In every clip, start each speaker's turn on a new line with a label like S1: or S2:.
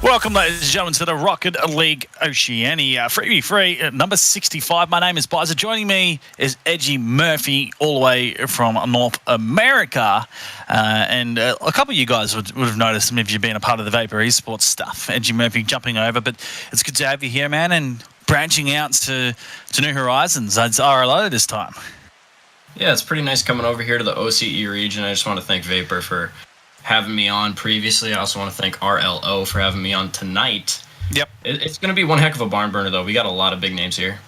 S1: Welcome, ladies and gentlemen, to the Rocket League Oceania. Free, number 65. My name is Bizer. Joining me is Edgy Murphy, all the way from North America. And a couple of you guys would have noticed him if you've been a part of the Vapor Esports stuff. Edgy Murphy jumping over, but it's good to have you here, man, and branching out to new horizons. It's RLO this time.
S2: Yeah, it's pretty nice coming over here to the OCE region. I just want to thank Vapor for having me on previously. I also want to thank RLO for having me on tonight.
S1: Yep.
S2: It's going to be one heck of a barn burner, though. We got a lot of big names here.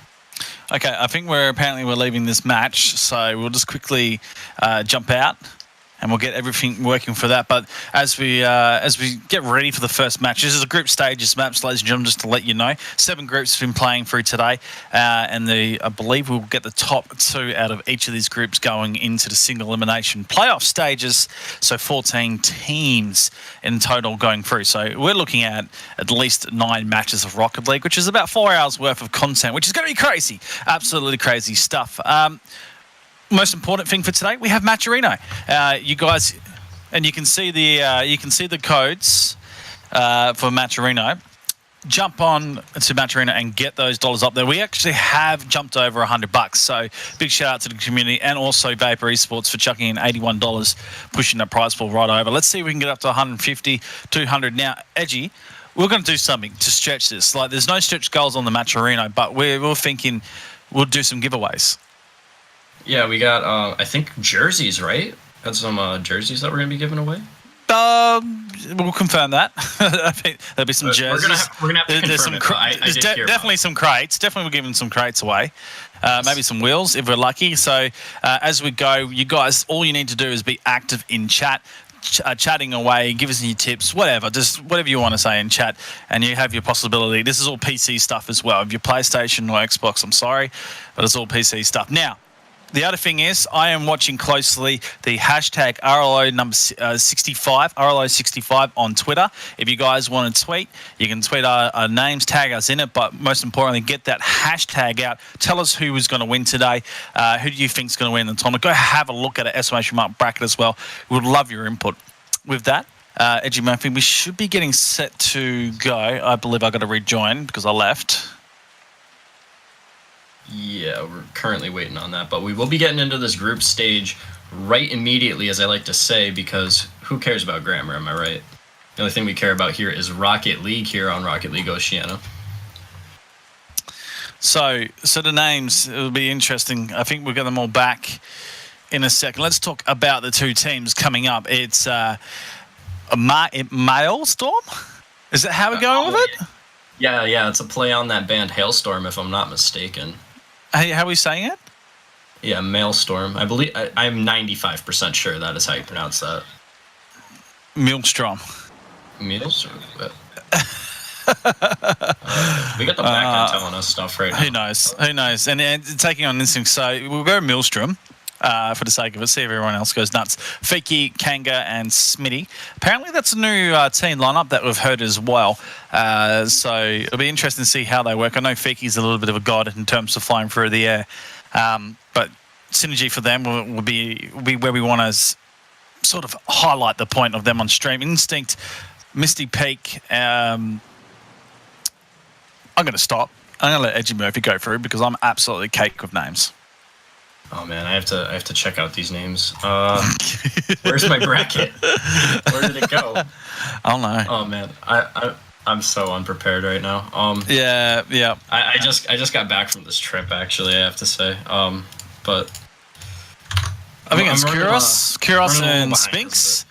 S1: Okay, I think we're leaving this match, so we'll just quickly jump out, and we'll get everything working for that. But as we get ready for the first match, this is a group stages match, ladies and gentlemen, just to let you know. 7 groups have been playing through today, and I believe we'll get the top 2 out of each of these groups going into the single elimination playoff stages. So 14 teams in total going through. So we're looking at least 9 matches of Rocket League, which is about 4 hours worth of content, which is going to be crazy. Absolutely crazy stuff. Most important thing for today, we have Matcherino. You guys, and you can see the codes for Matcherino. Jump on to Matcherino and get those dollars up there. We actually have jumped over $100, so big shout out to the community and also Vapor Esports for chucking in $81, pushing that prize pool right over. Let's see if we can get up to 150, 200. Now, Edgy, we're going to do something to stretch this. Like, there's no stretch goals on the Matcherino, but we're thinking we'll do some giveaways.
S2: Yeah, we got, I think, jerseys, right? Got some jerseys that we're going to be giving away?
S1: We'll confirm that. I think there'll be some jerseys.
S2: We're gonna have to confirm it.
S1: There's definitely some crates. Definitely we're giving some crates away. Maybe some wheels if we're lucky. So as we go, you guys, all you need to do is be active in chat. Chatting away, give us any tips, whatever, just whatever you want to say in chat, and you have your possibility. This is all PC stuff as well. If you're PlayStation or Xbox, I'm sorry, but it's all PC stuff. Now, the other thing is, I am watching closely the hashtag RLO number 65, RLO65 on Twitter. If you guys want to tweet, you can tweet our names, tag us in it, but most importantly, get that hashtag out. Tell us who is going to win today. Who do you think is going to win the tournament? Go have a look at an exclamation mark bracket as well. We would love your input. With that, Edgy Murphy, we should be getting set to go. I believe I got to rejoin because I left.
S2: Yeah, we're currently waiting on that, but we will be getting into this group stage right immediately, as I like to say, because who cares about grammar, am I right? The only thing we care about here is Rocket League here on Rocket League Oceania.
S1: So the names, it'll be interesting. I think we'll get them all back in a second. Let's talk about the 2 teams coming up. It's a Maelstrom? Is that how we're going with it?
S2: Yeah, it's a play on that band Hailstorm, if I'm not mistaken.
S1: Hey, how are we saying it?
S2: Yeah, Maelstrom. I believe I'm 95% sure that is how you pronounce that.
S1: Maelstrom.
S2: Maelstrom. We got the background telling us stuff right now.
S1: Who knows? And taking on instinct, so we'll go Maelstrom. For the sake of it, see if everyone else goes nuts. Fiki, Kanga, and Smitty. Apparently, that's a new team lineup that we've heard as well. So it'll be interesting to see how they work. I know Fiki's a little bit of a god in terms of flying through the air, but synergy for them will be where we want to sort of highlight the point of them on stream. Instinct, Misty Peak. I'm going to stop. I'm going to let Edgy Murphy go through because I'm absolutely cake with names.
S2: Oh man, I have to check out these names. Where's my bracket? Where did it go?
S1: I don't know.
S2: Oh man, I'm so unprepared right now.
S1: Yeah.
S2: I just got back from this trip actually. I have to say. But
S1: I think it's Kuros and Sphinx.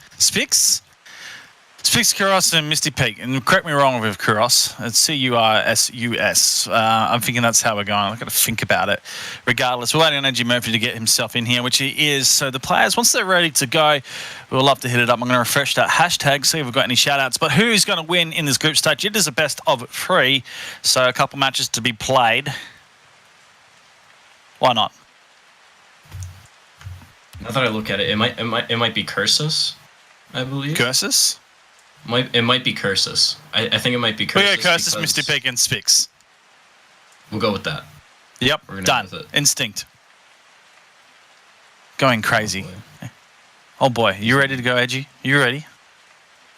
S1: Sphinx, Kuros, and Misty Peak. And correct me wrong with Kuros. It's Cursus. I'm thinking that's how we're going. I've got to think about it. Regardless, we're waiting on Edgy Murphy to get himself in here, which he is. So the players, once they're ready to go, we'll love to hit it up. I'm going to refresh that hashtag, see if we've got any shout-outs. But who's going to win in this group stage? It is a best of 3, so a couple matches to be played. Why not?
S2: Now that I look at it, it might be Cursus, I believe.
S1: Cursus?
S2: It might be Cursus. I think it might be Cursus.
S1: We go Cursus, Mr. Peak, and Spix.
S2: We'll go with that.
S1: Yep, done. Instinct. Going crazy. Oh boy, you ready to go, Edgy? You ready?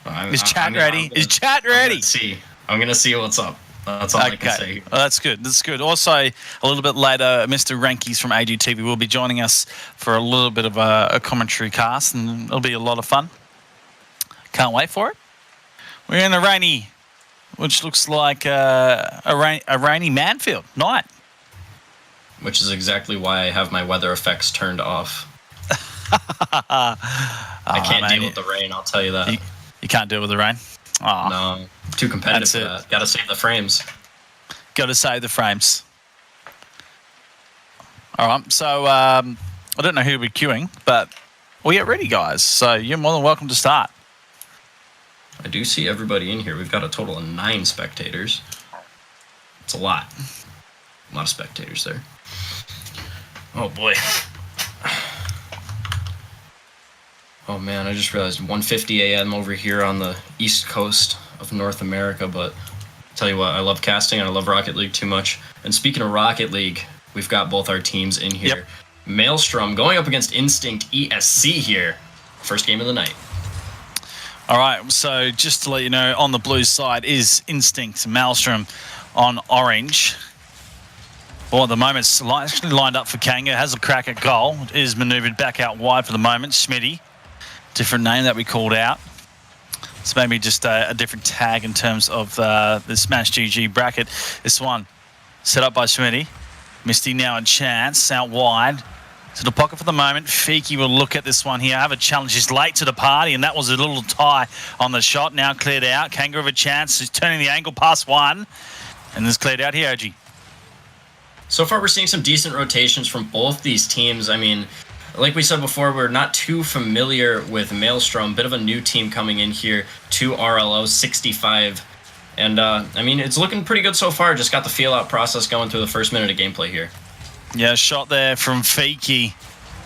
S1: Is chat ready? Is chat ready?
S2: Let's see. I'm going to see what's up. That's all I can say.
S1: Well, that's good. That's good. Also, a little bit later, Mr. Rankies from AGTV will be joining us for a little bit of a commentary cast, and it'll be a lot of fun. Can't wait for it. We're in a rainy, which looks like a rainy Manfield night.
S2: Which is exactly why I have my weather effects turned off. I can't deal with the rain, I'll tell you that.
S1: You can't deal with the rain? Oh,
S2: no, too competitive for that. Got to save the frames.
S1: Got to save the frames. All right, so I don't know who we're queuing, but we'll get ready, guys. So you're more than welcome to start.
S2: I do see everybody in here. We've got a total of 9 spectators. It's a lot. A lot of spectators there. Oh, boy. Oh, man, I just realized 1:50 a.m. over here on the east coast of North America, but I'll tell you what, I love casting and I love Rocket League too much. And speaking of Rocket League, we've got both our teams in here.
S1: Yep.
S2: Maelstrom going up against Instinct ESC here. First game of the night.
S1: All right, so just to let you know, on the blue side is Instinct, Maelstrom on orange. Well, at the moment, it's actually lined up for Kanga. Has a crack at goal. Is manoeuvred back out wide for the moment. Schmitty, different name that we called out. It's maybe just a different tag in terms of the Smash GG bracket. This one set up by Schmitty. Misty now a chance out wide. To the pocket for the moment. Fiki will look at this one here. Have a challenge. He's late to the party, and that was a little tie on the shot. Now cleared out. Kanga have a chance. He's turning the angle past one. And this cleared out here, OG.
S2: So far, we're seeing some decent rotations from both these teams. I mean, like we said before, we're not too familiar with Maelstrom. Bit of a new team coming in here to RLO 65. And, I mean, it's looking pretty good so far. Just got the feel-out process going through the first minute of gameplay here.
S1: Yeah, shot there from Fiki.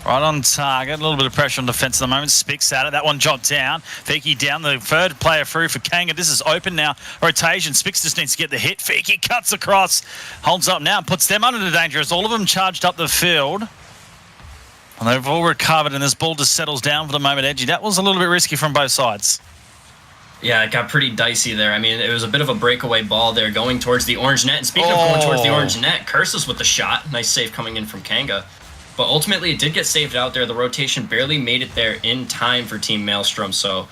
S1: Right on target. A little bit of pressure on defense at the moment. Spix at it. That one dropped down. Fiki down. The third player through for Kanga. This is open now. Rotation. Spix just needs to get the hit. Fiki cuts across. Holds up now. Puts them under the danger as all of them charged up the field. And they've all recovered, and this ball just settles down for the moment, Edgy. That was a little bit risky from both sides.
S2: Yeah, it got pretty dicey there. I mean, it was a bit of a breakaway ball there going towards the orange net. And speaking of going towards the orange net, Curses with the shot. Nice save coming in from Kanga. But ultimately, it did get saved out there. The rotation barely made it there in time for Team Maelstrom. So,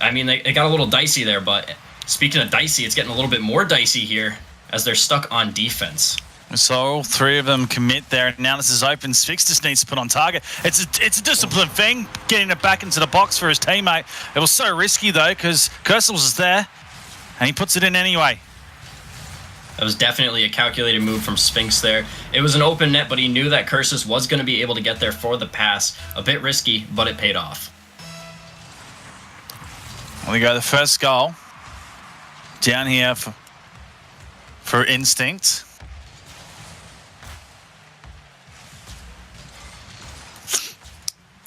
S2: I mean, it got a little dicey there. But speaking of dicey, it's getting a little bit more dicey here as they're stuck on defense.
S1: So all 3 of them commit there. Now this is open. Spix just needs to put on target. It's a disciplined thing, getting it back into the box for his teammate. It was so risky, though, because Kersels was there, and he puts it in anyway.
S2: That was definitely a calculated move from Sphinx there. It was an open net, but he knew that Cursus was going to be able to get there for the pass. A bit risky, but it paid off.
S1: Well, we go the first goal. Down here for Instinct.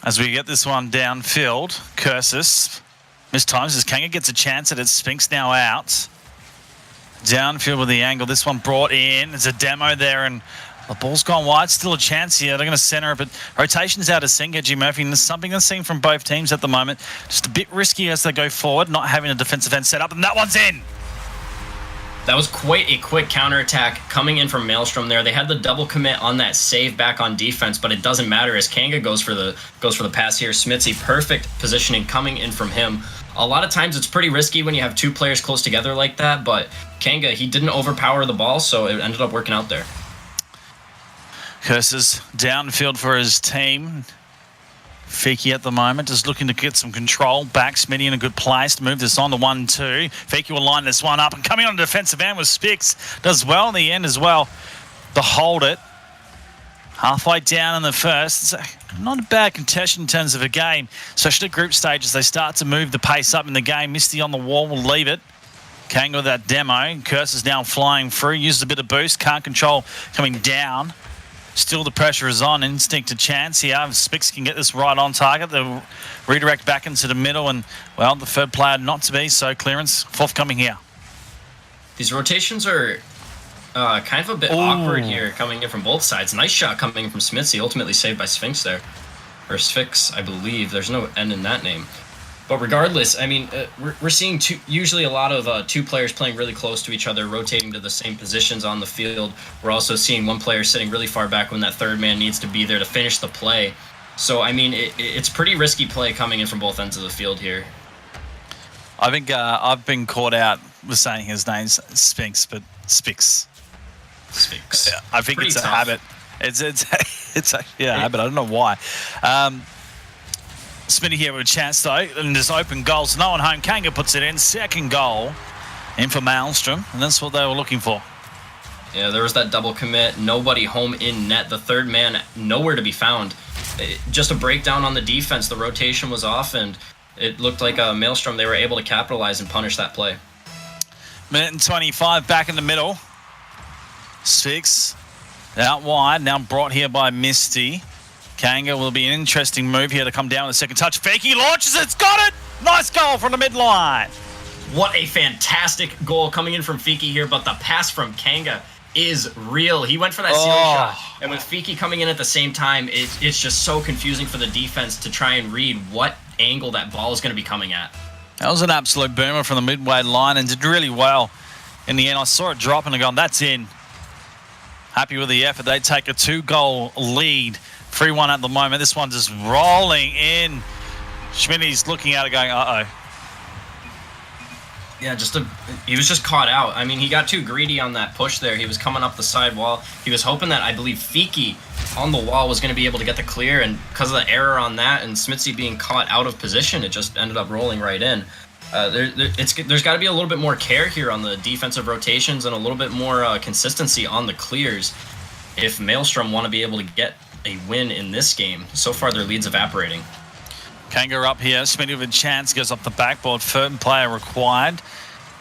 S1: As we get this one downfield, Cursus mistimes as Kanga gets a chance at it. Sphinx now out. Downfield with the angle. This one brought in. There's a demo there, and the ball's gone wide. Still a chance here. They're going to center it, but rotation's out of sync, G. Murphy. And there's something that's seen from both teams at the moment. Just a bit risky as they go forward, not having a defensive end set up, and that one's in.
S2: That was quite a quick counterattack coming in from Maelstrom there. They had the double commit on that save back on defense, but it doesn't matter as Kanga goes for the pass here. Smitzy, perfect positioning coming in from him. A lot of times it's pretty risky when you have 2 players close together like that, but Kanga, he didn't overpower the ball, so it ended up working out there.
S1: Curses downfield for his team. Fiki at the moment is looking to get some control back. Smitty in a good place to move this on the 1-2. Fiki will line this one up, and coming on the defensive end with Spix does well in the end as well to hold it. Halfway down in the first. It's not a bad contention in terms of a game, especially at group stage as they start to move the pace up in the game. Misty on the wall will leave it. Kanga with that demo. Curse is now flying through. Uses a bit of boost. Can't control coming down. Still the pressure is on. Instinct a chance here. Spix can get this right on target. They'll redirect back into the middle, and, well, the third player not to be, so clearance forthcoming here.
S2: These rotations are kind of a bit awkward here coming in from both sides. Nice shot coming in from Smitzy, ultimately saved by Sphinx there. Or Sphinx, I believe. There's no N in that name. But regardless, I mean, we're seeing usually a lot of two players playing really close to each other, rotating to the same positions on the field. We're also seeing one player sitting really far back when that third man needs to be there to finish the play. So, I mean, it's pretty risky play coming in from both ends of the field here.
S1: I think I've been caught out with saying his name's Spinks, but Spix.
S2: Spinks.
S1: I think it's a
S2: tough.
S1: habit. It's actually a habit. I don't know why. Smitty here with a chance though, and there's open goals. No one home. Kanga puts it in. Second goal in for Maelstrom, and that's what they were looking for.
S2: Yeah, there was that double commit. Nobody home in net. The third man nowhere to be found. Just a breakdown on the defense. The rotation was off, and it looked like Maelstrom, they were able to capitalize and punish that play.
S1: Minute and 25 back in the middle. Six out wide, now brought here by Misty. Kanga will be an interesting move here to come down with a second touch. Fakey launches it, it's got it! Nice goal from the midline.
S2: What a fantastic goal coming in from Fiki here, but the pass from Kanga is real. He went for that ceiling shot, and with Fiki coming in at the same time, it's just so confusing for the defense to try and read what angle that ball is going to be coming at.
S1: That was an absolute boomer from the midway line and did really well. In the end, I saw it drop and I gone, that's in. Happy with the effort. They take a 2-goal lead. 3-1 at the moment. This one just rolling in. Schmitty's looking at it going, uh-oh.
S2: Yeah, he was just caught out. I mean, he got too greedy on that push there. He was coming up the side wall. He was hoping that, I believe, Fiki on the wall was going to be able to get the clear, and because of the error on that and Smitzy being caught out of position, it just ended up rolling right in. There's got to be a little bit more care here on the defensive rotations and a little bit more consistency on the clears if Maelstrom want to be able to get a win in this game. So far, their lead's evaporating.
S1: Kanga up here. Smitty with a chance. Goes off the backboard. Third player required.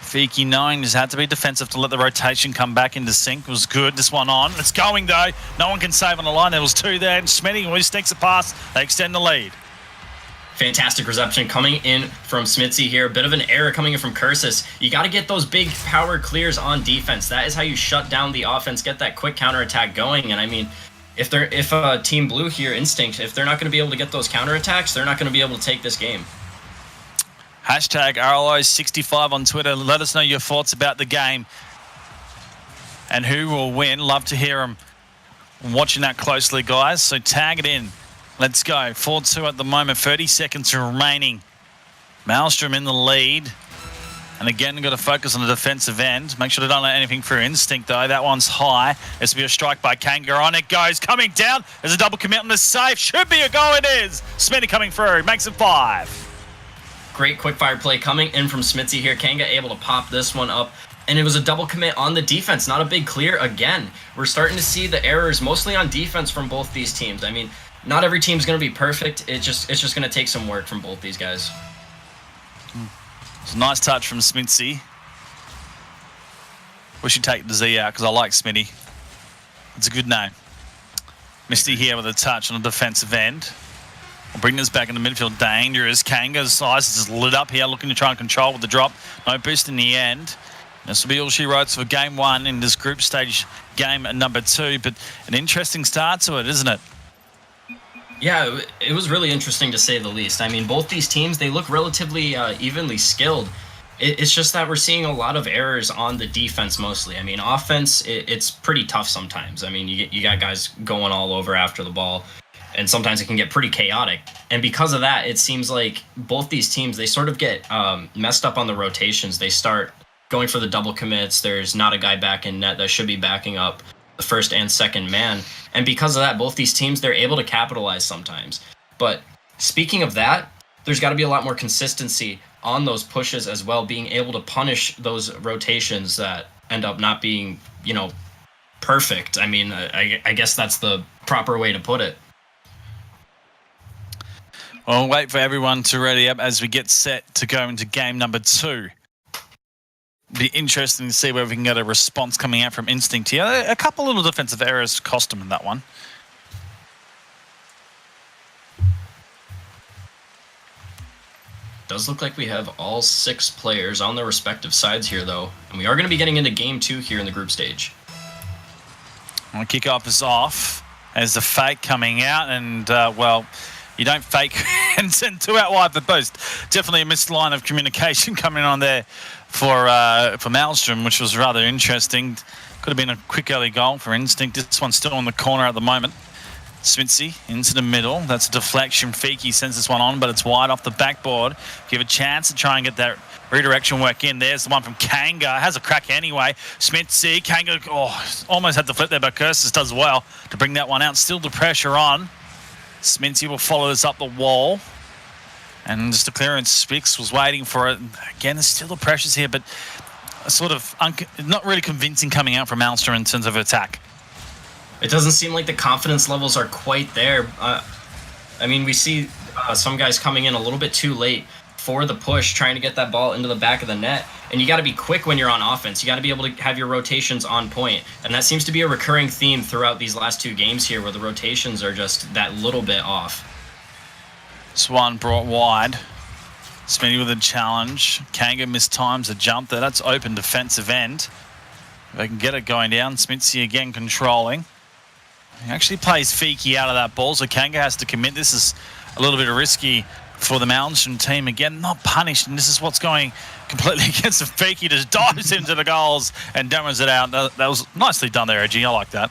S1: Fiki knowing just had to be defensive to let the rotation come back into sync. Was good. This one on. It's going, though. No one can save on the line. There was two there. And Smitty always sneaks a pass. They extend the lead.
S2: Fantastic reception coming in from Smitzy here. A bit of an error coming in from Cursus. You got to get those big power clears on defense. That is how you shut down the offense, get that quick counterattack going. And I mean, if Team Blue here, Instinct, if they're not going to be able to get those counterattacks, they're not going to be able to take this game.
S1: Hashtag RLO65 on Twitter. Let us know your thoughts about the game and who will win. Love to hear them. I'm watching that closely, guys. So tag it in. Let's go. 4-2 at the moment. 30 seconds remaining. Maelstrom in the lead. And again, we've got to focus on the defensive end. Make sure they don't let anything through. Instinct, though. That one's high. This will be a strike by Kanga. On it goes. Coming down. There's a double commit on the save. Should be a goal. It is. Smitty coming through. Makes it 5.
S2: Great quick fire play coming in from Smitzy here. Kanga able to pop this one up. And it was a double commit on the defense. Not a big clear again. We're starting to see the errors mostly on defense from both these teams. I mean, not every team's going to be perfect. It's just going to take some work from both these guys. It's
S1: a nice touch from Smitzy. We should take the Z out because I like Smitty. It's a good name. Misty here with a touch on the defensive end. We'll bring this back in the midfield. Dangerous. Kanga's size is lit up here, looking to try and control with the drop. No boost in the end. This will be all she writes for game 1 in this group stage game number 2. But an interesting start to it, isn't it?
S2: Yeah, it was really interesting to say the least. I mean, both these teams, they look relatively evenly skilled. It's just that we're seeing a lot of errors on the defense mostly. I mean, offense, it's pretty tough sometimes. I mean, you got guys going all over after the ball, and sometimes it can get pretty chaotic. And because of that, it seems like both these teams, they sort of get messed up on the rotations. They start going for the double commits. There's not a guy back in net that should be backing up the first and second man. And because of that, both these teams, they're able to capitalize sometimes. But speaking of that, there's got to be a lot more consistency on those pushes as well, being able to punish those rotations that end up not being, perfect. I mean, I guess that's the proper way to put it.
S1: Well, wait for everyone to ready up as we get set to go into game number 2. Be interesting to see whether we can get a response coming out from Instinct here. A couple little defensive errors cost him in that one.
S2: Does look like we have all 6 players on their respective sides here, though. And we are going to be getting into game 2 here in the group stage.
S1: Well, kickoff is off as the fake coming out. And, You don't fake and send 2 out wide for boost. Definitely a missed line of communication coming on there for Maelstrom, which was rather interesting. Could have been a quick early goal for Instinct. This one's still in the corner at the moment. Smitzy into the middle. That's a deflection. Fiki sends this one on, but it's wide off the backboard. Give a chance to try and get that redirection work in. There's the one from Kanga. Has a crack anyway. Smitzy, Kanga, almost had to flip there, but Curtis does well to bring that one out. Still the pressure on. Smitzy will follow this up the wall. And just a clearance. Spix was waiting for it. Again, there's still the pressures here, but sort of not really convincing coming out from Maelstrom in terms of attack.
S2: It doesn't seem like the confidence levels are quite there. I mean, we see some guys coming in a little bit too late for the push, trying to get that ball into the back of the net. And you got to be quick when you're on offense. You got to be able to have your rotations on point. And that seems to be a recurring theme throughout these last 2 games here, where the rotations are just that little bit off.
S1: This one brought wide. Smitty with a challenge. Kanga mistimes a jump there. That's open defensive end. If they can get it going down. Smitzy again controlling. He actually plays Fiki out of that ball, so Kanga has to commit. This is a little bit risky for the Maelstrom team. Again, not punished, and this is what's going completely against the Fiki. Just dives into the goals and demos it out. That was nicely done there, Edgy. I like that.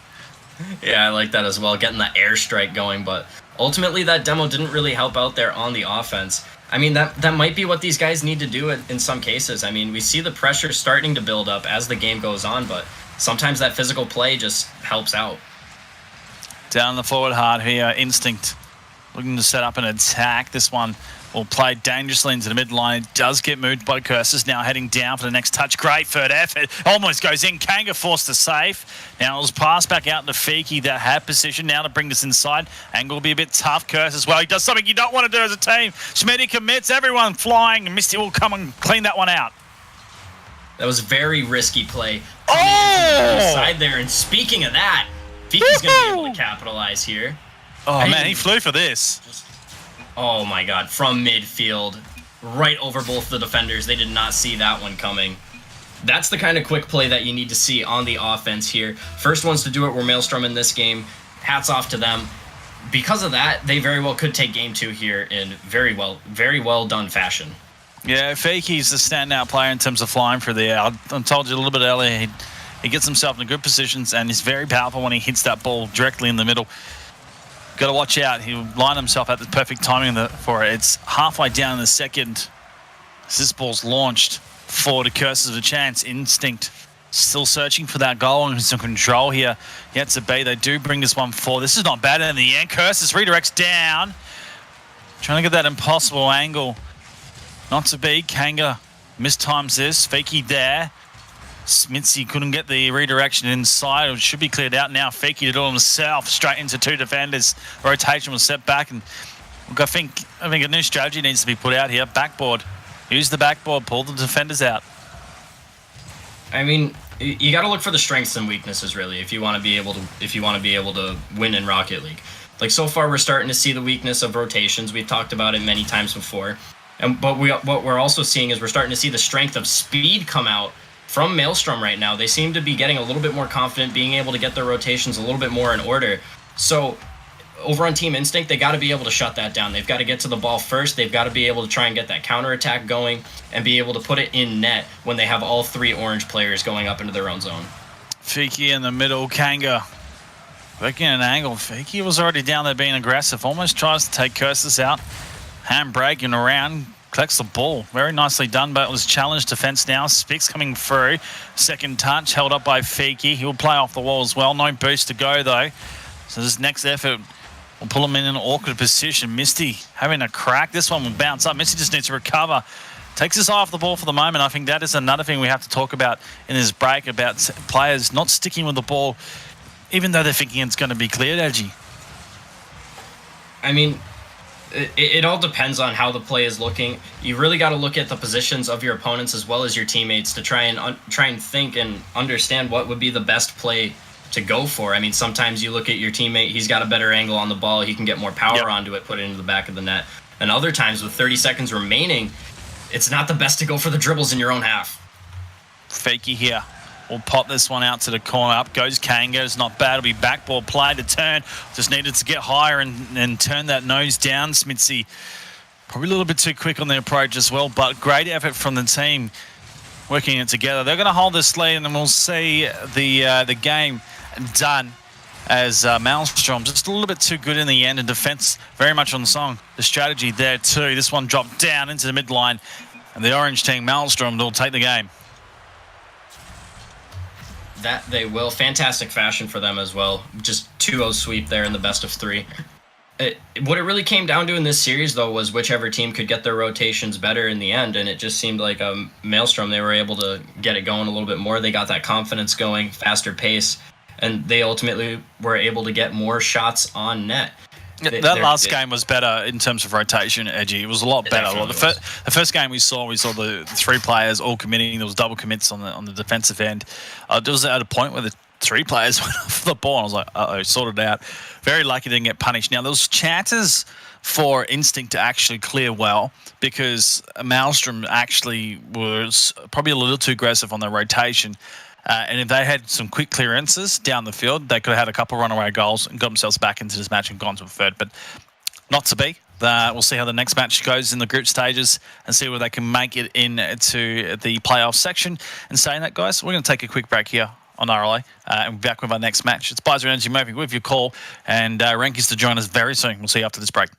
S2: Yeah, I like that as well, getting the airstrike going, but ultimately that demo didn't really help out there on the offense. I mean, that might be what these guys need to do in some cases. I mean, we see the pressure starting to build up as the game goes on, but sometimes that physical play just helps out.
S1: Down the forward hard here, Instinct looking to set up an attack. This one will play dangerously into the midline. It does get moved by Curses. Now heading down for the next touch. Great third effort. Almost goes in. Kanga forced to save. Now it was passed back out to Fiki that had position. Now to bring this inside. Angle will be a bit tough. Curse as well. He does something you don't want to do as a team. Schmitty commits. Everyone flying. Misty will come and clean that one out.
S2: That was a very risky play.
S1: Oh!
S2: Side there. And speaking of that, Fiki's going to be able to capitalize here.
S1: Oh, man, he flew for this.
S2: Oh, my God. From midfield, right over both the defenders. They did not see that one coming. That's the kind of quick play that you need to see on the offense here. First ones to do it were Maelstrom in this game. Hats off to them. Because of that, they very well could take game 2 here in very well done fashion.
S1: Yeah, Fiki's the standout player in terms of flying for the air. I told you a little bit earlier, he gets himself in good positions and is very powerful when he hits that ball directly in the middle. Got to watch out. He'll line himself at the perfect timing for it. It's halfway down in the second. This ball's launched forward to Curses of a chance. Instinct still searching for that goal and some control here. Yet to be. They do bring this one forward. This is not bad in the end. Curses redirects down. Trying to get that impossible angle. Not to be. Kanga mistimes this. Fiki there. Smitzy couldn't get the redirection inside. It should be cleared out now. Fiki did it all himself. Straight into 2 defenders. Rotation was set back. And look, I think a new strategy needs to be put out here. Backboard. Use the backboard. Pull the defenders out.
S2: I mean, you got to look for the strengths and weaknesses, really, if you want to be able to win in Rocket League. Like, so far, we're starting to see the weakness of rotations. We've talked about it many times before. But what we're also seeing is we're starting to see the strength of speed come out from Maelstrom right now. They seem to be getting a little bit more confident, being able to get their rotations a little bit more in order. So over on Team Instinct, they got to be able to shut that down. They've got to get to the ball first. They've got to be able to try and get that counterattack going and be able to put it in net when they have all 3 orange players going up into their own zone.
S1: Fiki in the middle. Kanga working an angle. Fiki was already down there being aggressive. Almost tries to take Curses out. Handbraking around. Collects the ball. Very nicely done, but it was challenged defense now. Spix coming through. Second touch held up by Fiki. He'll play off the wall as well. No boost to go, though. So this next effort will pull him in an awkward position. Misty having a crack. This one will bounce up. Misty just needs to recover. Takes his eye off the ball for the moment. I think that is another thing we have to talk about in this break, about players not sticking with the ball, even though they're thinking it's going to be cleared, Edgy.
S2: I mean, it all depends on how the play is looking. You really got to look at the positions of your opponents as well as your teammates to try and think and understand what would be the best play to go for. I mean, sometimes you look at your teammate, he's got a better angle on the ball, he can get more power onto it, put it into the back of the net. And other times with 30 seconds remaining, it's not the best to go for the dribbles in your own half.
S1: Fakey here. will pop this one out to the corner. Up goes Kanga. It's not bad. It'll be backball play to turn. Just needed to get higher and turn that nose down. Smithy probably a little bit too quick on the approach as well, but great effort from the team working it together. They're going to hold this lead, and then we'll see the game done as Maelstrom just a little bit too good in the end, and defense very much on the song. The strategy there too. This one dropped down into the midline, and the orange team, Maelstrom, will take the game.
S2: That they will. Fantastic fashion for them as well. Just 2-0 sweep there in the best of 3. What it really came down to in this series, though, was whichever team could get their rotations better in the end, and it just seemed like Maelstrom, they were able to get it going a little bit more. They got that confidence going, faster pace, and they ultimately were able to get more shots on net.
S1: That last game was better in terms of rotation, Edgy. It was a lot better. Well, the first game we saw the 3 players all committing. There was double commits on the defensive end. There was at a point where the 3 players went off the ball. I was like, uh-oh, sorted out. Very lucky they didn't get punished. Now, there was chances for Instinct to actually clear well because Maelstrom actually was probably a little too aggressive on their rotation. And if they had some quick clearances down the field, they could have had a couple of runaway goals and got themselves back into this match and gone to a third. But not to be. We'll see how the next match goes in the group stages and see whether they can make it into the playoff section. And saying that, guys, we're going to take a quick break here on RLO and we'll be back with our next match. It's Bizer Energy Moving with your call, and Ranky's to join us very soon. We'll see you after this break.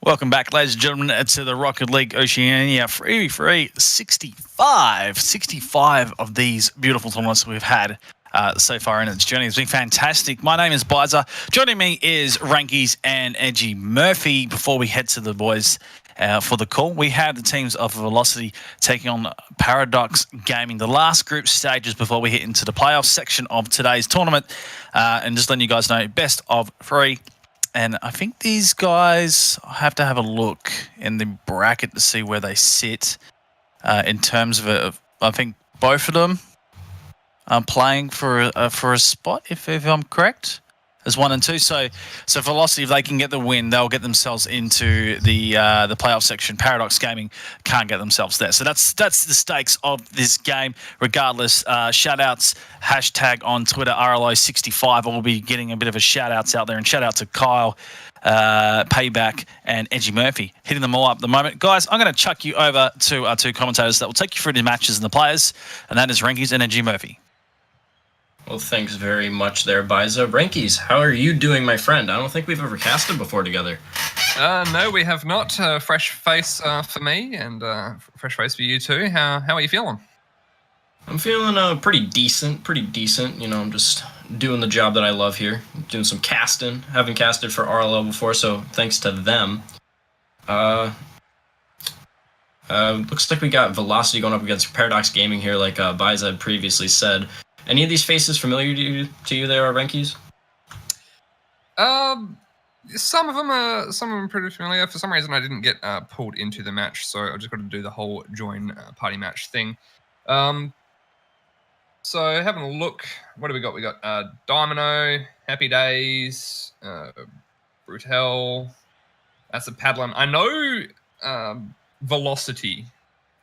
S1: Welcome back, ladies and gentlemen, to the Rocket League Oceania Free 65 of these beautiful tournaments we've had so far in its journey. It's been fantastic. My name is Bizer. Joining me is Rankies and Edgy Murphy. Before we head to the boys for the call, we have the teams of Velocity taking on Paradox Gaming, the last group stages before we hit into the playoff section of today's tournament. And just letting you guys know, best of 3. And I think these guys have to have a look in the bracket to see where they sit in terms of I think both of them are playing for a spot, if I'm correct, as 1 and 2. So Velocity, if they can get the win, they'll get themselves into the playoff section. Paradox Gaming can't get themselves there. So that's the stakes of this game. Regardless, shout outs, hashtag on Twitter, RLO65. I'll be getting a bit of a shout outs out there, and shout out to Kyle, Payback, and Edgy Murphy, hitting them all up at the moment. Guys, I'm going to chuck you over to our two commentators that will take you through the matches and the players, and that is Rankies and Edgy Murphy.
S2: Well, thanks very much there, Biza. Rankies, how are you doing, my friend? I don't think we've ever casted before together.
S3: No, we have not. Fresh face for me, and fresh face for you too. How are you feeling?
S2: I'm feeling pretty decent, You know, I'm just doing the job that I love here. Doing some casting. Haven't casted for RLO before, so thanks to them. Looks like we got Velocity going up against Paradox Gaming here, like Biza had previously said. Any of these faces familiar to you there, Renkies?
S3: Some of them are pretty familiar. For some reason, I didn't get pulled into the match, so I just got to do the whole join party match thing. So having a look, what do we got? We got Domino, Happy Days, Brutal. That's a Paddlin. I know Velocity.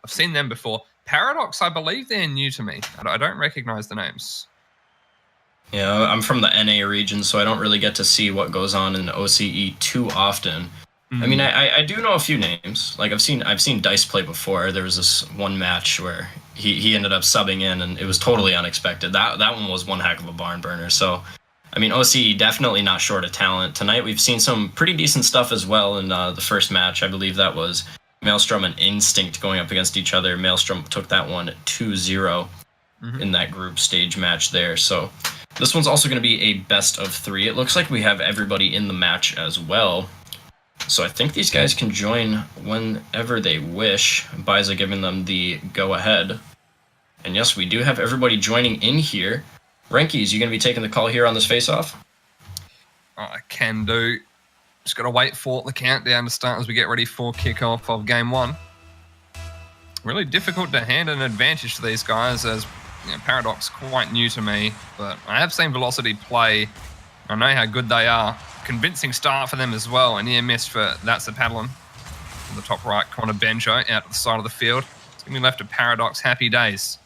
S3: I've seen them before. Paradox, I believe they're new to me. I don't recognize the names.
S2: Yeah, I'm from the NA region, so I don't really get to see what goes on in OCE too often. I mean, I do know a few names. Like I've seen Dice play before. There was this one match where he ended up subbing in, and it was totally unexpected. That one was one heck of a barn burner. So, I mean, OCE definitely not short of talent. Tonight we've seen some pretty decent stuff as well in the first match. I believe that was Maelstrom and Instinct going up against each other. Maelstrom took that one 2-0 in that group stage match there. So this one's also going to be a best of 3. It looks like we have everybody in the match as well. So I think these guys can join whenever they wish. Biza giving them the go-ahead. And yes, we do have everybody joining in here. Renkies, you going to be taking the call here on this face-off?
S3: I can do. Just got to wait for the countdown to start as we get ready for kickoff of Game 1. Really difficult to hand an advantage to these guys as Paradox quite new to me, but I have seen Velocity play. I know how good they are. Convincing start for them as well. A near miss for That's a Paddlin. In the top right corner, Benjo out to the side of the field. It's going to be left to Paradox. Happy Days.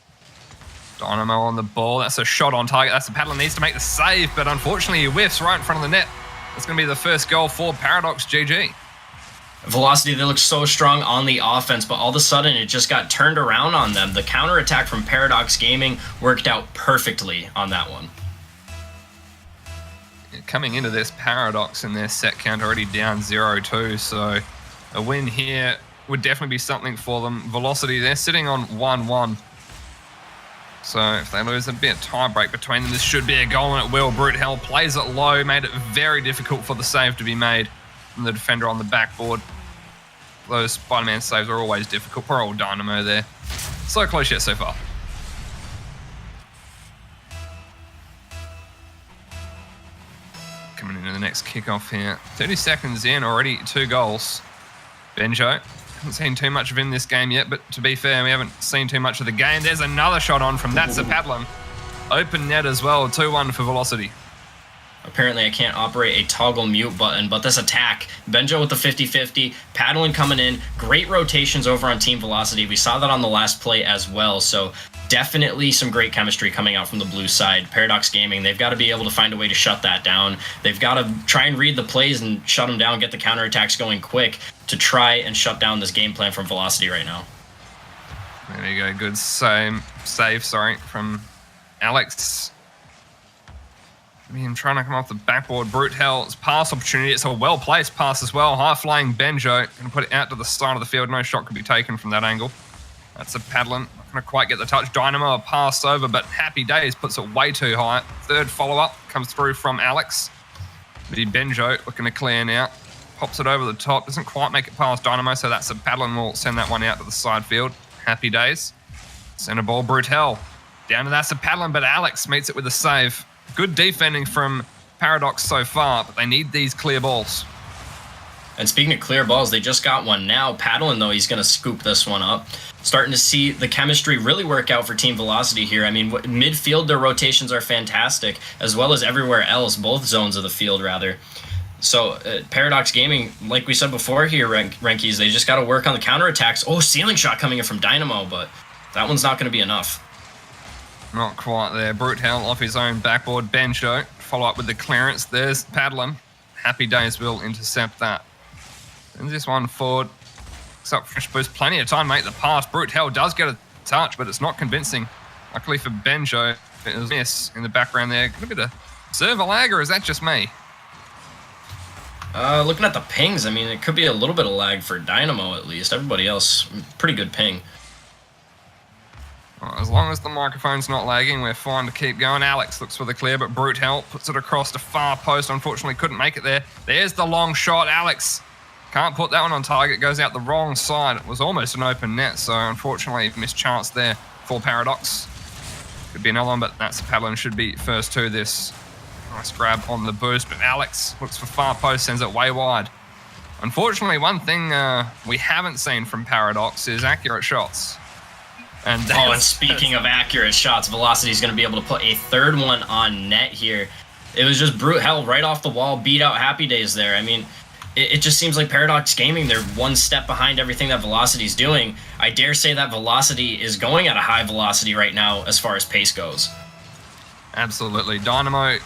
S3: Dynamo on the ball. That's a shot on target. That's a Paddlin. Needs to make the save, but unfortunately he whiffs right in front of the net. That's going to be the first goal for Paradox. GG.
S2: Velocity, they look so strong on the offense, but all of a sudden it just got turned around on them. The counterattack from Paradox Gaming worked out perfectly on that one.
S3: Coming into this, Paradox in their set count already down 0-2, so a win here would definitely be something for them. Velocity, they're sitting on 1-1. So if they lose, there'd be a tie break between them. This should be a goal, and it will. Brute Hell plays it low, made it very difficult for the save to be made from the defender on the backboard. Those Spider-Man saves are always difficult. Poor old Dynamo there. So close yet so far. Coming into the next kickoff here. 30 seconds in, already 2 goals. Benjo, haven't seen too much of him this game yet, but to be fair, we haven't seen too much of the game. There's another shot on from That's a Paddlin. Open net as well, 2-1 for Velocity.
S2: Apparently I can't operate a toggle mute button, but this attack, Benjo with the 50-50, Paddlin coming in, great rotations over on Team Velocity. We saw that on the last play as well, so definitely some great chemistry coming out from the blue side. Paradox Gaming, they've got to be able to find a way to shut that down. They've got to try and read the plays and shut them down, get the counterattacks going quick to try and shut down this game plan from Velocity right now.
S3: There you go, good save from Alex. Him trying to come off the backboard. Brute Hell's pass opportunity. It's a well-placed pass as well. High-flying Benjo. Going to put it out to the side of the field. No shot could be taken from that angle. That's a Paddlin. Not going to quite get the touch. Dynamo a pass over, but Happy Days puts it way too high. Third follow-up comes through from Alex. Benjo looking to clear now. Pops it over the top. Doesn't quite make it past Dynamo, so that's a Paddlin. Will send that one out to the side field. Happy Days. Center ball, Brute Hell. Down to That's a Paddlin, but Alex meets it with a save. Good defending from Paradox so far, but they need these clear balls.
S2: And speaking of clear balls, they just got one now. Paddlin, though, he's going to scoop this one up. Starting to see the chemistry really work out for Team Velocity here. I mean, midfield, their rotations are fantastic, as well as everywhere else, both zones of the field, rather. So Paradox Gaming, like we said before here, Renkies, they just got to work on the counterattacks. Oh, ceiling shot coming in from Dynamo, but that one's not going to be enough.
S3: Not quite there. Brute Hell off his own backboard. Benjo follow up with the clearance. There's Paddlin. Happy Days will intercept that. And this one forward. Looks up Fresh Boost. Plenty of time to make the pass. Brute Hell does get a touch, but it's not convincing. Luckily for Benjo, it was a miss in the background there. Could it be the server lag, or is that just me?
S2: Looking at the pings, I mean, it could be a little bit of lag for Dynamo at least. Everybody else, pretty good ping.
S3: Well, as long as the microphone's not lagging, we're fine to keep going. Alex looks for the clear, but Brute Hell puts it across to far post. Unfortunately, couldn't make it there. There's the long shot. Alex can't put that one on target. Goes out the wrong side. It was almost an open net, so unfortunately, missed chance there for Paradox. Could be another one, but that's Paladin should be first to this. Nice grab on the boost, but Alex looks for far post, sends it way wide. Unfortunately, one thing we haven't seen from Paradox is accurate shots. And
S2: speaking of accurate shots, Velocity is going to be able to put a third one on net here. It was just brute hell right off the wall, beat out Happy Days there. I mean, it just seems like Paradox Gaming, they're one step behind everything that Velocity's doing. I dare say that Velocity is going at a high velocity right now as far as pace goes.
S3: Absolutely. Dynamo, I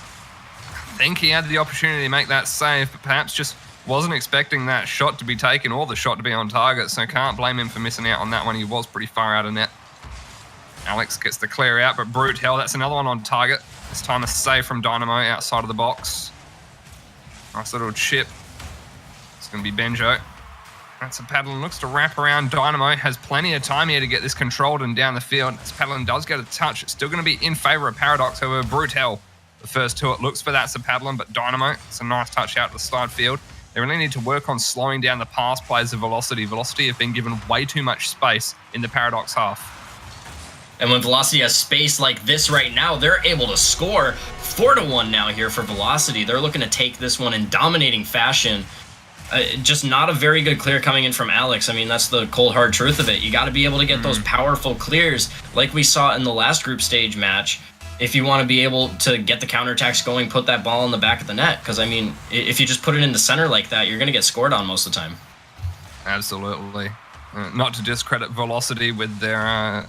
S3: think he had the opportunity to make that save, but perhaps just wasn't expecting that shot to be taken or the shot to be on target, so can't blame him for missing out on that one. He was pretty far out of net. Alex gets the clear out, but Brute Hell, that's another one on target. This time a save from Dynamo outside of the box. Nice little chip. It's going to be Benjo. That's a Paddling, looks to wrap around. Dynamo has plenty of time here to get this controlled and down the field. As Paddling does get a touch, it's still going to be in favour of Paradox. However, Brute Hell, the first to it, looks for that Paddling, but Dynamo, it's a nice touch out to the side field. They really need to work on slowing down the pass plays of Velocity. Velocity have been given way too much space in the Paradox half.
S2: And when Velocity has space like this right now, they're able to score 4-1 now here for Velocity. They're looking to take this one in dominating fashion. Just not a very good clear coming in from Alex. I mean, that's the cold, hard truth of it. You got to be able to get those powerful clears like we saw in the last group stage match if you want to be able to get the counterattacks going, put that ball in the back of the net. Because, I mean, if you just put it in the center like that, you're going to get scored on most of the time.
S3: Absolutely. Not to discredit Velocity with their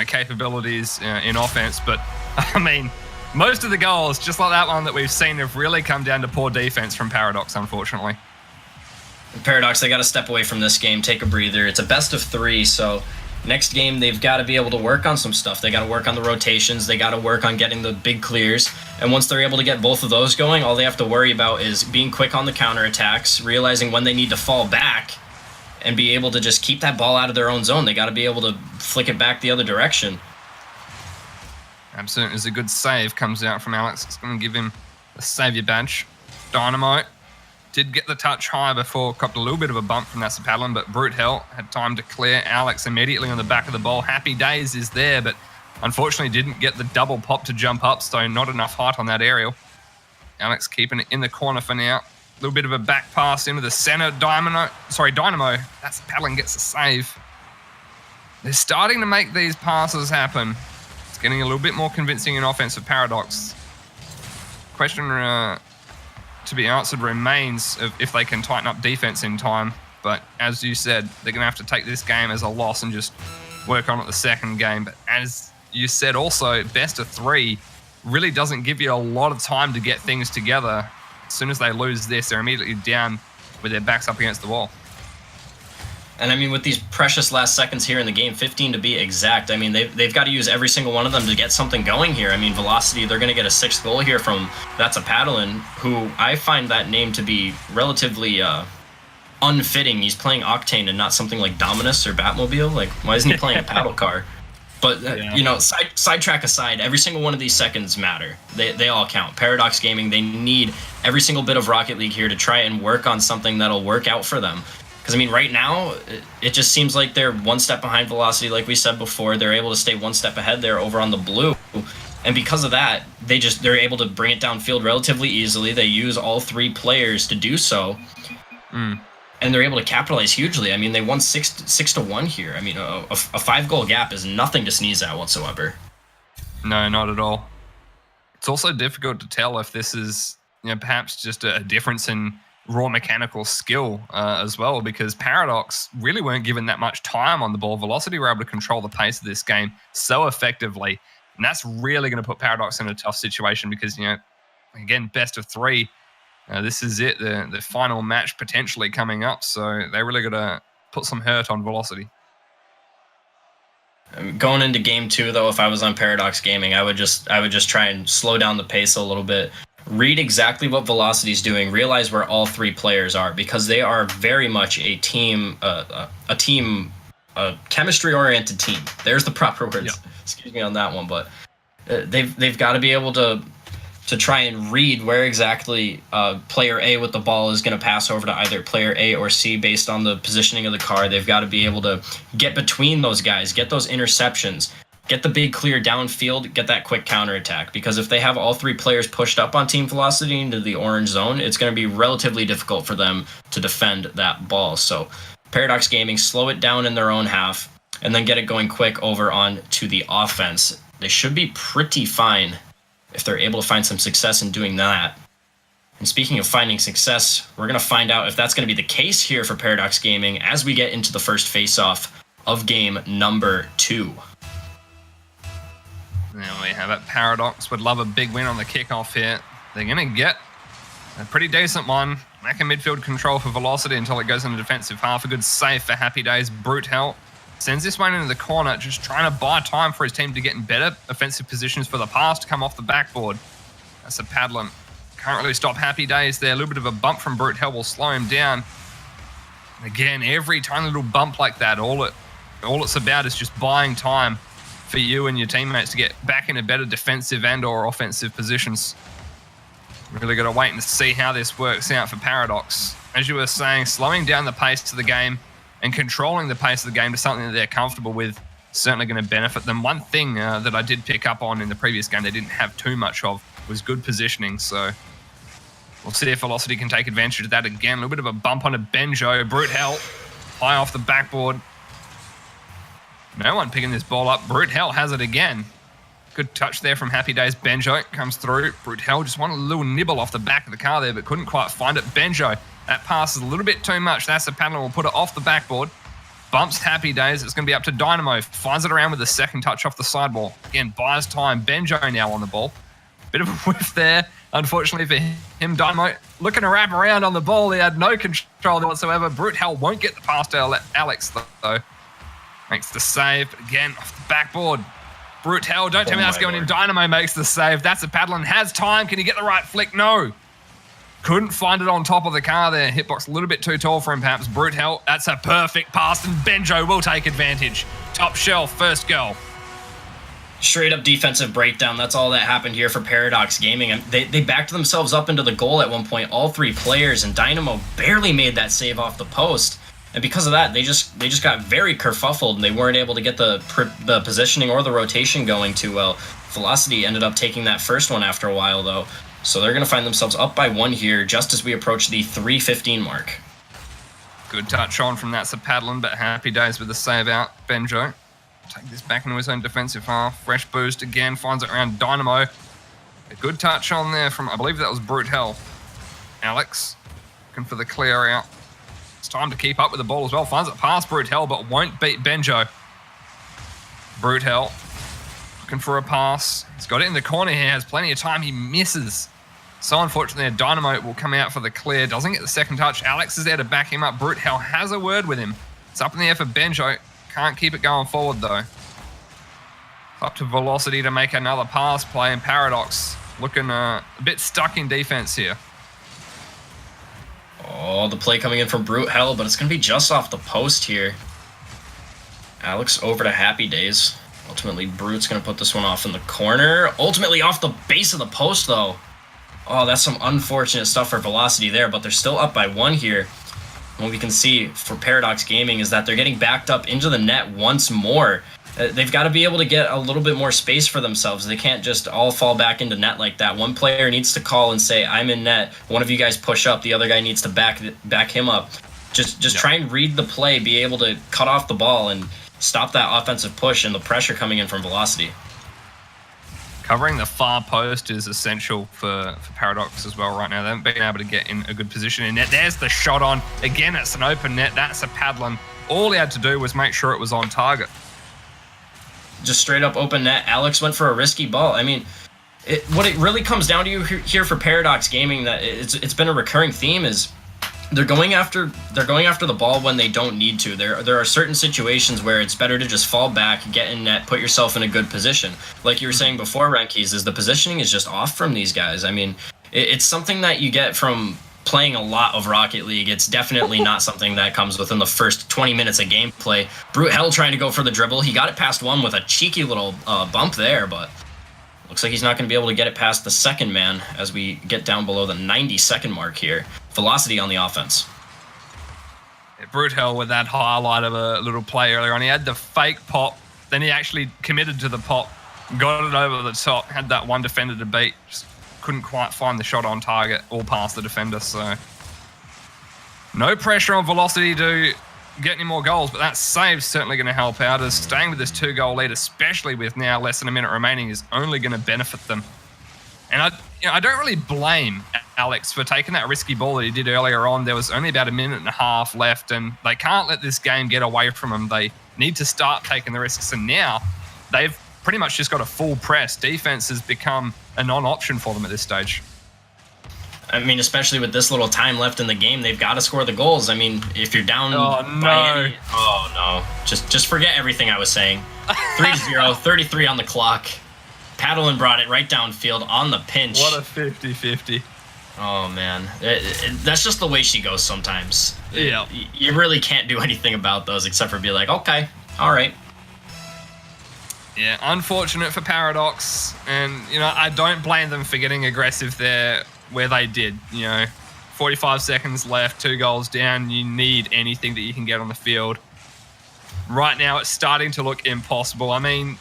S3: capabilities in offense, but I mean, most of the goals, just like that one that we've seen, have really come down to poor defense from Paradox, unfortunately.
S2: Paradox, they got to step away from this game, take a breather. It's a best of 3, so next game they've got to be able to work on some stuff. They got to work on the rotations, they got to work on getting the big clears, and once they're able to get both of those going, all they have to worry about is being quick on the counterattacks, realizing when they need to fall back, and be able to just keep that ball out of their own zone. They got to be able to flick it back the other direction.
S3: Absolutely. As a good save comes out from Alex, it's going to give him a savior badge. Dynamo did get the touch high before, copped a little bit of a bump from that Paddling, but Brute Hell had time to clear Alex immediately on the back of the ball. Happy Days is there, but unfortunately didn't get the double pop to jump up, so not enough height on that aerial. Alex keeping it in the corner for now. A little bit of a back pass into the center. Dynamo. That's Paddling gets a save. They're starting to make these passes happen. It's getting a little bit more convincing in offense for Paradox. Question to be answered remains of if they can tighten up defense in time. But as you said, they're going to have to take this game as a loss and just work on it the second game. But as you said also, best of 3 really doesn't give you a lot of time to get things together. As soon as they lose this, they're immediately down with their backs up against the wall.
S2: And I mean, with these precious last seconds here in the game, 15 to be exact, I mean, they've got to use every single one of them to get something going here. I mean, Velocity, they're going to get a 6th goal here from that's a Paddling, who I find that name to be relatively unfitting. He's playing Octane and not something like Dominus or Batmobile. Like, why isn't he playing a paddle car? But, sidetrack aside, every single one of these seconds matter. They all count. Paradox Gaming, they need every single bit of Rocket League here to try and work on something that'll work out for them. Because, I mean, right now, it just seems like they're one step behind Velocity, like we said before. They're able to stay one step ahead there over on the blue. And because of that, they're able to bring it downfield relatively easily. They use all 3 players to do so. And they're able to capitalize hugely. I mean, they won 6-1 here. I mean, a 5-goal gap is nothing to sneeze at whatsoever.
S3: No, not at all. It's also difficult to tell if this is, perhaps just a difference in raw mechanical skill as well, because Paradox really weren't given that much time on the ball. Velocity were able to control the pace of this game so effectively, and that's really going to put Paradox in a tough situation because, again, best of 3. This is it, the final match potentially coming up, so they really got to put some hurt on Velocity.
S2: Going into game 2, though, if I was on Paradox Gaming, I would just try and slow down the pace a little bit. Read exactly what Velocity's doing. Realize where all 3 players are, because they are very much a team, a chemistry-oriented team. There's the proper words. excuse me on that one, but they've got to be able to try and read where exactly player A with the ball is going to pass over to either player A or C based on the positioning of the car. They've got to be able to get between those guys, get those interceptions, get the big clear downfield, get that quick counterattack. Because if they have all three players pushed up on team velocity into the orange zone, it's going to be relatively difficult for them to defend that ball. So Paradox Gaming, slow it down in their own half and then get it going quick over on to the offense. They should be pretty fine if they're able to find some success in doing that. And speaking of finding success, we're going to find out if that's going to be the case here for Paradox Gaming as we get into the first face-off of game number 2.
S3: There we have it. Paradox would love a big win on the kickoff here. They're going to get a pretty decent one. Back in midfield control for Velocity until it goes into defensive half. A good save for Happy Days. Brute Hell sends this one into the corner, just trying to buy time for his team to get in better offensive positions for the pass to come off the backboard. That's a Padlin. Can't really stop Happy Days there. A little bit of a bump from Brute Hell will slow him down. Again, every tiny little bump like that, all it's about is just buying time for you and your teammates to get back into better defensive and or offensive positions. Really got to wait and see how this works out for Paradox. As you were saying, slowing down the pace of the game and controlling the pace of the game to something that they're comfortable with, certainly going to benefit them. One thing that I did pick up on in the previous game they didn't have too much of was good positioning, so we'll see if Velocity can take advantage of that again. A little bit of a bump onto Benjo. Brute Hell, high off the backboard. No one picking this ball up. Brute Hell has it again. Good touch there from Happy Days. Benjo comes through. Brute Hell just wanted a little nibble off the back of the car there, but couldn't quite find it. Benjo, that pass is a little bit too much. That's the paddler will put it off the backboard. Bumps Happy Days. It's going to be up to Dynamo. Finds it around with the second touch off the sidewall. Again, buys time. Benjo now on the ball. Bit of a whiff there, unfortunately for him. Dynamo looking to wrap around on the ball. He had no control whatsoever. Brute Hell won't get the pass to Alex, though. Makes the save. Again, off the backboard. Brute Hell, don't tell me that's going in. Dynamo makes the save. That's a Padlin. Has time. Can he get the right flick? No. Couldn't find it on top of the car there. Hitbox a little bit too tall for him, perhaps. Brute Hell, that's a perfect pass, and Benjo will take advantage. Top shelf, first goal.
S2: Straight up defensive breakdown. That's all that happened here for Paradox Gaming. And they backed themselves up into the goal at one point, all three players, and Dynamo barely made that save off the post. And because of that, they just got very kerfuffled, and they weren't able to get the positioning or the rotation going too well. Velocity ended up taking that first one after a while, though. So they're going to find themselves up by 1 here just as we approach the 3:15 mark.
S3: Good touch on from that Padlin, but Happy Days with the save out. Benjo take this back into his own defensive half. Fresh boost again, finds it around Dynamo. A good touch on there from, I believe that was Brute Hell. Alex looking for the clear out. It's time to keep up with the ball as well. Finds it past Brute Hell, but won't beat Benjo. Brute Hell looking for a pass. He's got it in the corner here, has plenty of time. He misses. So unfortunately, Dynamo will come out for the clear. Doesn't get the second touch. Alex is there to back him up. Brute Hell has a word with him. It's up in the air for Benjo. Can't keep it going forward, though. Up to Velocity to make another pass play, and Paradox looking a bit stuck in defense here.
S2: Oh, the play coming in from Brute Hell, but it's going to be just off the post here. Alex over to Happy Days. Ultimately, Brute's going to put this one off in the corner. Ultimately, off the base of the post, though. Oh, that's some unfortunate stuff for Velocity there, but they're still up by 1 here. And what we can see for Paradox Gaming is that they're getting backed up into the net once more. They've got to be able to get a little bit more space for themselves. They can't just all fall back into net like that. One player needs to call and say, I'm in net. One of you guys push up. The other guy needs to back him up. Just try and read the play, be able to cut off the ball and stop that offensive push and the pressure coming in from Velocity.
S3: Covering the far post is essential for Paradox as well right now. They haven't been able to get in a good position in net. There's the shot on. Again, it's an open net. That's a Padlin. All he had to do was make sure it was on target.
S2: Just straight up open net. Alex went for a risky ball. I mean, what it really comes down to here for Paradox Gaming, that it's been a recurring theme, is they're going after the ball when they don't need to. There are certain situations where it's better to just fall back, get in net, put yourself in a good position. Like you were saying before, Renkeys, is the positioning is just off from these guys. I mean, it's something that you get from playing a lot of Rocket League, it's definitely not something that comes within the first 20 minutes of gameplay. Brute Hell trying to go for the dribble. He got it past one with a cheeky little bump there, but looks like he's not going to be able to get it past the second man as we get down below the 90-second mark here. Velocity on the offense.
S3: Brute Hell with that highlight of a little play earlier on. He had the fake pop, then he actually committed to the pop, got it over the top, had that one defender to beat, just couldn't quite find the shot on target or past the defender. So no pressure on Velocity to get any more goals, but that save's certainly going to help out, as staying with this 2-goal lead, especially with now less than a minute remaining, is only going to benefit them. And I don't really blame Alex for taking that risky ball that he did earlier on. There was only about a minute and a half left, and they can't let this game get away from them. They need to start taking the risks, and now they've pretty much just got a full press. Defense has become a non-option for them at this stage.
S2: I mean, especially with this little time left in the game, they've got to score the goals. I mean, if you're down by oh no, just forget everything I was saying. 3-0, 33 on the clock. Paddlin brought it right downfield on the pinch.
S3: What a 50-50.
S2: Oh man, that's just the way she goes sometimes.
S3: Yeah,
S2: you really can't do anything about those except for be like, okay, all right.
S3: Yeah, unfortunate for Paradox, and I don't blame them for getting aggressive there where they did. 45 seconds left, 2 goals down. You need anything that you can get on the field. Right now, it's starting to look impossible. I mean,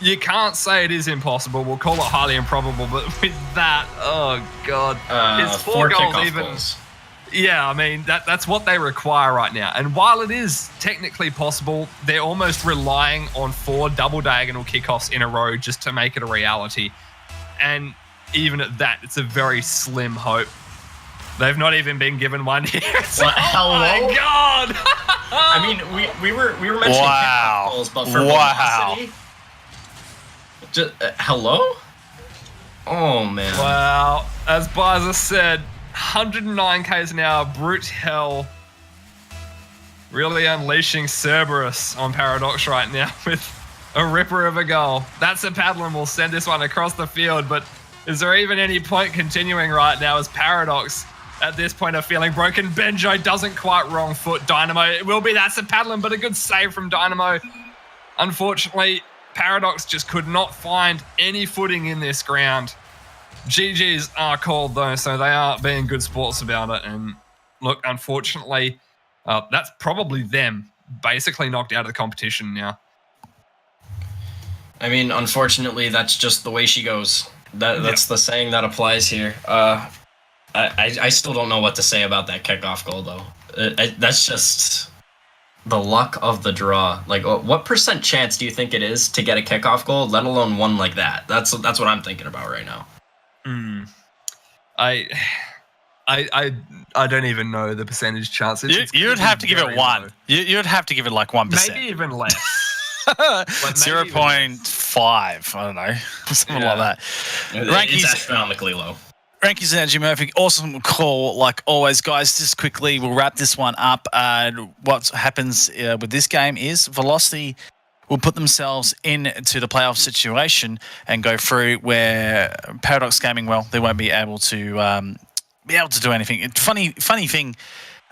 S3: you can't say it is impossible. We'll call it highly improbable, but with that, oh god, his 4 goals even. Goals. Yeah, I mean that's what they require right now. And while it is technically possible, they're almost relying on 4 double diagonal kickoffs in a row just to make it a reality. And even at that, it's a very slim hope. They've not even been given one here.
S2: Hello?
S3: Oh my god!
S2: I mean, we were mentioning kickoff goals, but for velocity. Just, hello? Oh man!
S3: Wow, as Biza said, 109 k's an hour, Brute Hell, really unleashing Cerberus on Paradox right now with a ripper of a goal. That's a Paddlin will send this one across the field, but is there even any point continuing right now as Paradox at this point are feeling broken? Benjo doesn't quite wrong foot Dynamo. It will be that's a Paddlin, but a good save from Dynamo. Unfortunately, Paradox just could not find any footing in this ground. GGs are called though, so they are being good sports about it. And look, unfortunately, that's probably them basically knocked out of the competition now.
S2: I mean, unfortunately, that's just the way she goes. That's the saying that applies here. I still don't know what to say about that kickoff goal though. That's just the luck of the draw. Like, what percent chance do you think it is to get a kickoff goal, let alone one like that? That's what I'm thinking about right now.
S3: I don't even know the percentage chances.
S1: You'd have to give it 1. You'd have to give it like 1%.
S3: Maybe even less.
S1: 0.5. I don't know, something like that.
S2: It's astronomically low.
S1: Rankies and Angie Murphy, awesome call like always, guys. Just quickly, we'll wrap this one up. What happens with this game is Velocity will put themselves into the playoff situation and go through, where Paradox Gaming, well, they won't be able to do anything. Funny thing.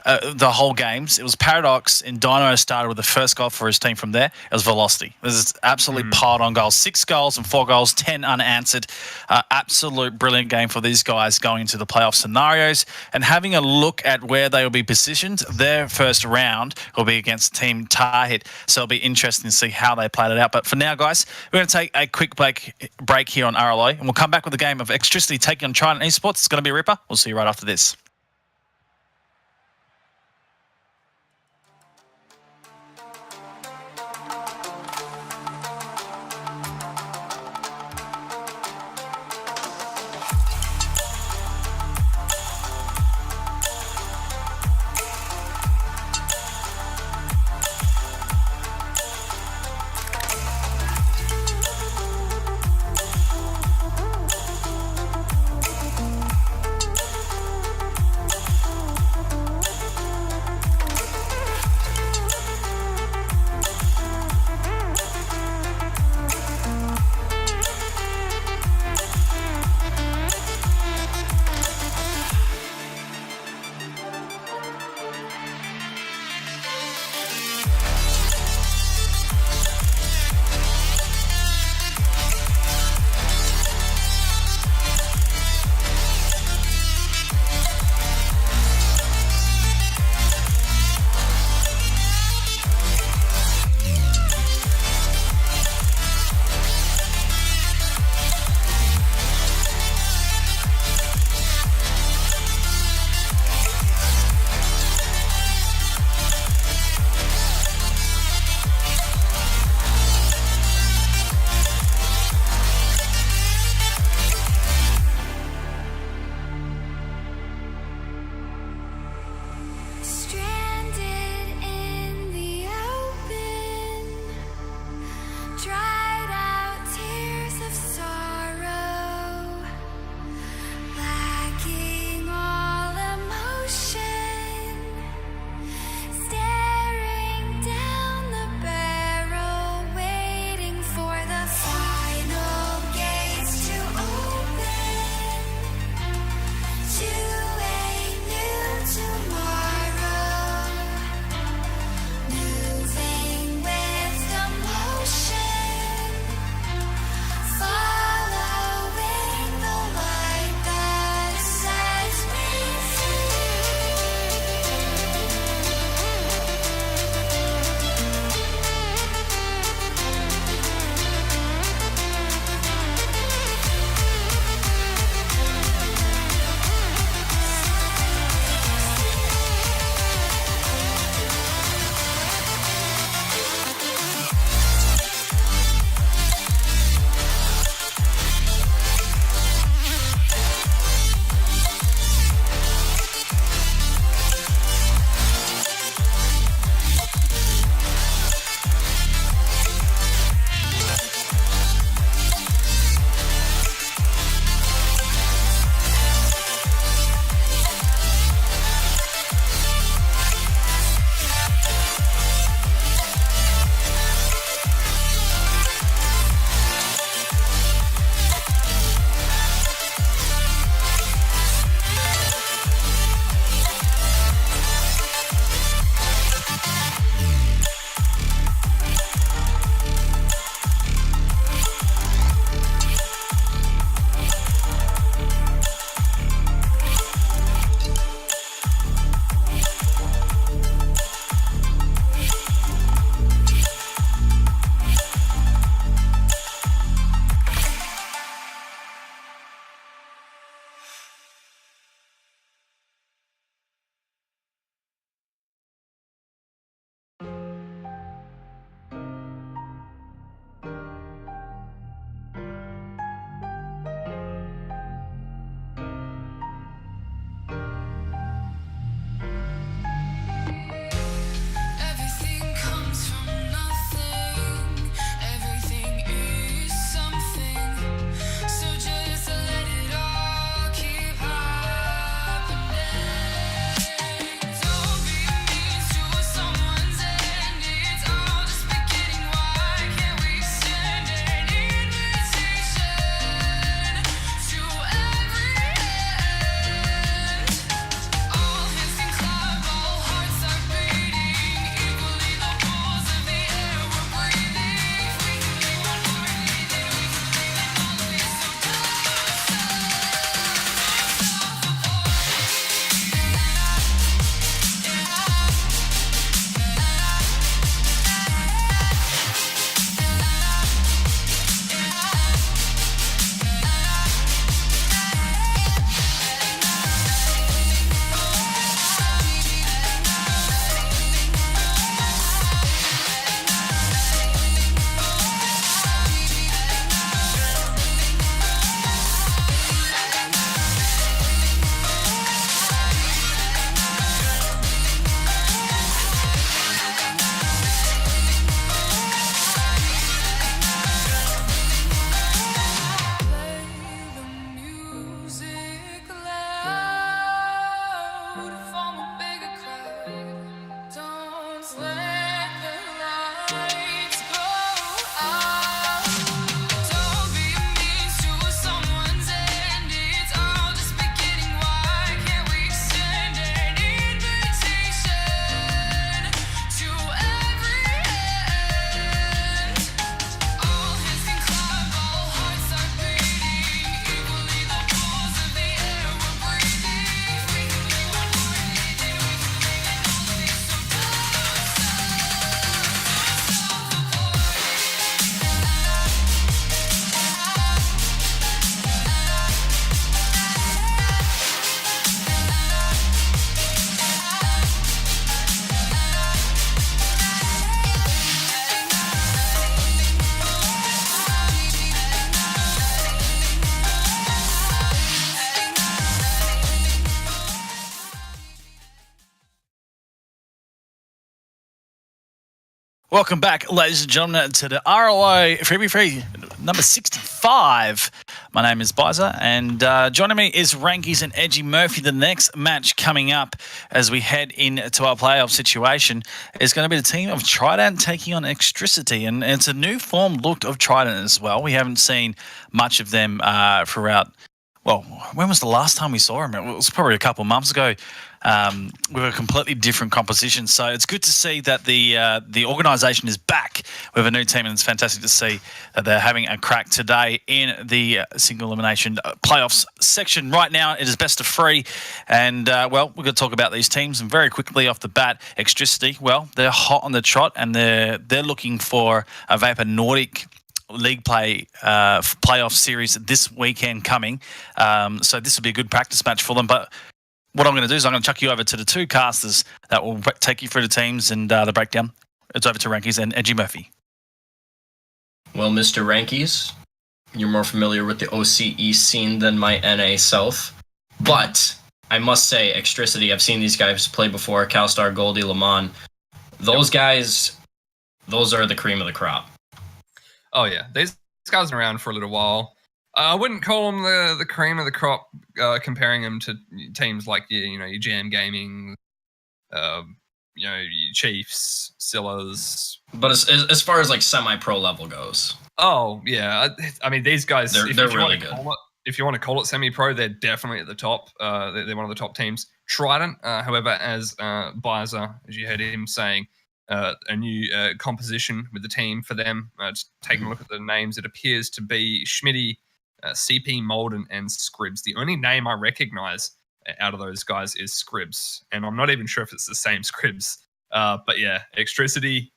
S1: The whole games, it was Paradox, and Dynamo started with the first goal for his team. From there, it was Velocity. It was absolutely piled on goals. 6 goals and 4 goals, 10 unanswered. Absolute brilliant game for these guys going into the playoff scenarios. And having a look at where they will be positioned, their first round will be against Team Tahit. So it'll be interesting to see how they played it out. But for now, guys, we're going to take a quick break here on RLO, and we'll come back with a game of Extricity taking on Trident Esports. It's going to be a ripper. We'll see you right after this. Welcome back, ladies and gentlemen, to the RLO Free number 65. My name is Bizer, and joining me is Rankies and Edgy Murphy. The next match coming up as we head into our playoff situation is going to be the team of Trident taking on Extricity, and it's a new form look of Trident as well. We haven't seen much of them throughout. Well, when was the last time we saw them? It was probably a couple of months ago. With a completely different composition. So it's good to see that the organisation is back with a new team, and it's fantastic to see that they're having a crack today in the single elimination playoffs section. Right now, it is best of 3, and well, we're going to talk about these teams. And very quickly off the bat, Extricity, well, they're hot on the trot, and they're looking for a Vapor Nordic League play playoff series this weekend coming. So this will be a good practice match for them, but what I'm going to do is I'm going to chuck you over to the two casters that will take you through the teams and the breakdown. It's over to Rankies and Edgy Murphy.
S2: Well, Mr. Rankies, you're more familiar with the OCE scene than my NA self. But I must say, Extricity, I've seen these guys play before, CalStar, Goldie, Lemon. Those guys, those are the cream of the crop.
S3: Oh, yeah. These guys have been around for a little while. I wouldn't call them the cream of the crop, comparing them to teams like your Jam Gaming, your Chiefs, Sillas.
S2: But as far as like semi-pro level goes,
S3: oh yeah, I mean these guys,
S2: they're really good.
S3: If you want to call it semi-pro, they're definitely at the top. They're one of the top teams. Trident, however, as Bizer, as you heard him saying, a new composition with the team for them. Just taking a look at the names, it appears to be Schmitty, CP Molden, and Scribs. The only name I recognize out of those guys is Scribs, and I'm not even sure if it's the same Scribs. But yeah, Extricity.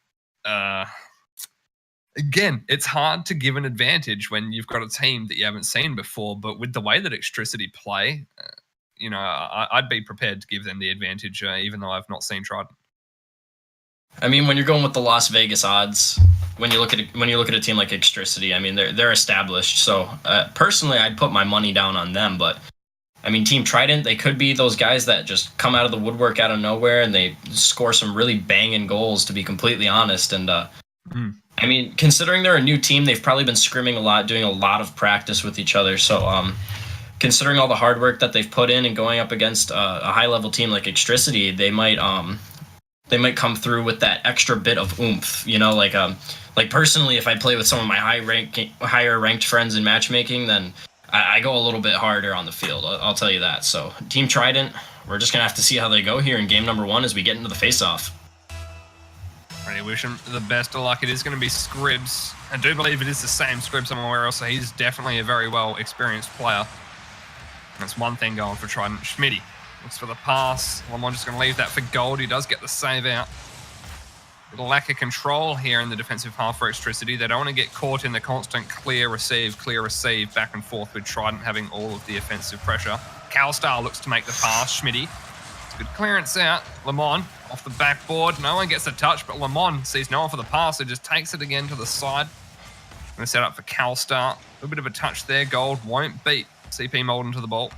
S3: Again, it's hard to give an advantage when you've got a team that you haven't seen before. But with the way that Extricity play, I'd be prepared to give them the advantage, even though I've not seen Trident.
S2: I mean, when you're going with the Las Vegas odds, when you look at a team like Extricity, I mean they're established. So personally, I'd put my money down on them. But I mean, Team Trident, they could be those guys that just come out of the woodwork out of nowhere and they score some really banging goals. To be completely honest, and I mean, considering they're a new team, they've probably been scrimming a lot, doing a lot of practice with each other. So considering all the hard work that they've put in and going up against a high level team like Extricity, they might come through with that extra bit of oomph, like personally, if I play with some of my higher ranked friends in matchmaking, then I go a little bit harder on the field. I'll tell you that. So Team Trident, we're just going to have to see how they go here in game number 1 as we get into the face-off.
S3: I wish him the best of luck. It is going to be Scribs. I do believe it is the same Scribs somewhere else, so he's definitely a very well experienced player. That's one thing going for Trident. Schmitty looks for the pass. Lemon just going to leave that for Gold. He does get the save out. A lack of control here in the defensive half for Extricity. They don't want to get caught in the constant clear, receive, back and forth with Trident having all of the offensive pressure. CalStar looks to make the pass. Schmitty. Good clearance out. Lemon off the backboard. No one gets a touch, but Lemon sees no one for the pass, so just takes it again to the side. Going to set up for CalStar. A little bit of a touch there. Gold won't beat CP Molden to the ball.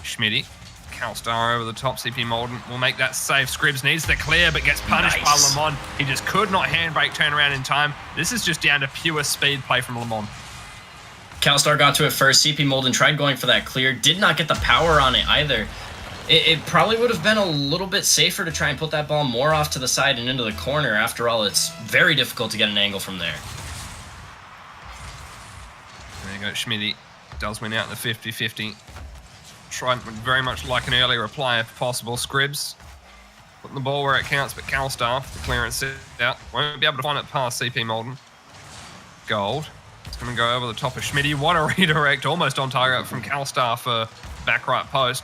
S3: Schmitty. CalStar over the top. CP Molden will make that save. Scribs needs the clear, but gets punished by Lemon. He just could not handbrake turnaround in time. This is just down to pure speed play from Lemon.
S2: CalStar got to it first. CP Molden tried going for that clear. Did not get the power on it either. It probably would have been a little bit safer to try and put that ball more off to the side and into the corner. After all, it's very difficult to get an angle from there.
S3: There you go. Schmitty does win out in the 50-50. Trident would very much like an early reply if possible. Scribs putting the ball where it counts, but CalStar, the clearance out, won't be able to find it past CP Molden. Gold. It's going to go over the top of Schmitty. What a redirect, almost on target from CalStar for back right post.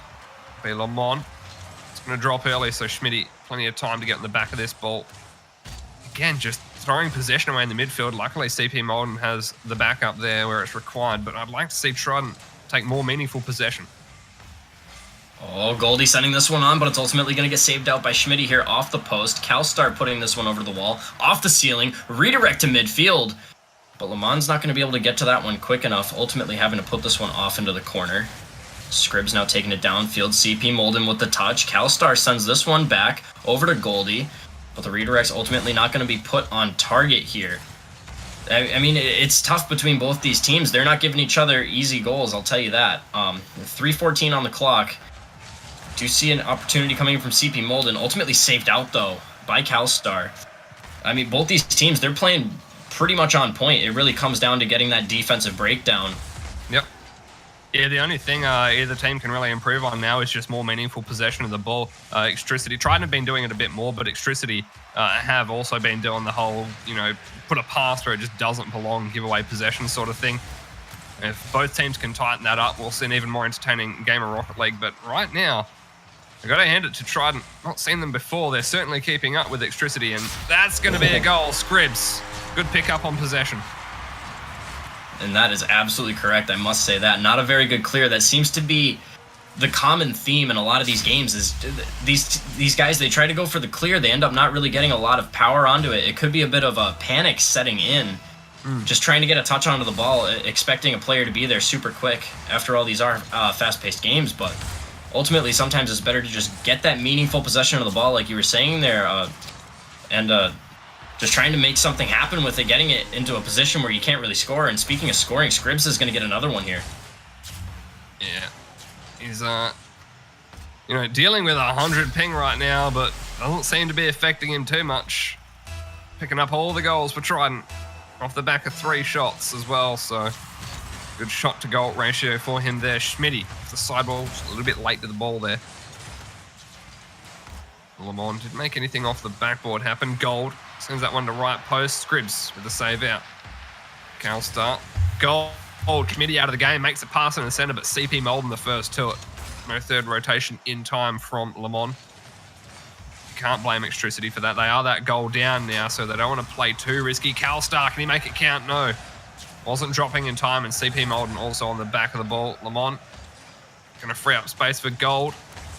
S3: Be Lemon. It's going to drop early, so Schmitty, plenty of time to get in the back of this ball. Again, just throwing possession away in the midfield. Luckily, CP Molden has the backup there where it's required, but I'd like to see Trident take more meaningful possession.
S2: Oh, Goldie sending this one on, but it's ultimately going to get saved out by Schmitty here off the post. CalStar putting this one over the wall, off the ceiling, redirect to midfield. But Lemon's not going to be able to get to that one quick enough, ultimately having to put this one off into the corner. Scribs now taking it downfield. CP Molden with the touch. CalStar sends this one back over to Goldie. but the redirect's ultimately not going to be put on target here. I mean, it's tough between both these teams. They're not giving each other easy goals, I'll tell you that. 3:14 on the clock. Do see an opportunity coming in from CP Molden, ultimately saved out, though, by CalStar. I mean, both these teams, they're playing pretty much on point. It really comes down to getting that defensive breakdown.
S3: Yep. Yeah, the only thing either team can really improve on now is just more meaningful possession of the ball. Extricity, Trident have been doing it a bit more, but Extricity have also been doing the whole, put a pass where it just doesn't belong, give away possession sort of thing. If both teams can tighten that up, we'll see an even more entertaining game of Rocket League. But right now, I've got to hand it to Trident. Not seen them before. They're certainly keeping up with Extricity, and that's going to be a goal. Scribs, good pick up on possession.
S2: And that is absolutely correct. I must say that. Not a very good clear. That seems to be the common theme in a lot of these games is these guys, they try to go for the clear. They end up not really getting a lot of power onto it. It could be a bit of a panic setting in. Just trying to get a touch onto the ball, expecting a player to be there super quick. After all, these are fast-paced games, but ultimately sometimes it's better to just get that meaningful possession of the ball, like you were saying there, and just trying to make something happen with it, getting it into a position where you can't really score. And speaking of scoring, Scribs is going to get another one here.
S3: Yeah. He's, dealing with 100 ping right now, but doesn't seem to be affecting him too much. Picking up all the goals for Trident off the back of 3 shots as well, so good shot to goal ratio for him there. Schmitty, the sideball, just a little bit late to the ball there. Lamont didn't make anything off the backboard happen. Gold sends that one to right post. Scribs with the save out. CalStar. Gold. Schmitty out of the game, makes a pass in the center, but CP Molden the first to it. No third rotation in time from Lamont. Can't blame Extricity for that. They are that goal down now, so they don't want to play too risky. CalStar, can he make it count? No. Wasn't dropping in time, and CP Molden also on the back of the ball. Lamont going to free up space for Gold.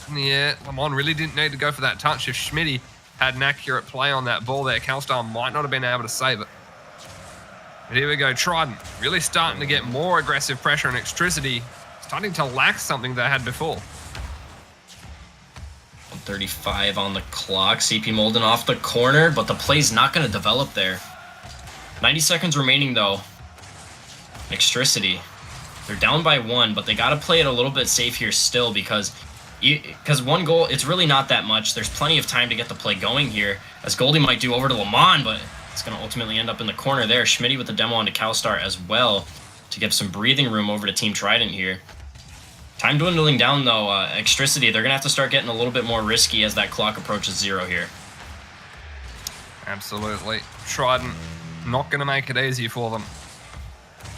S3: In the air, Lamont really didn't need to go for that touch. If Schmitty had an accurate play on that ball there, CalStar might not have been able to save it. But here we go, Trident really starting to get more aggressive pressure, and Extricity starting to lack something they had before.
S2: 1:35 on the clock. CP Molden off the corner, but the play's not going to develop there. 90 seconds remaining, though. Extricity. They're down by 1, but they got to play it a little bit safe here still because 1 goal, it's really not that much. There's plenty of time to get the play going here, as Goldie might do over to Lamont, but it's going to ultimately end up in the corner there. Schmitty with the demo onto CalStar as well to give some breathing room over to Team Trident here. Time dwindling down, though. Extricity, they're going to have to start getting a little bit more risky as that clock approaches 0 here.
S3: Absolutely. Trident not going to make it easy for them.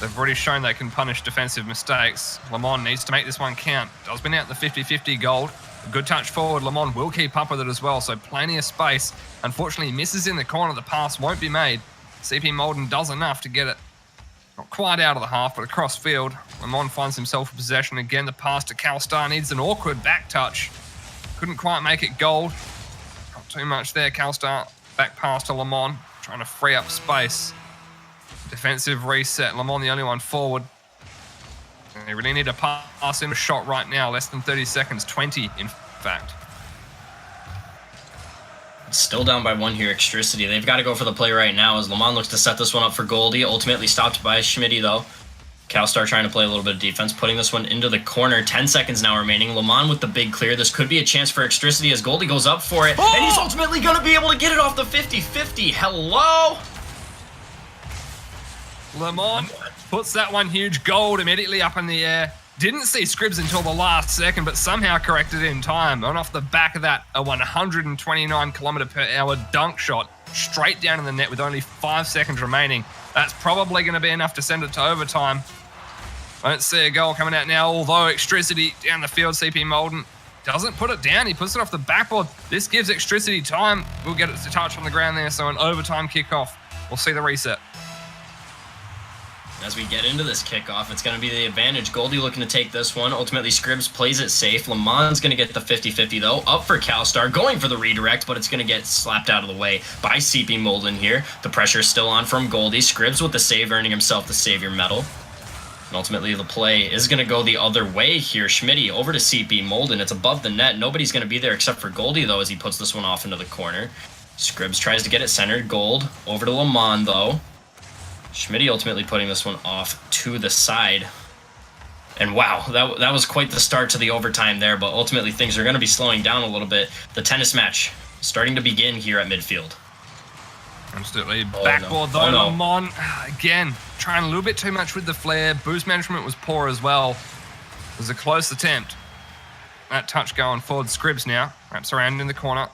S3: They've already shown they can punish defensive mistakes. Lamont needs to make this one count. Does been out the 50-50 Gold. A good touch forward. Lamont will keep up with it as well, so plenty of space. Unfortunately, misses in the corner. The pass won't be made. CP Molden does enough to get it not quite out of the half, but across field. Lamont finds himself in possession again. The pass to CalStar needs an awkward back touch. Couldn't quite make it Gold. Not too much there. CalStar back pass to Lamont, trying to free up space. Defensive reset. Lamont the only one forward. And they really need to pass in a shot right now. Less than 30 seconds. 20, in fact.
S2: Still down by 1 here, Extricity. They've got to go for the play right now as Lamont looks to set this one up for Goldie. Ultimately stopped by Schmitty, though. CalStar trying to play a little bit of defense, putting this one into the corner. 10 seconds now remaining. Lamont with the big clear. This could be a chance for Extricity as Goldie goes up for it. And he's ultimately going to be able to get it off the 50-50. Hello?
S3: Lamont puts that one huge. Gold immediately up in the air. Didn't see Scribs until the last second, but somehow corrected in time. And off the back of that, a 129 km/h dunk shot straight down in the net with only 5 seconds remaining. That's probably going to be enough to send it to overtime. I don't see a goal coming out now, although Extricity down the field, CP Molden doesn't put it down. He puts it off the backboard. This gives Extricity time. We'll get it to touch on the ground there, so an overtime kickoff. We'll see the reset.
S2: As we get into this kickoff, it's going to be the advantage. Goldie looking to take this one. Ultimately, Scribs plays it safe. Lamont's going to get the 50-50, though. Up for CalStar, going for the redirect, but it's going to get slapped out of the way by CP Molden here. The pressure is still on from Goldie. Scribs with the save, earning himself the Savior medal. And ultimately, the play is going to go the other way here. Schmitty over to CP Molden. It's above the net. Nobody's going to be there except for Goldie, though, as he puts this one off into the corner. Scribs tries to get it centered. Gold over to Lamont, though. Schmitty ultimately putting this one off to the side. And wow, that was quite the start to the overtime there, but ultimately things are going to be slowing down a little bit. The tennis match starting to begin here at midfield.
S3: Absolutely. Backboard though, Lamont. Again, trying a little bit too much with the flare. Boost management was poor as well. It was a close attempt. That touch going forward. Scribs now. Wraps around in the corner.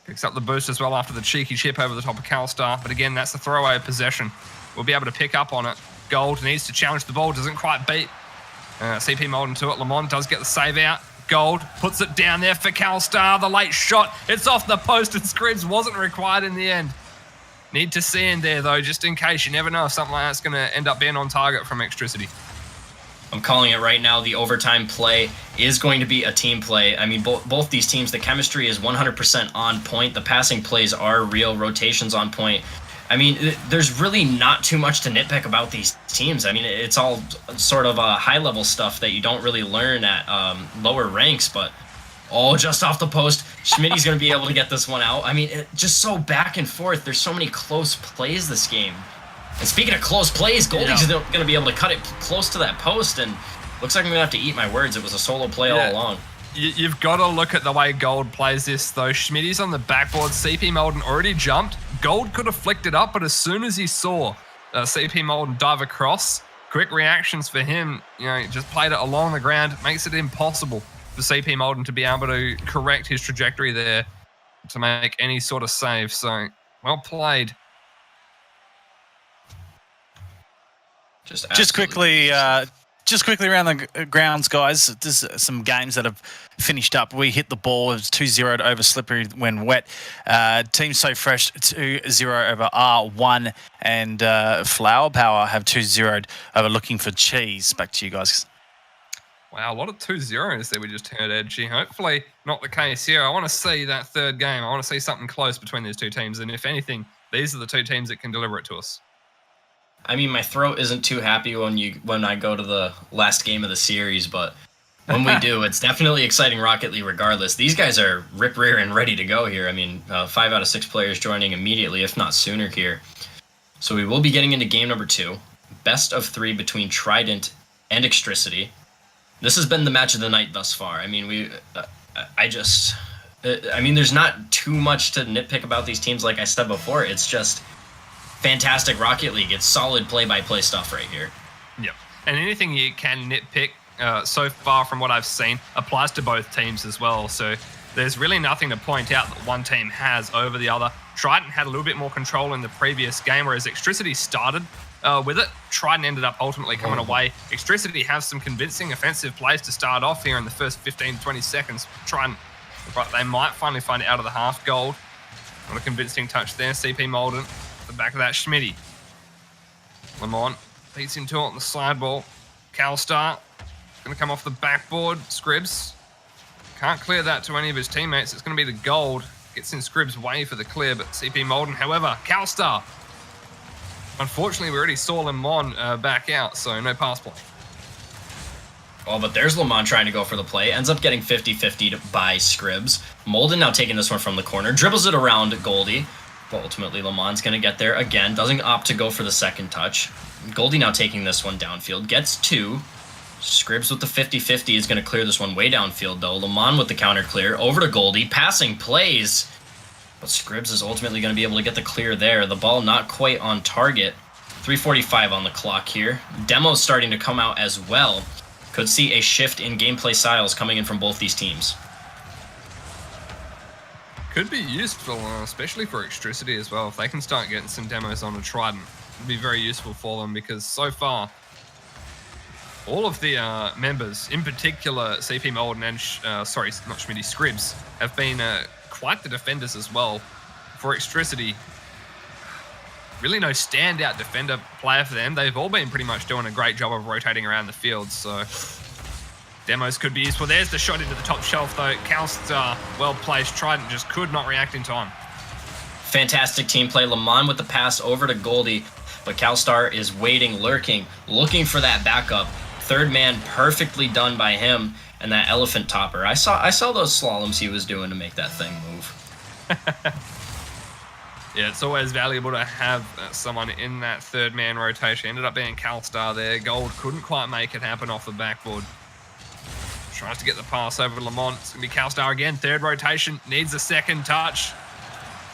S3: Picks up the boost as well after the cheeky chip over the top of Calstar. But again, that's a throwaway possession. We'll be able to pick up on it. Gold needs to challenge the ball. Doesn't quite beat CP Molden to it. Lamont does get the save out. Gold puts it down there for Calstar. The late shot. It's off the post and Scribs wasn't required in the end. Need to see in there though, just in case. You never know if something like that's going to end up being on target from Electricity.
S2: I'm calling it right now. The overtime play is going to be a team play. I mean, both these teams, the chemistry is 100% on point. The passing plays are real. Rotations on point. I mean, there's really not too much to nitpick about these teams. I mean, it's all sort of high-level stuff that you don't really learn at lower ranks, but just off the post, Schmitty's going to be able to get this one out. I mean, just so back and forth. There's so many close plays this game. And speaking of close plays, Goldie's going to be able to cut it close to that post, and looks like I'm going to have to eat my words. It was a solo play all along.
S3: You've got to look at the way Gold plays this, though. Schmitty's on the backboard. CP Molden already jumped. Gold could have flicked it up, but as soon as he saw CP Molden dive across, quick reactions for him, just played it along the ground. Makes it impossible for CP Molden to be able to correct his trajectory there to make any sort of save. So, well played.
S1: Just quickly around the grounds, guys. There's some games that have finished up. We hit the ball. It was 2-0 over Slippery when wet. Team So Fresh 2-0 over R1, and Flower Power have 2-0 over Looking for Cheese. Back to you guys.
S3: Wow, a lot of 2-0s there we just heard, Edgy. Hopefully not the case here. I want to see that third game. I want to see something close between these two teams, and if anything, these are the two teams that can deliver it to us.
S2: I mean, my throat isn't too happy when I go to the last game of the series, but when we do, it's definitely exciting Rocket League regardless. These guys are rip-rear and ready to go here. I mean, 5 out of 6 players joining immediately, if not sooner here. So we will be getting into game number 2. Best of 3 between Trident and Extricity. This has been the match of the night thus far. I mean, there's not too much to nitpick about these teams like I said before. It's just fantastic Rocket League. It's solid play-by-play stuff right here.
S3: Yep. And anything you can nitpick so far from what I've seen applies to both teams as well. So there's really nothing to point out that one team has over the other. Trident had a little bit more control in the previous game, whereas Extricity started with it. Trident ended up ultimately coming away. Extricity has some convincing offensive plays to start off here in the first 15 to 20 seconds. Trident, but they might finally find it out of the half. Gold. Not a convincing touch there. CP Molden. The back of that, Schmitty. Lamont beats him to it on the side ball. Calstar going to come off the backboard. Scribs can't clear that to any of his teammates. It's going to be the Gold. Gets in Scribs' way for the clear, but CP Molden, however, Calstar. Unfortunately, we already saw Lamont back out, so no pass play.
S2: Oh, but there's Lamont trying to go for the play. Ends up getting 50-50 by Scribs. Molden now taking this one from the corner. Dribbles it around Goldie. But ultimately, Lamont's going to get there again. Doesn't opt to go for the second touch. Goldie now taking this one downfield. Gets 2. Scribs with the 50-50 is going to clear this one way downfield, though. Lamont with the counter clear. Over to Goldie. Passing plays. But Scribs is ultimately going to be able to get the clear there. The ball not quite on target. 3:45 on the clock here. Demo's starting to come out as well. Could see a shift in gameplay styles coming in from both these teams.
S3: Could be useful, especially for Extricity as well. If they can start getting some demos on a Trident, it'd be very useful for them because so far, all of the members, in particular CP Molden and, Scribs, have been quite the defenders as well. For Extricity, really no standout defender player for them. They've all been pretty much doing a great job of rotating around the field, so demos could be useful. There's the shot into the top shelf, though. Calstar, well placed. Trident just could not react in time.
S2: Fantastic team play. Lamont with the pass over to Goldie, but Calstar is waiting, lurking, looking for that backup. Third man perfectly done by him, and that elephant topper. I saw those slaloms he was doing to make that thing move.
S3: Yeah, it's always valuable to have someone in that third man rotation. Ended up being Calstar there. Gold couldn't quite make it happen off the backboard. Tries to get the pass over to Lamont. It's going to be Calstar again. Third rotation. Needs a second touch.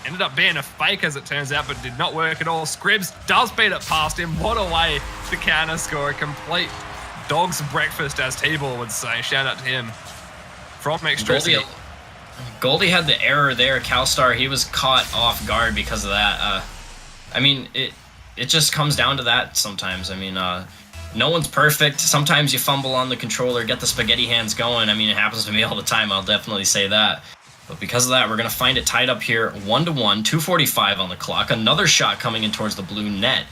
S3: Ended up being a fake as it turns out, but did not work at all. Scribs does beat it past him. What a way to counter score. A complete dog's breakfast, as T-Ball would say. Shout out to him. From Extricity.
S2: Goldie had the error there. Calstar, he was caught off guard because of that. I mean, it just comes down to that sometimes. I mean, no one's perfect. Sometimes you fumble on the controller, get the spaghetti hands going. I mean, it happens to me all the time. I'll definitely say that. But because of that, we're going to find it tied up here 1-1, 2:45 on the clock. Another shot coming in towards the blue net,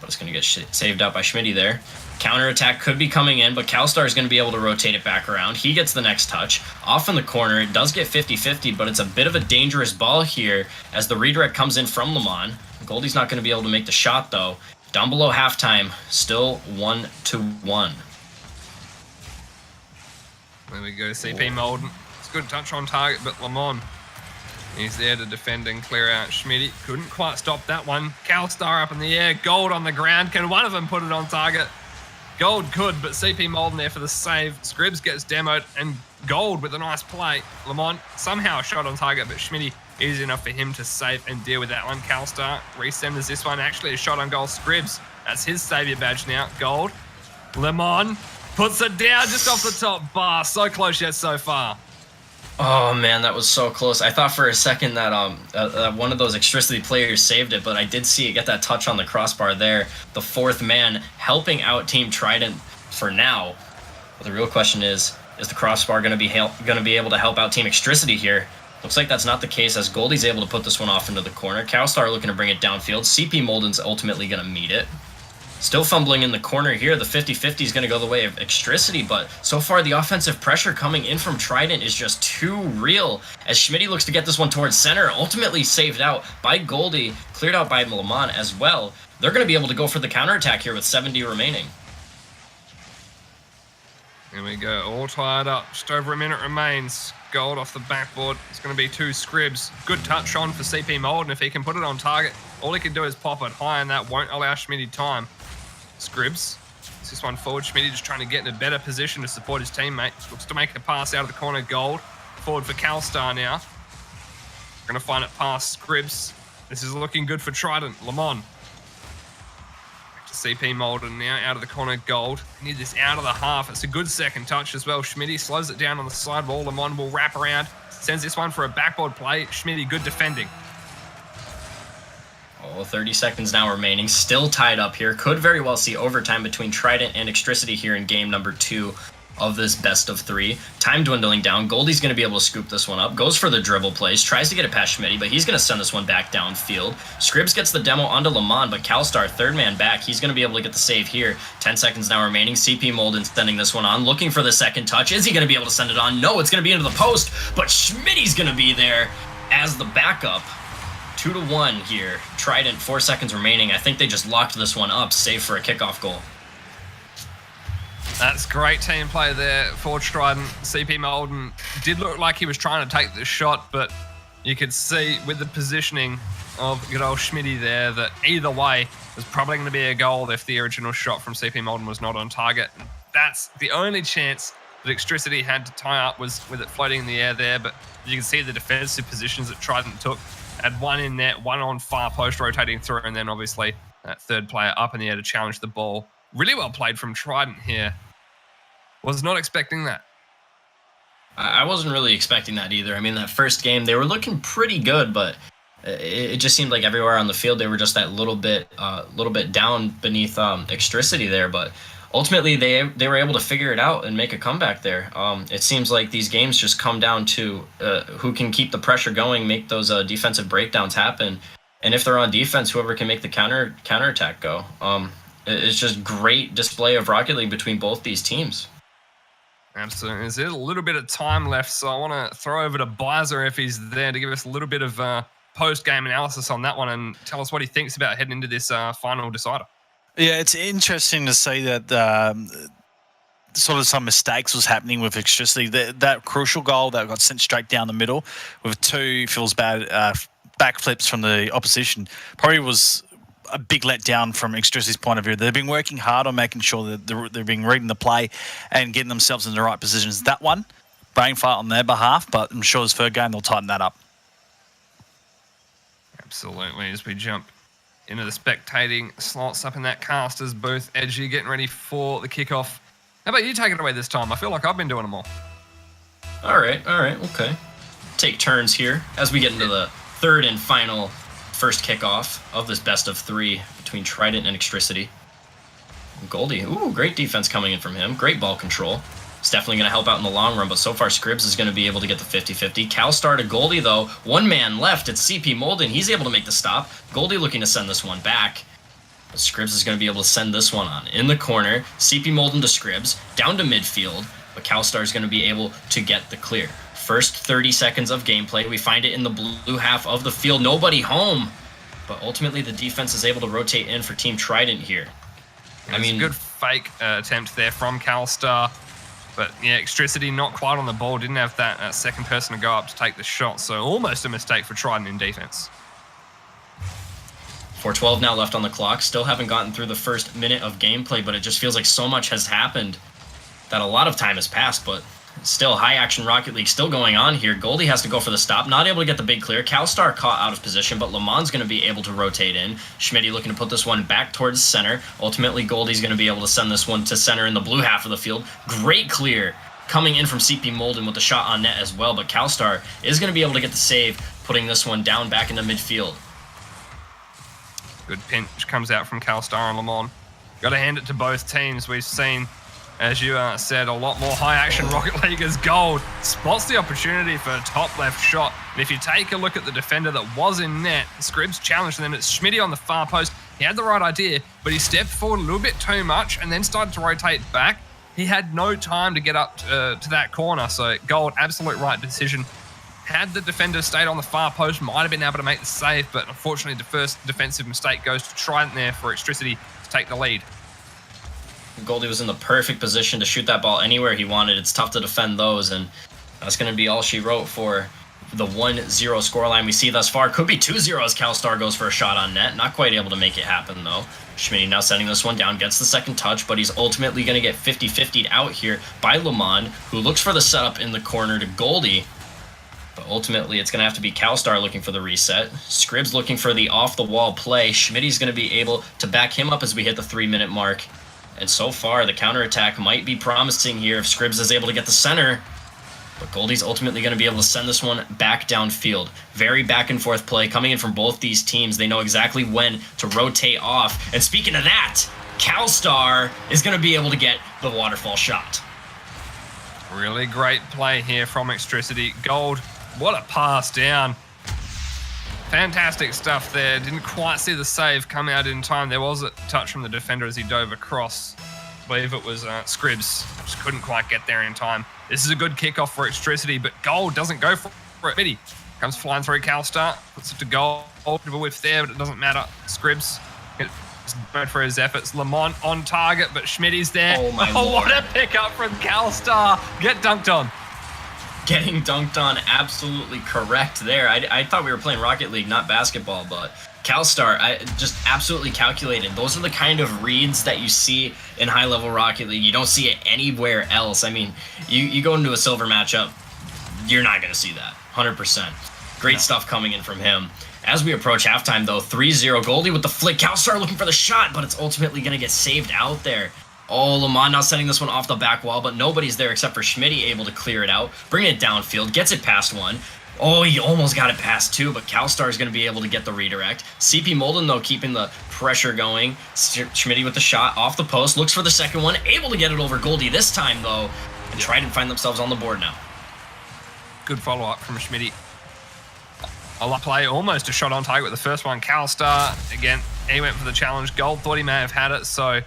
S2: but it's going to get saved out by Schmitty there. Counterattack could be coming in, but Calstar is going to be able to rotate it back around. He gets the next touch. Off in the corner, it does get 50-50, but it's a bit of a dangerous ball here as the redirect comes in from Lamont. Goldie's not going to be able to make the shot, though. Down below halftime, still 1-1.
S3: There we go, CP Molden. It's a good touch on target, but Lamont, he's there to defend and clear out Schmitty. Couldn't quite stop that one. Calstar up in the air, Gold on the ground. Can one of them put it on target? Gold could, but CP Molden there for the save. Scribs gets demoed, and Gold with a nice play. Lamont somehow shot on target, but Schmitty easy enough for him to save and deal with that one. Calstar resenders this one. Actually a shot on goal. Scribs, that's his saviour badge now. Gold. Lamont puts it down just off the top bar. So close yet so far.
S2: Oh man, that was so close. I thought for a second that one of those Extricity players saved it, but I did see it get that touch on the crossbar there. The fourth man helping out Team Trident for now. But the real question is the crossbar going to be able to help out Team Extricity here? Looks like that's not the case, as Goldie's able to put this one off into the corner. Calstar looking to bring it downfield. CP Molden's ultimately going to meet it. Still fumbling in the corner here. The 50-50 is going to go the way of Extricity, but so far the offensive pressure coming in from Trident is just too real, as Schmitty looks to get this one towards center, ultimately saved out by Goldie, cleared out by Lamont as well. They're going to be able to go for the counterattack here with 70 remaining.
S3: There we go, all tied up. Just over a minute remains. Gold off the backboard. It's going to be two Scribs. Good touch on for CP Molden. If he can put it on target, all he can do is pop it high, and that won't allow Schmitty time. Scribs. It's this one forward. Schmitty just trying to get in a better position to support his teammate. Looks to make a pass out of the corner. Gold. Forward for Calstar now. Going to find it past Scribs. This is looking good for Trident. Lamont. Back to CP Molden now. Out of the corner. Gold. Need this out of the half. It's a good second touch as well. Schmitty slows it down on the sidewall. Lamont will wrap around. Sends this one for a backboard play. Schmitty, good defending.
S2: 30 seconds now remaining. Still tied up here. Could very well see overtime between Trident and Extricity here in game number 2 of this best of 3. Time dwindling down. Goldie's going to be able to scoop this one up. Goes for the dribble plays. Tries to get it past Schmitty, but he's going to send this one back downfield. Scribs gets the demo onto Lamont, but Calstar, third man back. He's going to be able to get the save here. 10 seconds now remaining. CP Molden sending this one on. Looking for the second touch. Is he going to be able to send it on? No, it's going to be into the post, but Schmitty's going to be there as the backup. 2-1 here. Trident, 4 seconds remaining. I think they just locked this one up, save for a kickoff goal.
S3: That's great team play there for Trident. CP Molden did look like he was trying to take the shot, but you could see with the positioning of good old Schmitty there that either way was probably going to be a goal if the original shot from CP Molden was not on target. That's the only chance that Extricity had to tie up, was with it floating in the air there, but you can see the defensive positions that Trident took. Had one in net, one on far post rotating through, and then obviously that third player up in the air to challenge the ball. Really well played from Trident here. Was not expecting that.
S2: I wasn't really expecting that either. I mean, that first game, they were looking pretty good, but it just seemed like everywhere on the field, they were just that little bit down beneath Extricity there, but ultimately, they were able to figure it out and make a comeback there. It seems like these games just come down to who can keep the pressure going, make those defensive breakdowns happen, and if they're on defense, whoever can make the counterattack go. It's just great display of Rocket League between both these teams.
S3: Absolutely. There's a little bit of time left, so I want to throw over to Bizer if he's there to give us a little bit of post-game analysis on that one and tell us what he thinks about heading into this final decider.
S1: Yeah, it's interesting to see that sort of some mistakes was happening with Extricity. That crucial goal that got sent straight down the middle with 2 feels bad backflips from the opposition probably was a big letdown from Extricity's point of view. They've been working hard on making sure that they're being reading the play and getting themselves in the right positions. That one, brain fart on their behalf, but I'm sure this third game they'll tighten that up.
S3: Absolutely. As we jump into the spectating slots up in that caster's booth, Edgy getting ready for the kickoff. How about you take it away this time? I feel like I've been doing them all.
S2: All right, okay. Take turns here as we get into the third and final first kickoff of this best of 3 between Trident and Extricity. Goldie, ooh, great defense coming in from him. Great ball control. It's definitely going to help out in the long run, but so far Scribs is going to be able to get the 50-50. Calstar to Goldie, though. One man left. It's CP Molden. He's able to make the stop. Goldie looking to send this one back. But Scribs is going to be able to send this one on. In the corner, CP Molden to Scribs. Down to midfield, but Calstar is going to be able to get the clear. First 30 seconds of gameplay. We find it in the blue half of the field. Nobody home. But ultimately, the defense is able to rotate in for Team Trident here.
S3: I mean, good fake attempt there from Calstar. But yeah, Extricity not quite on the ball. Didn't have that second person to go up to take the shot. So almost a mistake for Trident in defense.
S2: 4:12 now left on the clock. Still haven't gotten through the first minute of gameplay, but it just feels like so much has happened that a lot of time has passed. But still, high action Rocket League still going on here. Goldie has to go for the stop. Not able to get the big clear. Calstar caught out of position, but Le Mans going to be able to rotate in. Schmitty looking to put this one back towards center. Ultimately, Goldie's going to be able to send this one to center in the blue half of the field. Great clear coming in from CP Molden with the shot on net as well, but Calstar is going to be able to get the save, putting this one down back into midfield.
S3: Good pinch comes out from Calstar and Le Mans. Got to hand it to both teams. We've seen, as you said, a lot more high-action Rocket League as Gold spots the opportunity for a top left shot. And if you take a look at the defender that was in net, Scribs challenged, and then it's Schmitty on the far post. He had the right idea, but he stepped forward a little bit too much and then started to rotate back. He had no time to get up to that corner, so Gold, absolute right decision. Had the defender stayed on the far post, might have been able to make the save, but unfortunately the first defensive mistake goes to Trident there for Extricity to take the lead.
S2: Goldie was in the perfect position to shoot that ball anywhere he wanted. It's tough to defend those, and that's going to be all she wrote for the 1-0 scoreline we see thus far. Could be 2-0 as Calstar goes for a shot on net. Not quite able to make it happen, though. Schmitty now sending this one down, gets the second touch, but he's ultimately going to get 50-50'd out here by Le Mans, who looks for the setup in the corner to Goldie. But ultimately, it's going to have to be Calstar looking for the reset. Scribs looking for the off-the-wall play. Schmitty's going to be able to back him up as we hit the 3-minute mark. And so far, the counterattack might be promising here if Scribs is able to get the center. But Goldie's ultimately going to be able to send this one back downfield. Very back-and-forth play coming in from both these teams. They know exactly when to rotate off. And speaking of that, Calstar is going to be able to get the waterfall shot.
S3: Really great play here from Extricity. Gold, what a pass down. Fantastic stuff there. Didn't quite see the save come out in time. There was a touch from the defender as he dove across. I believe it was Scribs. Just couldn't quite get there in time. This is a good kickoff for Extricity, but Gold doesn't go for it. Mitty comes flying through Calstar, puts it to Gold. Bit of a whiff there, but it doesn't matter. Scribs gets for his efforts. Lamont on target, but Schmitty's there.
S2: Oh my Lord.
S3: What a pickup from Calstar. Get dunked on.
S2: Getting dunked on, absolutely correct there. I thought we were playing Rocket League, not basketball, but Calstar, just absolutely calculated. Those are the kind of reads that you see in high-level Rocket League. You don't see it anywhere else. I mean, you go into a silver matchup, you're not going to see that, 100%. Great stuff coming in from him. As we approach halftime, though, 3-0. Goldie with the flick. Calstar looking for the shot, but it's ultimately going to get saved out there. Oh, Le Mans now sending this one off the back wall, but nobody's there except for Schmitty able to clear it out, bringing it downfield, gets it past one. Oh, he almost got it past two, but Calstar is going to be able to get the redirect. CP Molden, though, keeping the pressure going. Schmitty with the shot off the post, looks for the second one, able to get it over Goldie this time, though, and try to find themselves on the board now.
S3: Good follow-up from Schmitty. A lot play, almost a shot on target with the first one. Calstar, again, he went for the challenge. Gold thought he may have had it, so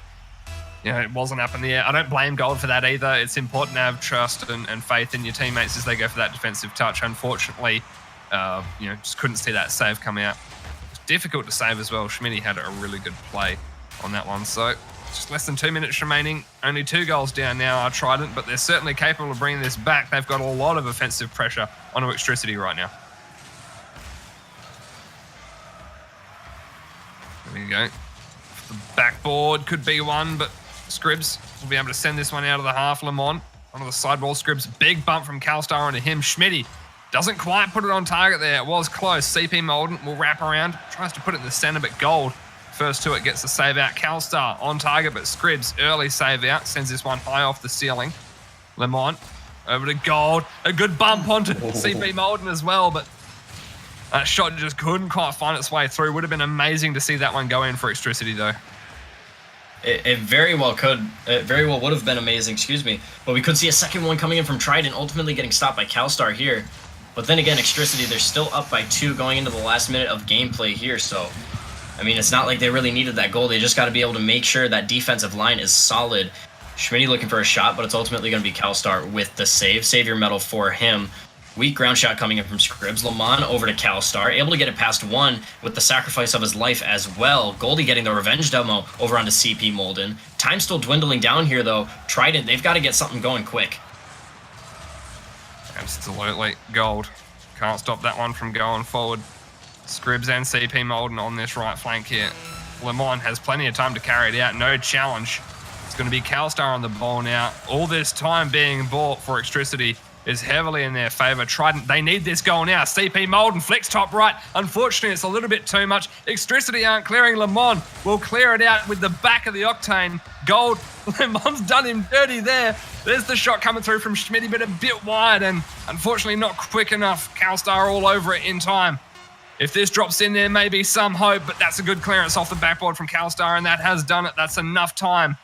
S3: it wasn't up in the air. I don't blame Gold for that either. It's important to have trust and faith in your teammates as they go for that defensive touch. Unfortunately, just couldn't see that save come out. It's difficult to save as well. Schmitty had a really good play on that one. So just less than 2 minutes remaining. Only 2 goals down now. I Trident, but they're certainly capable of bringing this back. They've got a lot of offensive pressure onto Extricity right now. we go. The backboard could be one, but Scribs will be able to send this one out of the half. Lamont onto the sidewall. Scribs, big bump from Calstar onto him. Schmitty doesn't quite put it on target there. It was close. CP Molden will wrap around. Tries to put it in the center, but Gold, first to it, gets the save out. Calstar on target, but Scribs, early save out. Sends this one high off the ceiling. Lamont over to Gold. A good bump onto CP Molden as well, but that shot just couldn't quite find its way through. Would have been amazing to see that one go in for Extricity, though.
S2: It very well could. It very well would have been amazing, but we could see a second one coming in from Trident, ultimately getting stopped by Calstar here. But then again, Extricity, they're still up by 2 going into the last minute of gameplay here, so I mean, it's not like they really needed that goal. They just got to be able to make sure that defensive line is solid. Schmitty looking for a shot, but it's ultimately going to be Calstar with the save. Savior medal for him. Weak ground shot coming in from Scribs. Lamont over to Calstar, able to get it past 1 with the sacrifice of his life as well. Goldie getting the revenge demo over onto CP Molden. Time still dwindling down here, though. Trident, they've got to get something going quick.
S3: Absolutely. Gold. Can't stop that one from going forward. Scribs and CP Molden on this right flank here. Lamont has plenty of time to carry it out. No challenge. It's going to be Calstar on the ball now. All this time being bought for Extricity is heavily in their favour. Trident, they need this goal now. CP Molden, flicks top right. Unfortunately, it's a little bit too much. Extricity aren't clearing. Lamont will clear it out with the back of the Octane. Gold, Lamont's done him dirty there. There's the shot coming through from Schmitty, but a bit wide and unfortunately not quick enough. Calstar all over it in time. If this drops in, there may be some hope, but that's a good clearance off the backboard from Calstar, and that has done it. That's enough time.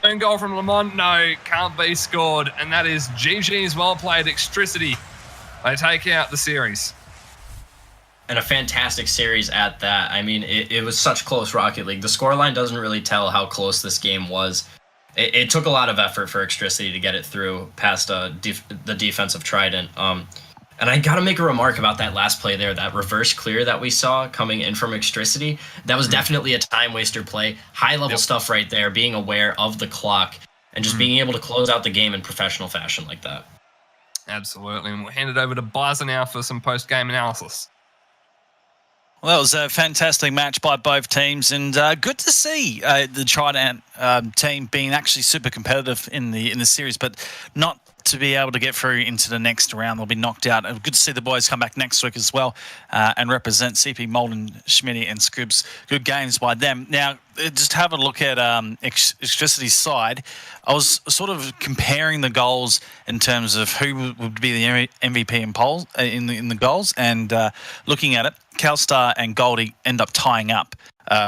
S3: Own goal from Lamont, no, can't be scored, and that is GG's well played. Extricity, they take out the series.
S2: And a fantastic series at that. I mean, it was such close Rocket League. The scoreline doesn't really tell how close this game was. It took a lot of effort for Extricity to get it through past the defensive Trident. And I got to make a remark about that last play there, that reverse clear that we saw coming in from Extricity. That was definitely a time waster play. High-level stuff right there, being aware of the clock and just being able to close out the game in professional fashion like that.
S3: Absolutely. And we'll hand it over to Bison now for some post-game analysis.
S1: Well, that was a fantastic match by both teams, and good to see the Trident team being actually super competitive in the series, but not to be able to get through into the next round. They'll be knocked out. Good to see the boys come back next week as well and represent CP Molden, Schmitty and Scribs. Good games by them. Now, just have a look at Extricity's side. I was sort of comparing the goals in terms of who would be the MVP in polls in the goals, and looking at it, Calstar and Goldie end up tying up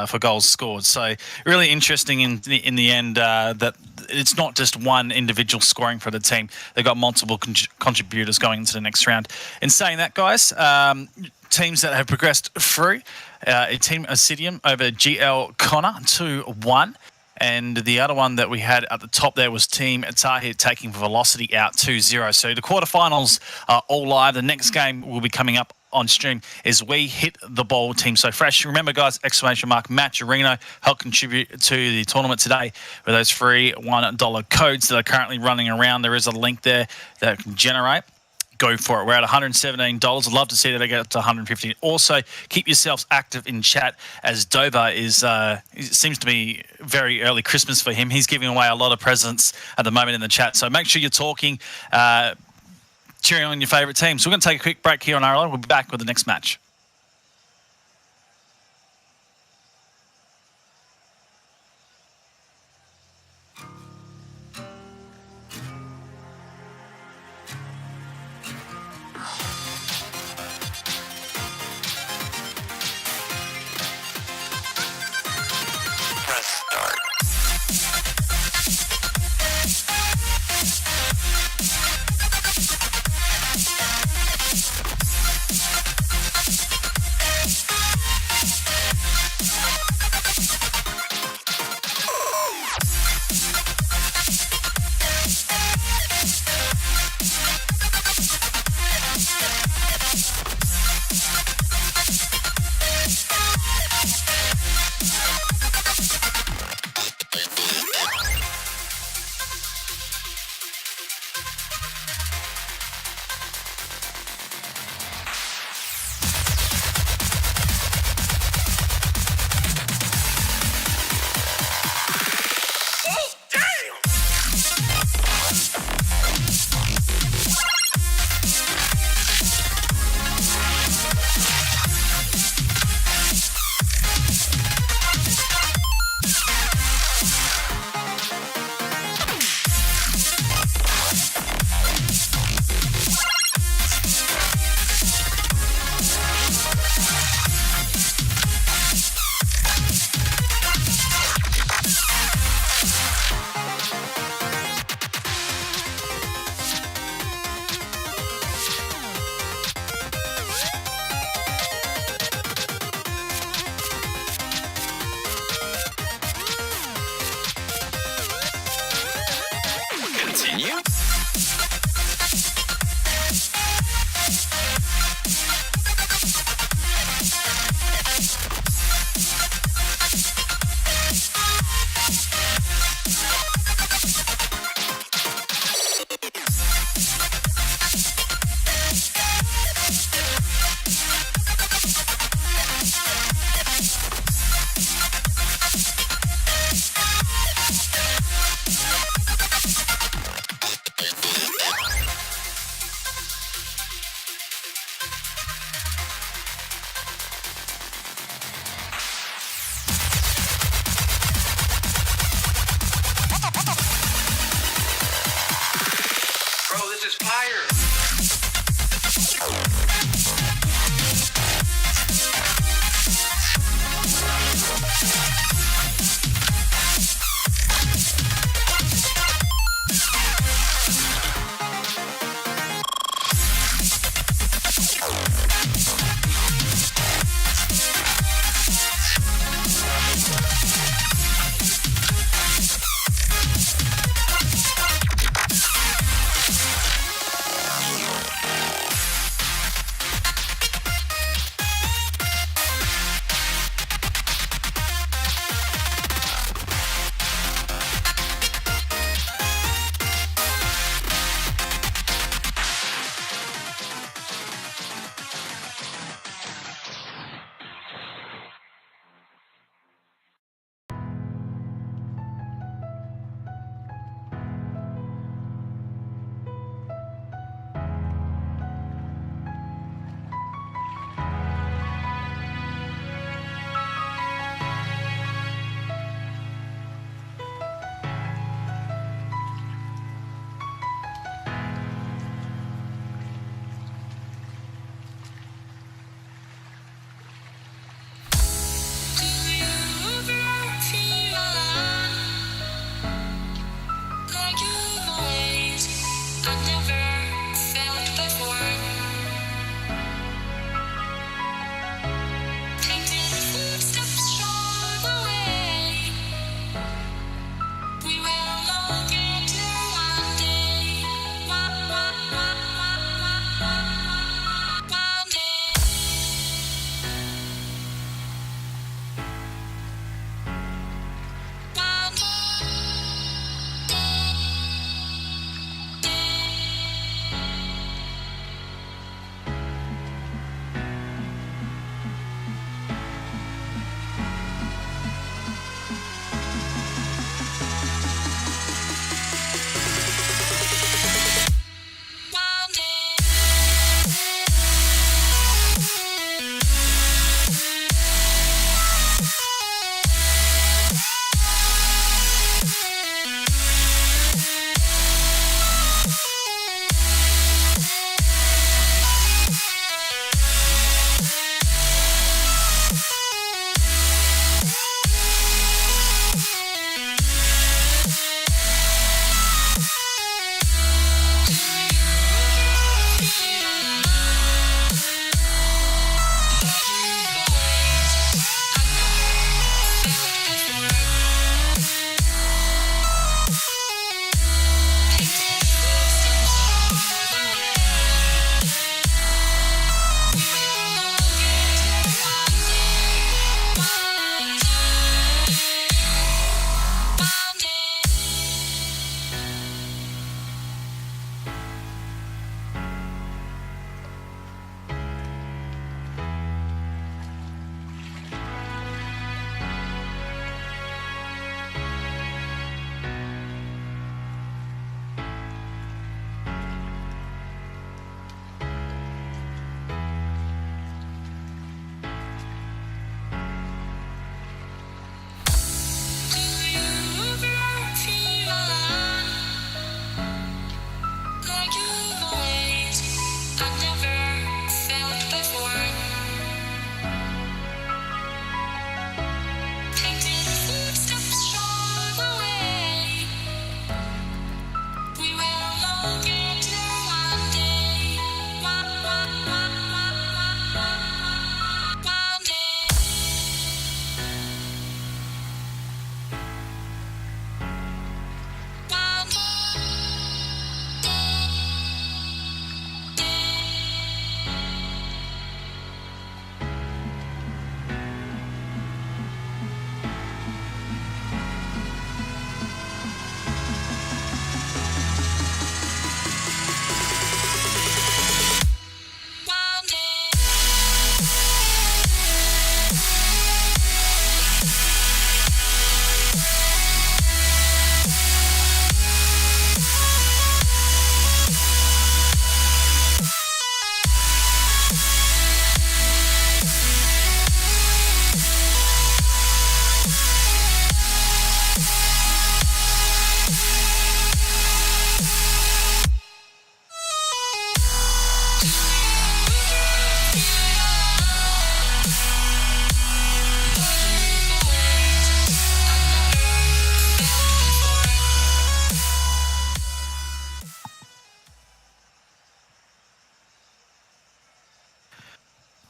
S1: for goals scored. So really interesting in the end that it's not just one individual scoring for the team. They've got multiple contributors going into the next round. In saying that, guys, teams that have progressed through, Team Acidium over GL Connor 2-1. And the other one that we had at the top there was Team Tahir taking Velocity out 2-0. So the quarterfinals are all live. The next game will be coming up on stream is We Hit the Ball Team So Fresh. Remember, guys, !Matt Arena helped contribute to the tournament today with those free $1 codes that are currently running around. There is a link there that can generate. Go for it. We're at $117. I'd love to see that I get up to $150. Also, keep yourselves active in chat, as Dover is it seems to be very early Christmas for him. He's giving away a lot of presents at the moment in the chat. So make sure you're talking, cheering on your favourite team. So we're going to take a quick break here on RLO. We'll be back with the next match.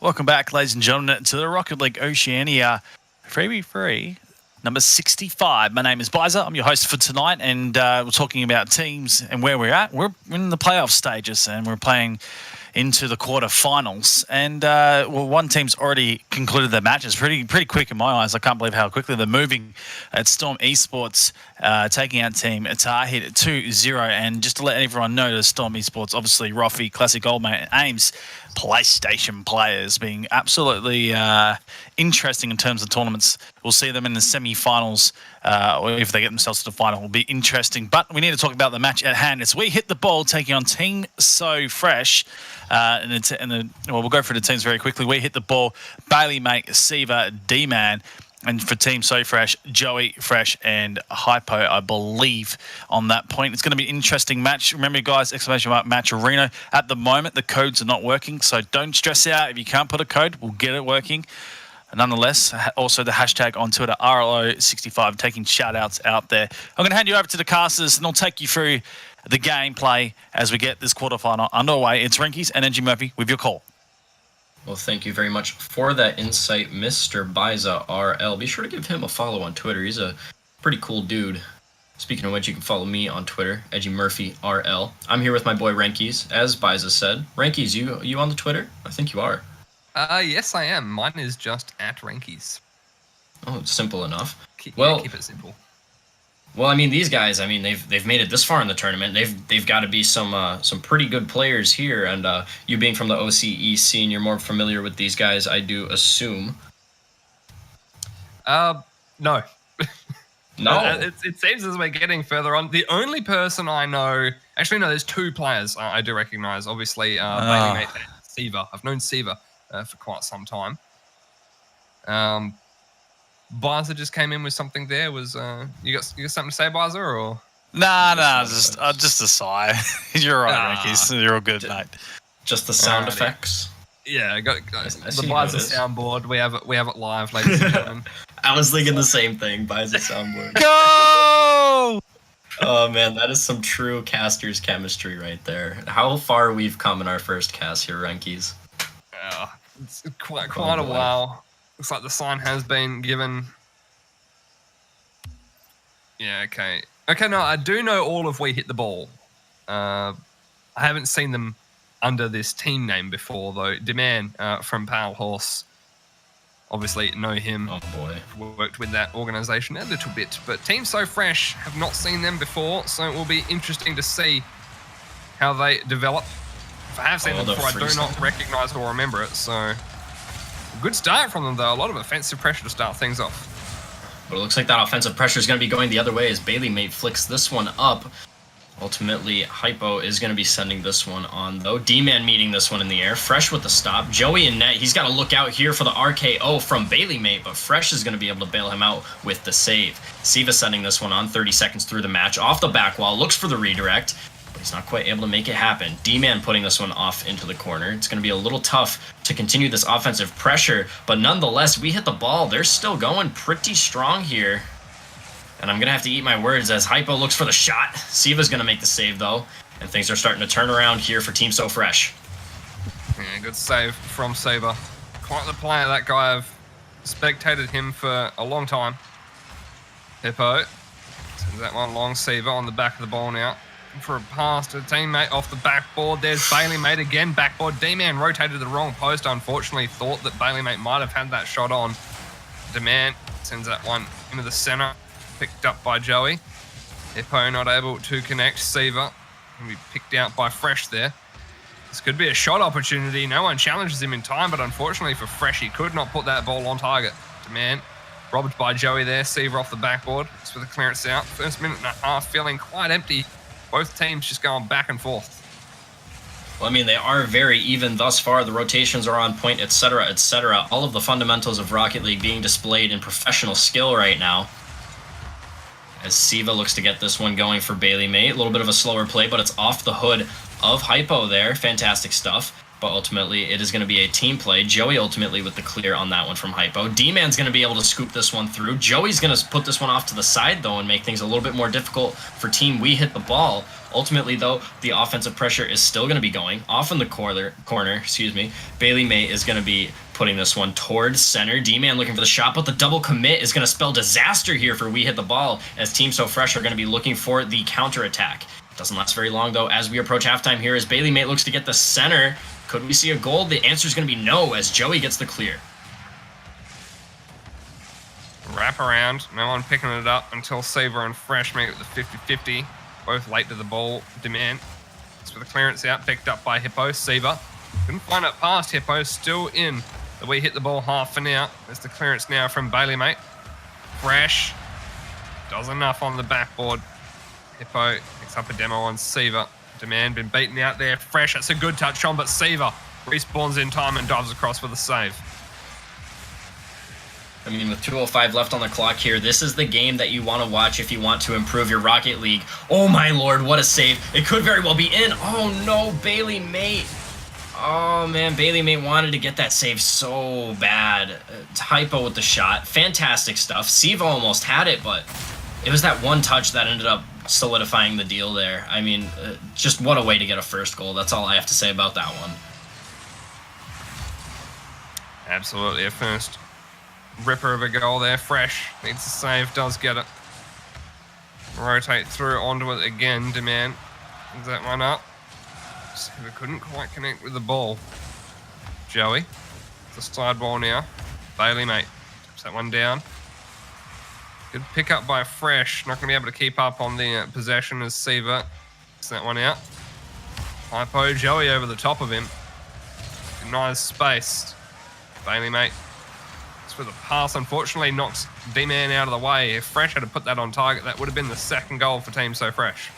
S1: Welcome back, ladies and gentlemen, to the Rocket League Oceania Freebie Free number 65. My name is Bizer. I'm your host for tonight, and we're talking about teams and where we're at. We're in the playoff stages, and we're playing into the quarterfinals. And one team's already concluded their matches pretty quick in my eyes. I can't believe how quickly they're moving. At Storm Esports, taking out Team Tahit at 2-0. And just to let everyone know, the Storm Esports, obviously, Roffy, Classic Goldmate, and Ames, PlayStation players, being absolutely interesting in terms of tournaments. We'll see them in the semi-finals, or if they get themselves to the final, will be interesting. But we need to talk about the match at hand. It's We Hit the Ball taking on Team So Fresh. We'll go through the teams very quickly. We Hit the Ball, Bailey Mate, Siva, D-Man. And for Team So Fresh, Joey, Fresh, and Hypo, I believe, on that point. It's going to be an interesting match. Remember, guys, exclamation mark match arena. At the moment, the codes are not working, so don't stress out. If you can't put a code, we'll get it working. Nonetheless, also the hashtag on Twitter, RLO65, taking shout-outs out there. I'm going to hand you over to the casters, and they'll take you through the gameplay as we get this quarterfinal underway. It's Rinkies and NG Murphy with your call.
S2: Well, thank you very much for that insight, Mr. Biza RL. Be sure to give him a follow on Twitter. He's a pretty cool dude. Speaking of which, you can follow me on Twitter, Edgy Murphy RL. I'm here with my boy Rankies, as Biza said. Rankies, you on the Twitter? I think you are.
S3: Yes, I am. Mine is just at Rankies.
S2: Oh, it's simple enough.
S3: Keep it simple.
S2: Well, I mean, these guys, they've made it this far in the tournament. They've got to be some pretty good players here. And you being from the OCE scene, you're more familiar with these guys, I do assume.
S3: No.
S2: No.
S3: It seems as we're getting further on. The only person I know, actually, no, there's two players I do recognize. Obviously, Bailey Mate and Siva. I've known Siva for quite some time. Bizer just came in with something there. Was you got something to say, Bizer, or?
S1: Nah, just a sigh. You're right, Rankies. You're all good, mate.
S2: Just the sound effects.
S3: Yeah, I got the Bizer soundboard. We have it live, ladies and gentlemen.
S2: I was thinking the same thing. Bizer soundboard.
S1: Go!
S2: Oh man, that is some true casters chemistry right there. How far we've come in our first cast here, Rankies.
S3: It's quite a while. Looks like the sign has been given. Yeah, okay. Okay, no, I do know all of We Hit the Ball. I haven't seen them under this team name before, though. Demand from Pale Horse. Obviously, know him.
S2: Oh, boy.
S3: Worked with that organization a little bit. But Team So Fresh, have not seen them before, so it will be interesting to see how they develop. If I have seen them before, I do not recognize or remember it, so... Good start from them, though. A lot of offensive pressure to start things off.
S2: But it looks like that offensive pressure is going to be going the other way as Bailey Mate flicks this one up. Ultimately, Hypo is going to be sending this one on, though. D-Man meeting this one in the air. Fresh with the stop. Joey and Net, he's got to look out here for the RKO from Bailey Mate, but Fresh is going to be able to bail him out with the save. Siva sending this one on 30 seconds through the match. Off the back wall, looks for the redirect. He's not quite able to make it happen. D-Man putting this one off into the corner. It's going to be a little tough to continue this offensive pressure, but nonetheless, We Hit the Ball. They're still going pretty strong here. And I'm going to have to eat my words as Hypo looks for the shot. Siva's going to make the save, though, and things are starting to turn around here for Team So Fresh.
S3: Yeah, good save from Siva. Quite the player, that guy. I've spectated him for a long time. Hypo sends that one long. Siva on the back of the ball now. For a pass to a teammate off the backboard. There's Bailey Mate again. Backboard. D-Man rotated to the wrong post. Unfortunately, thought that Bailey Mate might have had that shot on. D-Man sends that one into the center. Picked up by Joey. Hippo not able to connect. Siva will be picked out by Fresh there. This could be a shot opportunity. No one challenges him in time, but unfortunately for Fresh, he could not put that ball on target. D-Man robbed by Joey there. Siva off the backboard. Just with a clearance out. First minute and a half feeling quite empty. Both teams just going back and forth.
S2: Well, I mean, they are very even thus far. The rotations are on point, etc., etc. All of the fundamentals of Rocket League being displayed in professional skill right now. As Siva looks to get this one going for Bailey Mate. A little bit of a slower play, but it's off the hood of Hypo there. Fantastic stuff. but ultimately it is going to be a team play. Joey ultimately with the clear on that one from Hypo. D-Man's going to be able to scoop this one through. Joey's going to put this one off to the side, though, and make things a little bit more difficult for Team We Hit the Ball. Ultimately, though, the offensive pressure is still going to be going off in the corner. Bailey May is going to be putting this one towards center. D-Man looking for the shot, but the double commit is going to spell disaster here for We Hit the Ball, as Team So Fresh are going to be looking for the counterattack. Doesn't last very long, though, as we approach halftime here, as Bailey May looks to get the center. Could we see a goal? The answer is going to be no, as Joey gets the clear.
S3: Wrap around. No one picking it up until Saver and Fresh make it the 50-50. Both late to the ball. Demand. It's for the clearance out, picked up by Hippo. Seaver couldn't find it past Hippo. Still in the We Hit the Ball half for now. There's the clearance now from Bailey Mate. Fresh does enough on the backboard. Hippo picks up a demo on Seaver. Demand been beaten out there. Fresh, that's a good touch on, but Seaver respawns in time and dives across for the save.
S2: I mean, with 2:05 left on the clock here, this is the game that you want to watch if you want to improve your Rocket League. Oh my lord, what a save. It could very well be in. Oh no, Bailey Mate. Oh man, Bailey Mate wanted to get that save so bad. Hypo with the shot. Fantastic stuff. Siva almost had it, but it was that one touch that ended up solidifying the deal there. I mean, just what a way to get a first goal. That's all I have to say about that one.
S3: Absolutely, a first ripper of a goal there. Fresh needs to save, does get it. Rotate through onto it again. Demand brings that one up. Saver couldn't quite connect with the ball. Joey, the slide ball now. Bailey Mate taps that one down. Good pick up by Fresh. Not going to be able to keep up on the possession as Seaver gets that one out. Hypo, Joey over the top of him. Nice space. Bailey Mate. It's with a pass. Unfortunately, knocks D-Man out of the way. If Fresh had to put that on target, that would have been the second goal for Team So Fresh.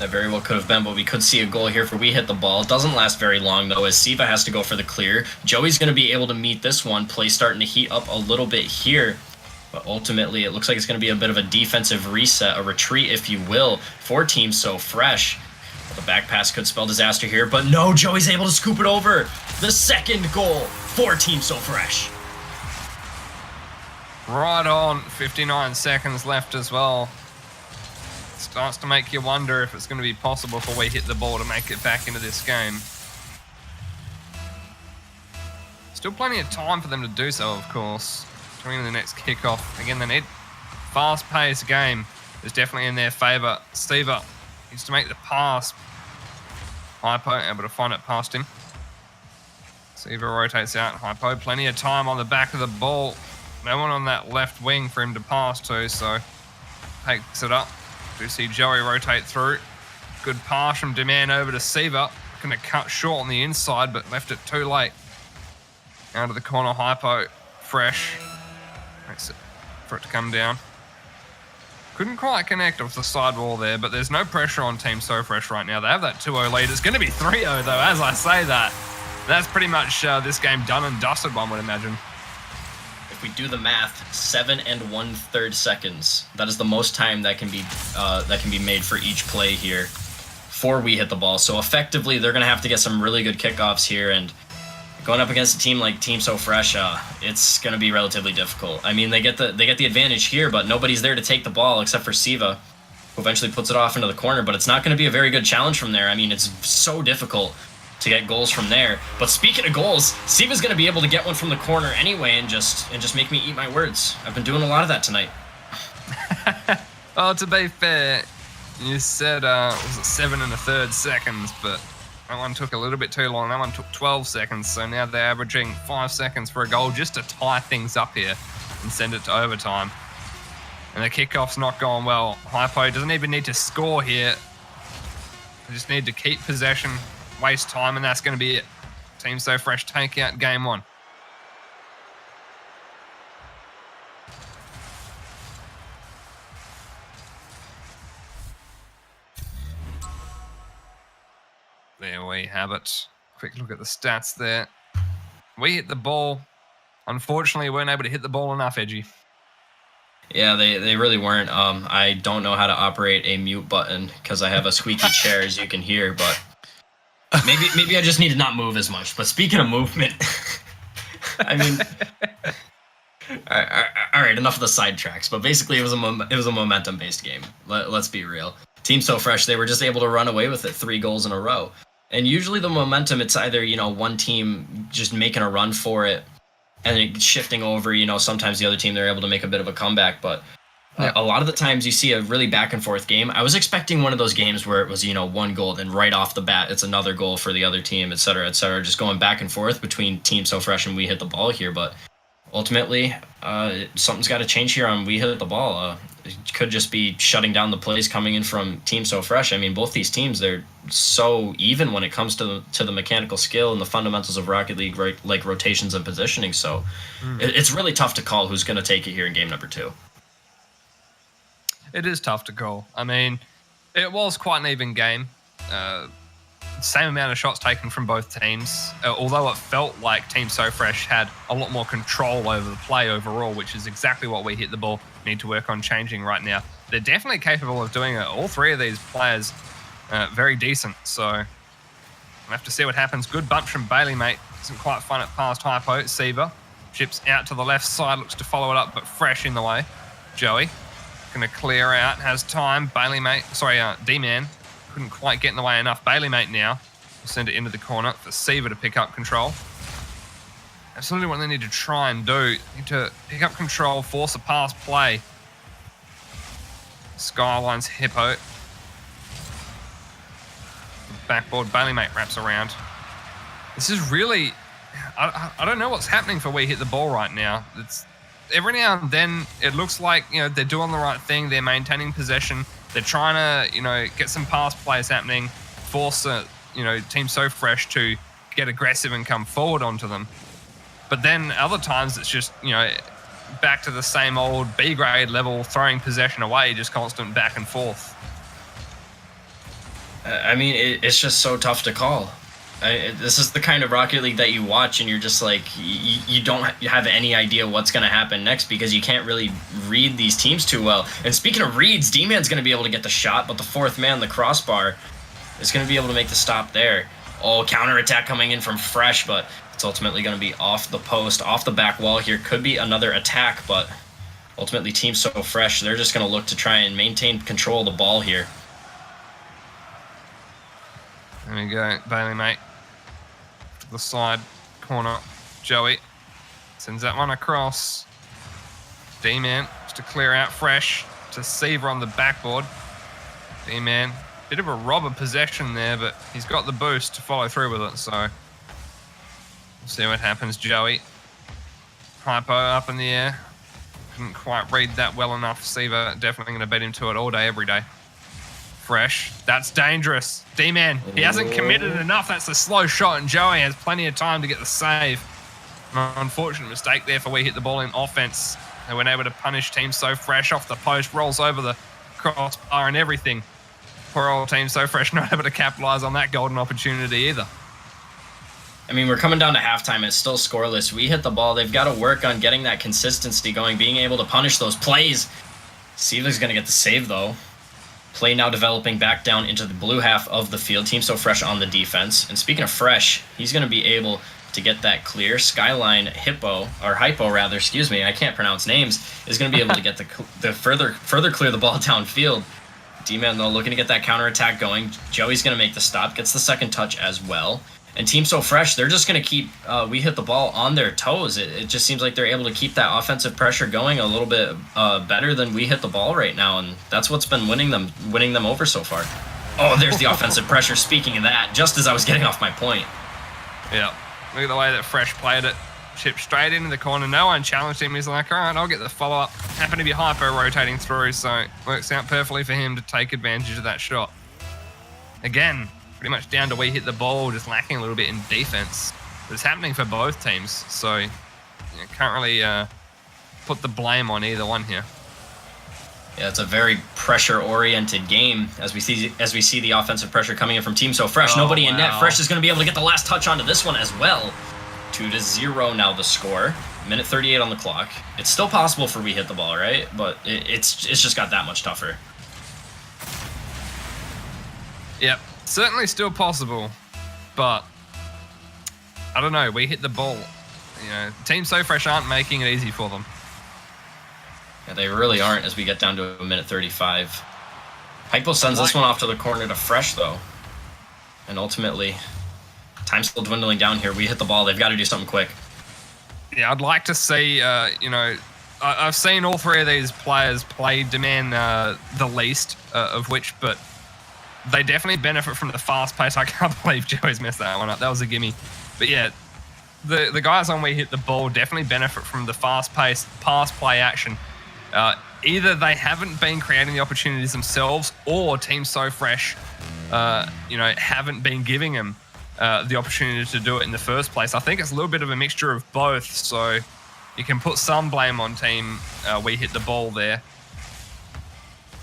S2: That very well could have been, but we could see a goal here for We Hit the Ball. It doesn't last very long, though, as Siva has to go for the clear. Joey's going to be able to meet this one. Play starting to heat up a little bit here. But ultimately, it looks like it's going to be a bit of a defensive reset, a retreat, if you will, for Team So Fresh. The back pass could spell disaster here, but no, Joey's able to scoop it over. The second goal for Team So Fresh.
S3: Right on, 59 seconds left as well. Starts to make you wonder if it's going to be possible for We Hit the Ball to make it back into this game. Still plenty of time for them to do so, of course. Coming in the next kickoff. Again, they need fast-paced game is definitely in their favour. Seaver needs to make the pass. Hypo able to find it past him. Seaver rotates out. Hypo, plenty of time on the back of the ball. No one on that left wing for him to pass to, so takes it up. Do see Joey rotate through. Good pass from Demand over to Seaver. Going to cut short on the inside, but left it too late. Out of the corner, Hypo. Fresh. Makes it for it to come down. Couldn't quite connect off the side wall there, but there's no pressure on Team So Fresh right now. They have that 2-0 lead. It's going to be 3-0 though, as I say that. That's pretty much this game done and dusted, one would imagine.
S2: If we do the math, 7 1/3 seconds. That is the most time that can be made for each play here before We Hit the Ball. So effectively, they're going to have to get some really good kickoffs here, and going up against a team like Team So Fresh, it's going to be relatively difficult. I mean, they get the advantage here, but nobody's there to take the ball except for Siva, who eventually puts it off into the corner. But it's not going to be a very good challenge from there. I mean, it's so difficult to get goals from there. But speaking of goals, Siva's going to be able to get one from the corner anyway, and just make me eat my words. I've been doing a lot of that tonight.
S3: Well, to be fair, you said was it 7 1/3 seconds, but that one took a little bit too long. That one took 12 seconds, so now they're averaging 5 seconds for a goal just to tie things up here and send it to overtime. And the kickoff's not going well. Hypo doesn't even need to score here. They just need to keep possession, waste time, and that's going to be it. Team So Fresh take out game one. There we have it. Quick look at the stats there. We hit the ball. Unfortunately, we weren't able to hit the ball enough, Edgy.
S2: Yeah, they really weren't. I don't know how to operate a mute button because I have a squeaky chair, as you can hear, but Maybe I just need to not move as much. But speaking of movement, I mean, all right, enough of the sidetracks. But basically, it was a momentum-based game. Let's be real. Team So Fresh, they were just able to run away with it, 3 goals in a row. And usually the momentum, it's either, one team just making a run for it and it shifting over, sometimes the other team, they're able to make a bit of a comeback. But a lot of the times you see a really back and forth game. I was expecting one of those games where it was, 1 goal, then right off the bat, it's another goal for the other team, et cetera, just going back and forth between Team So Fresh and We Hit the Ball here. But ultimately, something's got to change here on We Hit the Ball. It could just be shutting down the plays coming in from Team So Fresh. I mean, both these teams, they're so even when it comes to the mechanical skill and the fundamentals of Rocket League, right, like rotations and positioning. So it's really tough to call who's going to take it here in game number 2.
S3: It is tough to call. I mean, it was quite an even game. Same amount of shots taken from both teams, although it felt like Team So Fresh had a lot more control over the play overall, which is exactly what We Hit the Ball need to work on changing right now. They're definitely capable of doing it. All 3 of these players, very decent. So we'll have to see what happens. Good bunch from Bailey, mate. Isn't quite fun at past Hypo. Seaver chips out to the left side, looks to follow it up, but Fresh in the way. Joey going to clear out, has time. Bailey, mate. Sorry, D-Man. Couldn't quite get in the way enough. Bailey, mate, now will send it into the corner for Seaver to pick up control. Absolutely what they need to try and do. Need to pick up control, force a pass play. Skyline's Hippo. Backboard, Bailey, mate, wraps around. This is really... I don't know what's happening for We Hit the Ball right now. It's every now and then it looks like they're doing the right thing. They're maintaining possession. They're trying to get some pass plays happening, force Team So Fresh to get aggressive and come forward onto them. But then other times it's just back to the same old B grade level, throwing possession away, just constant back and forth.
S2: I mean, it's just so tough to call. This is the kind of Rocket League that you watch and you're just like, you don't have any idea what's going to happen next because you can't really read these teams too well. And speaking of reads, D-Man's going to be able to get the shot, but the 4th man, the crossbar, is going to be able to make the stop there. Oh, counterattack coming in from Fresh, but it's ultimately going to be off the post, off the back wall here. Could be another attack, but ultimately Team So Fresh, they're just going to look to try and maintain control of the ball here.
S3: There we go, Bailey, mate. To the side corner, Joey sends that one across. D-Man just to clear out Fresh to Seaver on the backboard. D-Man, bit of a robber possession there, but he's got the boost to follow through with it, so we'll see what happens. Joey, Hypo up in the air. Couldn't quite read that well enough. Seaver definitely going to beat him to it all day, every day. Fresh, that's dangerous. D-Man, he hasn't committed enough. That's a slow shot, and Joey has plenty of time to get the save. An unfortunate mistake there for We Hit the Ball in offense. They weren't able to punish Team So Fresh off the post, rolls over the crossbar and everything. Poor old Team So Fresh not able to capitalize on that golden opportunity either.
S2: I mean, we're coming down to halftime and it's still scoreless. We Hit the Ball. They've got to work on getting that consistency going, being able to punish those plays. Seaver's going to get the save, though. Play now developing back down into the blue half of the field. Team So Fresh on the defense. And speaking of Fresh, he's going to be able to get that clear. Skyline Hypo rather, excuse me, I can't pronounce names, is going to be able to get the further clear the ball downfield. D-Man, though, looking to get that counterattack going. Joey's going to make the stop, gets the second touch as well. And Team So Fresh, they're just going to keep We Hit the Ball on their toes. It just seems like they're able to keep that offensive pressure going a little bit better than We Hit the Ball right now, and that's what's been winning them over so far. Oh, there's the offensive pressure. Speaking of that, just as I was getting off my point.
S3: Yeah, look at the way that Fresh played it. Chipped straight into the corner. No one challenged him. He's like, all right, I'll get the follow-up. Happened to be Hypo rotating through, so it works out perfectly for him to take advantage of that shot. Again, pretty much down to We Hit the Ball, just lacking a little bit in defense. But it's happening for both teams, so can't really put the blame on either one here.
S2: Yeah, it's a very pressure-oriented game as we see the offensive pressure coming in from Team So Fresh. Nobody in net. Fresh is going to be able to get the last touch onto this one as well. 2-0 now the score. Minute 38 on the clock. It's still possible for We Hit the Ball, right? But it's just got that much tougher.
S3: Yep, certainly still possible. but I don't know. We hit the ball. Team So Fresh aren't making it easy for them.
S2: Yeah, they really aren't as we get down to a minute 35. Hypo sends this one off to the corner to Fresh, though. And ultimately, time's still dwindling down here. We hit the ball. They've got to do something quick.
S3: Yeah, I'd like to see, I've seen all three of these players play demand the least of which, but they definitely benefit from the fast pace. I can't believe Joey's messed that one up. That was a gimme. But yeah, the guys on We Hit the Ball definitely benefit from the fast pace, pass play action. Either they haven't been creating the opportunities themselves, or Team So Fresh, haven't been giving them the opportunity to do it in the first place. I think it's a little bit of a mixture of both. So you can put some blame on Team We Hit the Ball there.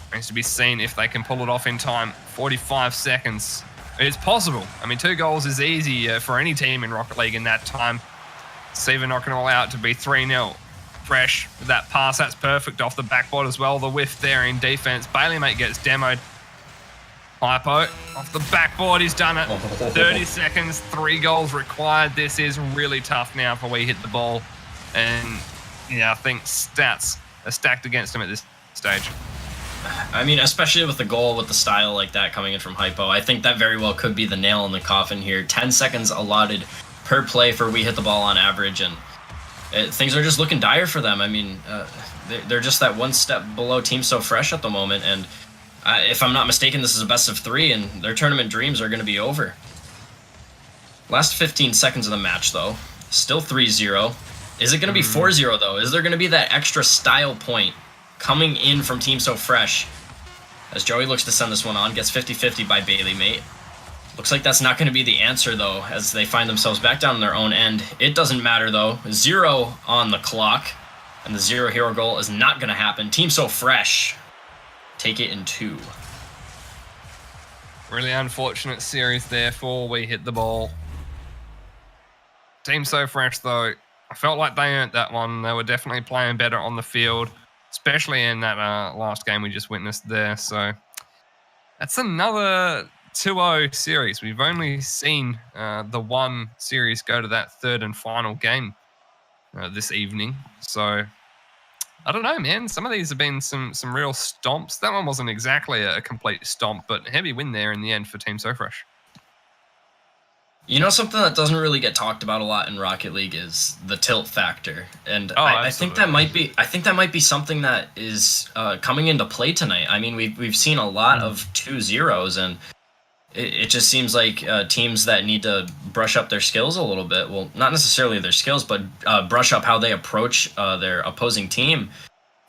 S3: Remains to be seen if they can pull it off in time. 45 seconds. It's possible. I mean, 2 goals is easy for any team in Rocket League in that time. Seaver knocking it all out to be 3-0. Fresh with that pass. That's perfect off the backboard as well. The whiff there in defense. Bailey Mate gets demoed. Hypo off the backboard. He's done it. 30 seconds. 3 goals required. This is really tough now for We Hit the Ball. And I think stats are stacked against him at this stage.
S2: I mean, especially with the goal, with the style like that coming in from Hypo, I think that very well could be the nail in the coffin here. 10 seconds allotted per play for We Hit the Ball on average, and things are just looking dire for them. I mean, they're just that one step below Team So Fresh at the moment, and if I'm not mistaken, this is a best of 3, and their tournament dreams are going to be over. Last 15 seconds of the match, though. Still 3-0. Is it going to be 4-0, though? Is there going to be that extra style point coming in from Team So Fresh? As Joey looks to send this one on, gets 50-50 by Bailey Mate. Looks like that's not going to be the answer, though, as they find themselves back down on their own end. It doesn't matter, though. 0 on the clock, and the 0 hero goal is not going to happen. Team So Fresh take it in 2.
S3: Really unfortunate series there for We Hit the Ball. Team So Fresh, though, I felt like they earned that one. They were definitely playing better on the field, especially in that last game we just witnessed there. So that's another 2-0 series. We've only seen the one series go to that third and final game this evening. So I don't know, man. Some of these have been some real stomps. That one wasn't exactly a complete stomp, but heavy win there in the end for Team So Fresh.
S2: You know, something that doesn't really get talked about a lot in Rocket League is the tilt factor, and I think that might be something that is coming into play tonight. I mean, we've seen a lot of 2-0s, and it just seems like teams that need to brush up their skills a little bit. Well, not necessarily their skills, but brush up how they approach their opposing team.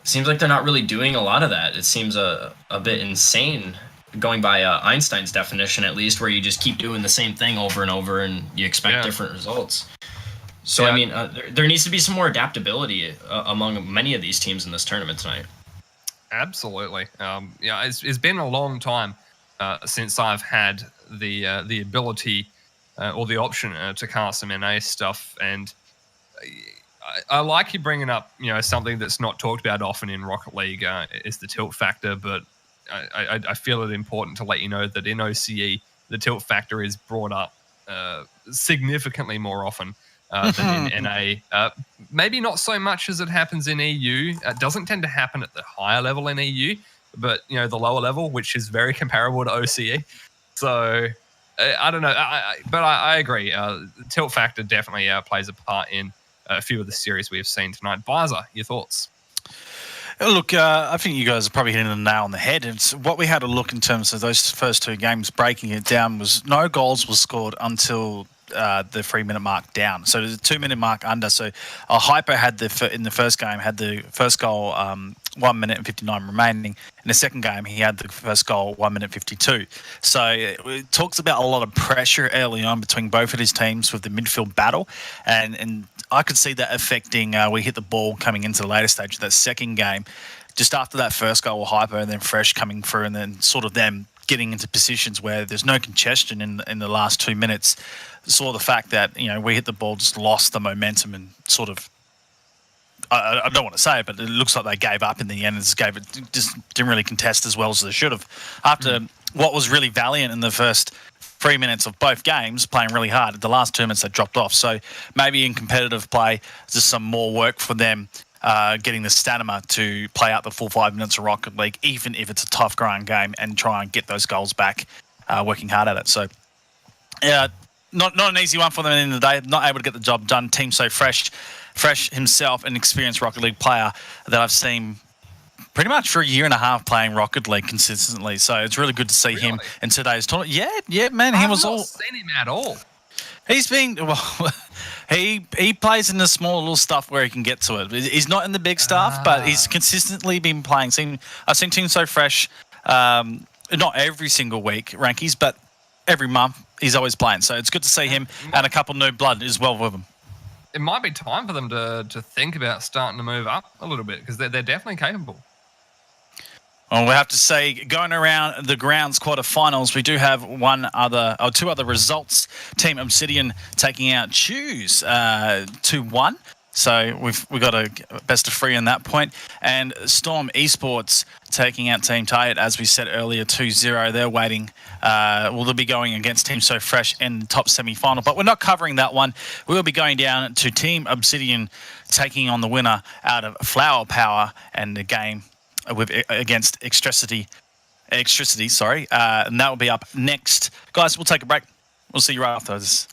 S2: It seems like they're not really doing a lot of that. It seems a bit insane, going by Einstein's definition, at least, where you just keep doing the same thing over and over and you expect different results. So, I mean, there needs to be some more adaptability among many of these teams in this tournament tonight.
S3: Absolutely. It's been a long time since I've had the ability or the option to cast some NA stuff. And I like you bringing up, something that's not talked about often in Rocket League is the tilt factor, but I feel it important to let you know that in OCE, the tilt factor is brought up significantly more often than in NA. Maybe not so much as it happens in EU. It doesn't tend to happen at the higher level in EU, but, the lower level, which is very comparable to OCE. So, I don't know. But I agree. Tilt factor definitely plays a part in a few of the series we have seen tonight. Biza, your thoughts?
S1: Look, I think you guys are probably hitting the nail on the head. It's what we had to look in terms of those first 2 games, breaking it down, was no goals were scored until the 3-minute mark down. So the 2-minute mark under. So Hyper had in the first game had the first goal 1 minute and 59 remaining. In the second game, he had the first goal 1 minute 52. So it talks about a lot of pressure early on between both of his teams with the midfield battle, and I could see that affecting. We hit the ball coming into the later stage of that second game, just after that first goal with Hyper, and then Fresh coming through, and then sort of them getting into positions where there's no congestion in the last 2 minutes. Saw the fact that We Hit the Ball just lost the momentum and sort of. I don't want to say it, but it looks like they gave up in the end and just didn't really contest as well as they should have. After what was really valiant in the first 3 minutes of both games playing really hard. The last 2 minutes they dropped off. So maybe in competitive play, just some more work for them getting the stamina to play out the full 5 minutes of Rocket League, even if it's a tough growing game, and try and get those goals back, working hard at it. So, yeah, not an easy one for them at the end of the day. Not able to get the job done. Team So Fresh himself, an experienced Rocket League player that I've seen pretty much for a year and a half playing Rocket League consistently. So it's really good to see him in today's tournament. Yeah, man. He was all.
S3: I've not seen him at all.
S1: He's been he plays in the small little stuff where he can get to it. He's not in the big stuff, but he's consistently been playing. I've seen Team So Fresh, not every single week rankies, but every month he's always playing. So it's good to see him and a couple new blood as well with him.
S3: It might be time for them to think about starting to move up a little bit, because they're definitely capable.
S1: Well, we have to say, going around the grounds quarterfinals, we do have two other results. Team Obsidian taking out Choose 2-1. So we've got a best of 3 in that point. And Storm Esports taking out Team Tired, as we said earlier, 2-0. They're waiting. They'll be going against Team So Fresh in the top semi-final. But we're not covering that one. We'll be going down to Team Obsidian taking on the winner out of Flower Power and the game against Electricity, and that will be up next. Guys, we'll take a break. We'll see you right after this.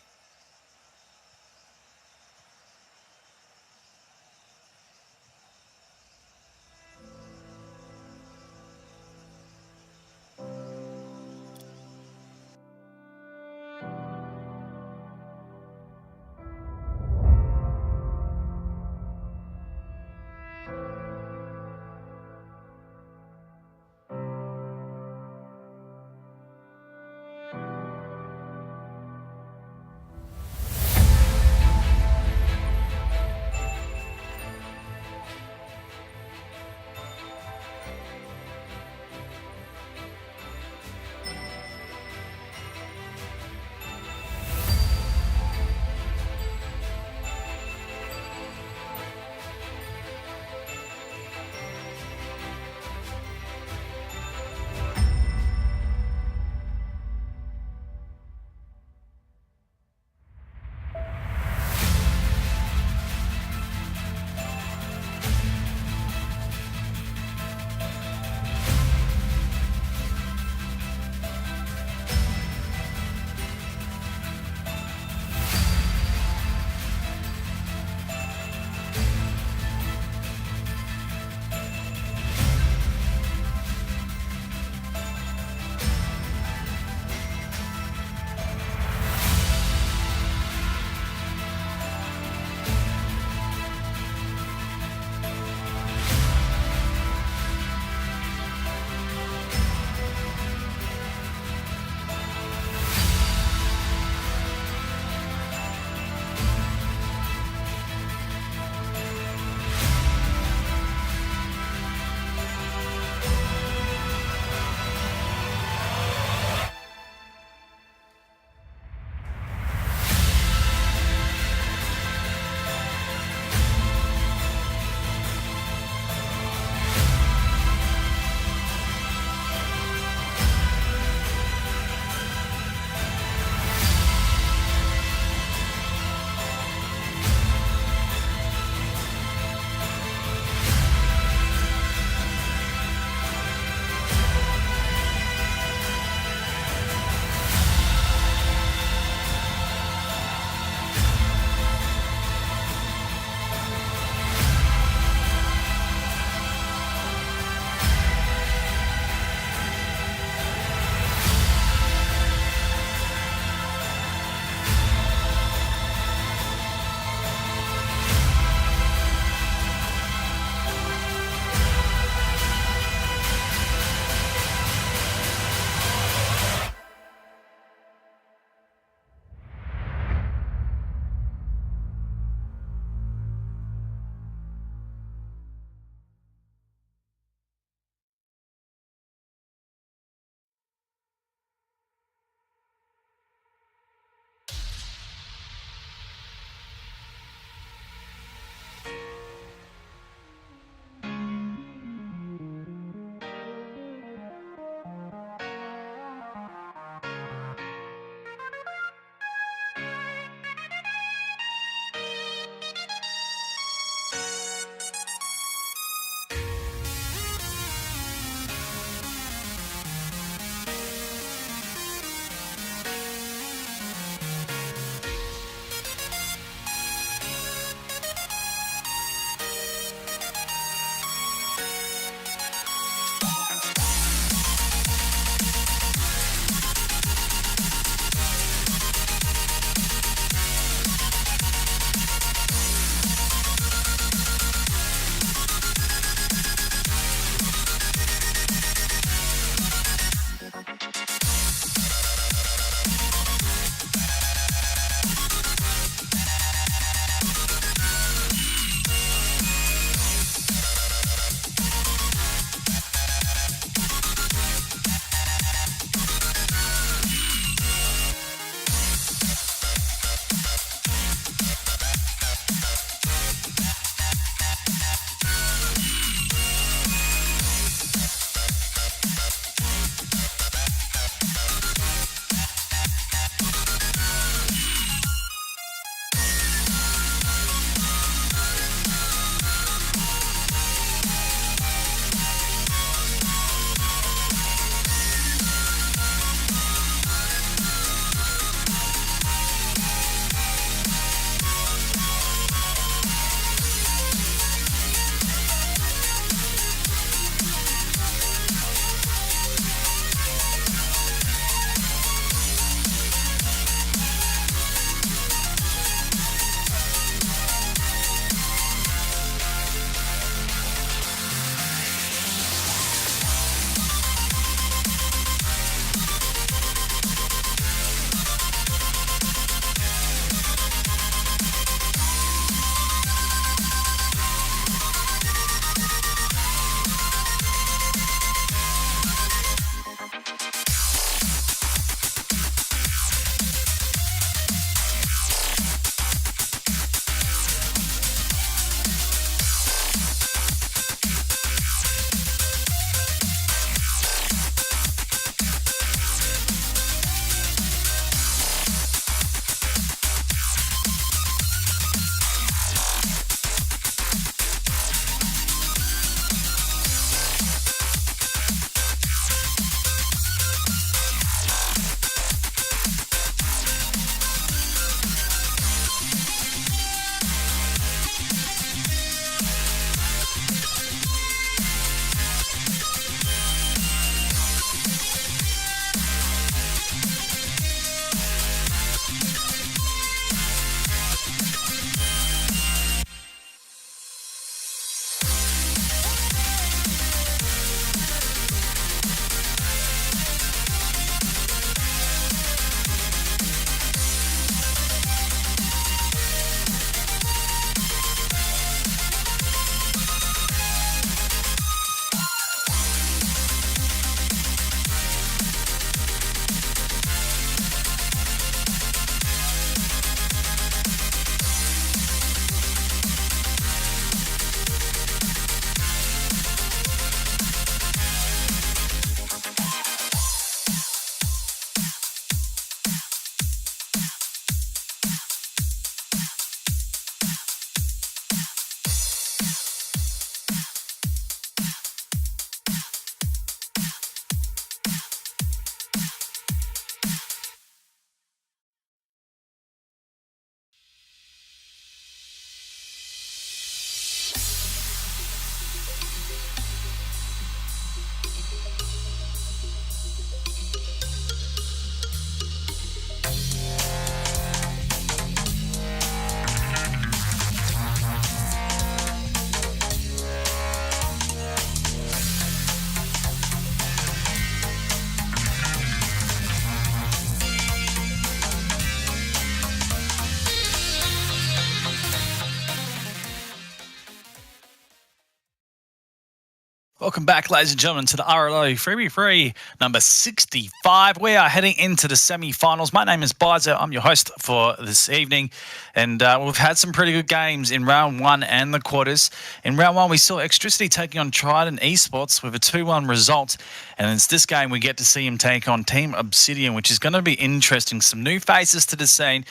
S1: Welcome back, ladies and gentlemen, to the RLO Freebie Free number 65. We are heading into the semi-finals. My name is Bizer. I'm your host for this evening. And we've had some pretty good games in round one and the quarters. In round one, we saw Extricity taking on Trident Esports with a 2-1 result. And it's this game we get to see him take on Team Obsidian, which is going to be interesting. Some new faces to the scene.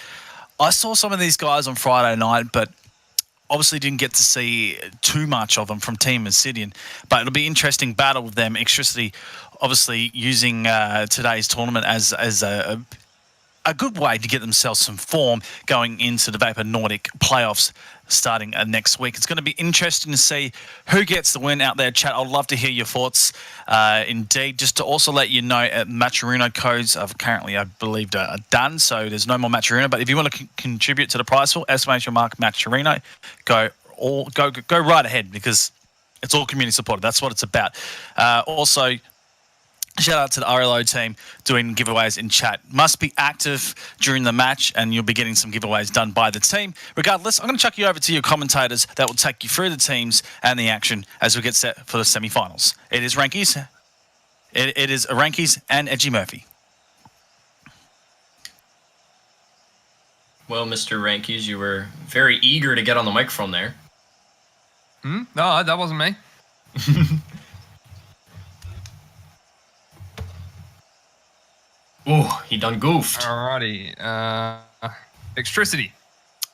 S1: I saw some of these guys on Friday night, but obviously didn't get to see too much of them from Team Obsidian, but it'll be interesting battle with them. Extricity obviously using today's tournament as a good way to get themselves some form going into the Vapor Nordic playoffs starting next week. It's going to be interesting to see who gets the win out there, chat. I'd love to hear your thoughts. Indeed, just to also let you know, Matcherino codes are currently, I believe, are done, so there's no more Matcherino. But if you want to contribute to the prize pool, exclamation mark Matcherino, go right ahead, because it's all community supported. That's what it's about. Also, shout out to the RLO team doing giveaways in chat. Must be active during the match, and you'll be getting some giveaways done by the team. Regardless, I'm going to chuck you over to your commentators that will take you through the teams and the action as we get set for the semi-finals. It is Rankies. It is Rankies and Edgy Murphy.
S2: Well, Mr. Rankies, you were very eager to get on the microphone there.
S3: No, that wasn't me.
S2: Oh, he done goofed.
S3: Alrighty. Extricity.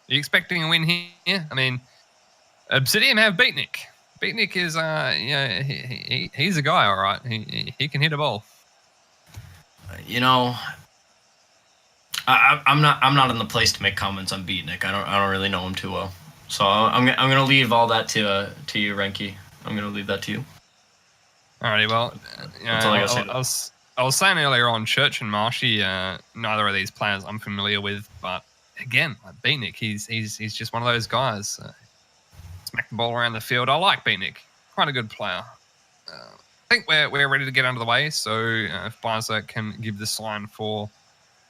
S3: Are you expecting a win here? I mean, Obsidian have Beatnik. Beatnik is, he's a guy, all right. He can hit a ball.
S2: You know, I'm not in the place to make comments on Beatnik. I don't really know him too well, so I'm gonna leave all that to you, Renki. I'm gonna leave that to you.
S3: Alrighty. Well,
S2: That's all I gotta say.
S3: I was saying earlier on, Church and Marshy, neither of these players I'm familiar with, but again, like Beatnik, he's just one of those guys. Smack the ball around the field. I like Beatnik, quite a good player. I think we're ready to get under the way, so if Bizer can give the sign for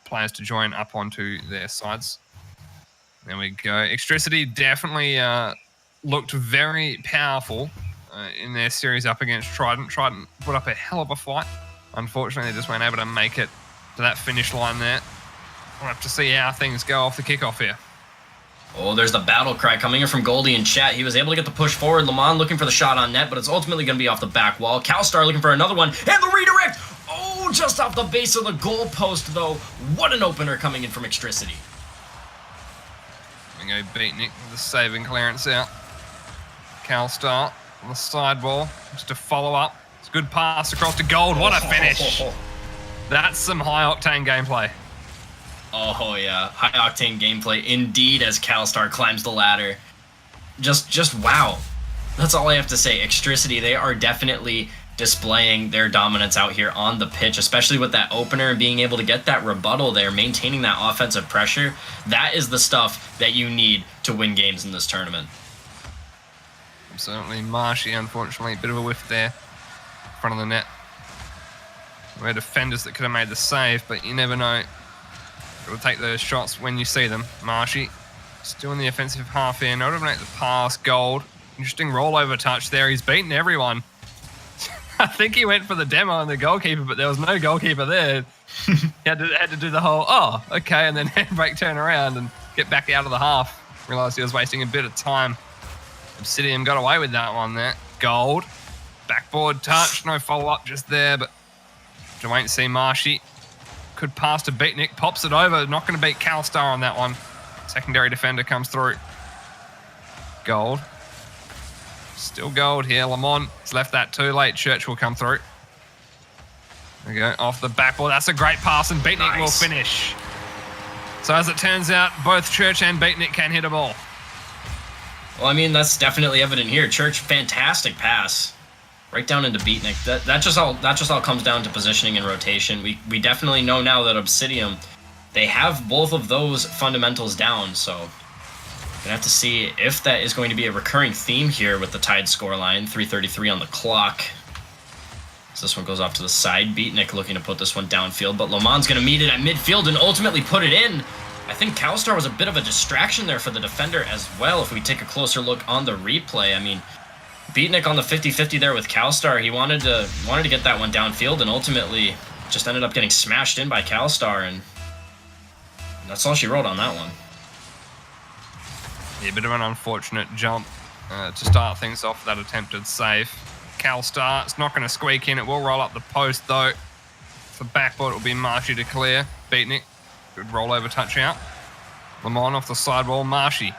S3: players to join up onto their sides. There we go. Extricity definitely looked very powerful in their series up against Trident. Trident put up a hell of a fight. Unfortunately, they just weren't able to make it to that finish line there. We'll have to see how things go off the kickoff here.
S2: Oh, there's the battle cry coming in from Goldie in chat. He was able to get the push forward. Lamont looking for the shot on net, but it's ultimately going to be off the back wall. Calstar looking for another one, and the redirect! Oh, just off the base of the goal post, though. What an opener coming in from Extricity.
S3: We go Beatnik with the saving clearance out. Calstar on the sidewall, just to follow up. It's a good pass across to Gold. What a finish. That's some high-octane gameplay.
S2: Oh, yeah. High-octane gameplay indeed as Calstar climbs the ladder. Just wow. That's all I have to say. Extricity, they are definitely displaying their dominance out here on the pitch, especially with that opener and being able to get that rebuttal there, maintaining that offensive pressure. That is the stuff that you need to win games in this tournament.
S3: Certainly Marshy, unfortunately, a bit of a whiff there in front of the net. We had defenders that could have made the save, but you never know. It'll take those shots when you see them. Marshy still in the offensive half here. Not eliminate the pass. Gold. Interesting rollover touch there. He's beaten everyone. I think he went for the demo on the goalkeeper, but there was no goalkeeper there. He had to do the whole, oh, okay, and then handbrake, turn around and get back out of the half. Realised he was wasting a bit of time. Obsidian got away with that one there. Gold. Backboard touch. No follow-up just there, but to wait and see. Marshy could pass to Beatnik. Pops it over. Not going to beat Calstar on that one. Secondary defender comes through. Gold. Still Gold here. Lamont has left that too late. Church will come through. There we go. Off the backboard. That's a great pass, and Beatnik will finish. So as it turns out, both Church and Beatnik can hit a ball.
S2: Well, I mean, that's definitely evident here. Church, fantastic pass. Right down into Beatnik. That just all comes down to positioning and rotation. We definitely know now that Obsidian, they have both of those fundamentals down, so we're gonna have to see if that is going to be a recurring theme here with the tied scoreline. 3:33 on the clock. So this one goes off to the side. Beatnik looking to put this one downfield, but Lamont's gonna meet it at midfield and ultimately put it in. I think Calstar was a bit of a distraction there for the defender as well. If we take a closer look on the replay, I mean, Beatnik on the 50-50 there with Calstar. He wanted to get that one downfield and ultimately just ended up getting smashed in by Calstar, and that's all she wrote on that one.
S3: Yeah, a bit of an unfortunate jump to start things off, that attempted save. Calstar, it's not going to squeak in. It will roll up the post, though. For backboard, it will be Marshy to clear. Beatnik, good rollover touch out. Lamont off the sidewall. Marshy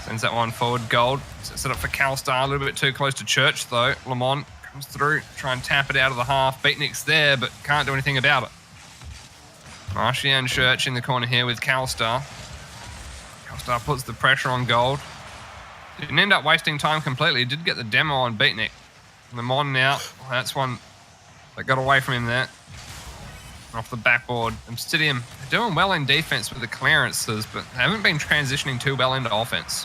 S3: sends that one forward. Gold sets it up for Calstar. A little bit too close to Church, though. Lamont comes through, try and tap it out of the half. Beatnik's there, but can't do anything about it. Marshy and Church in the corner here with Calstar. Calstar puts the pressure on Gold. Didn't end up wasting time completely. Did get the demo on Beatnik. Lamont now. That's one that got away from him there. Off the backboard. Obsidian doing well in defense with the clearances, but haven't been transitioning too well into offense.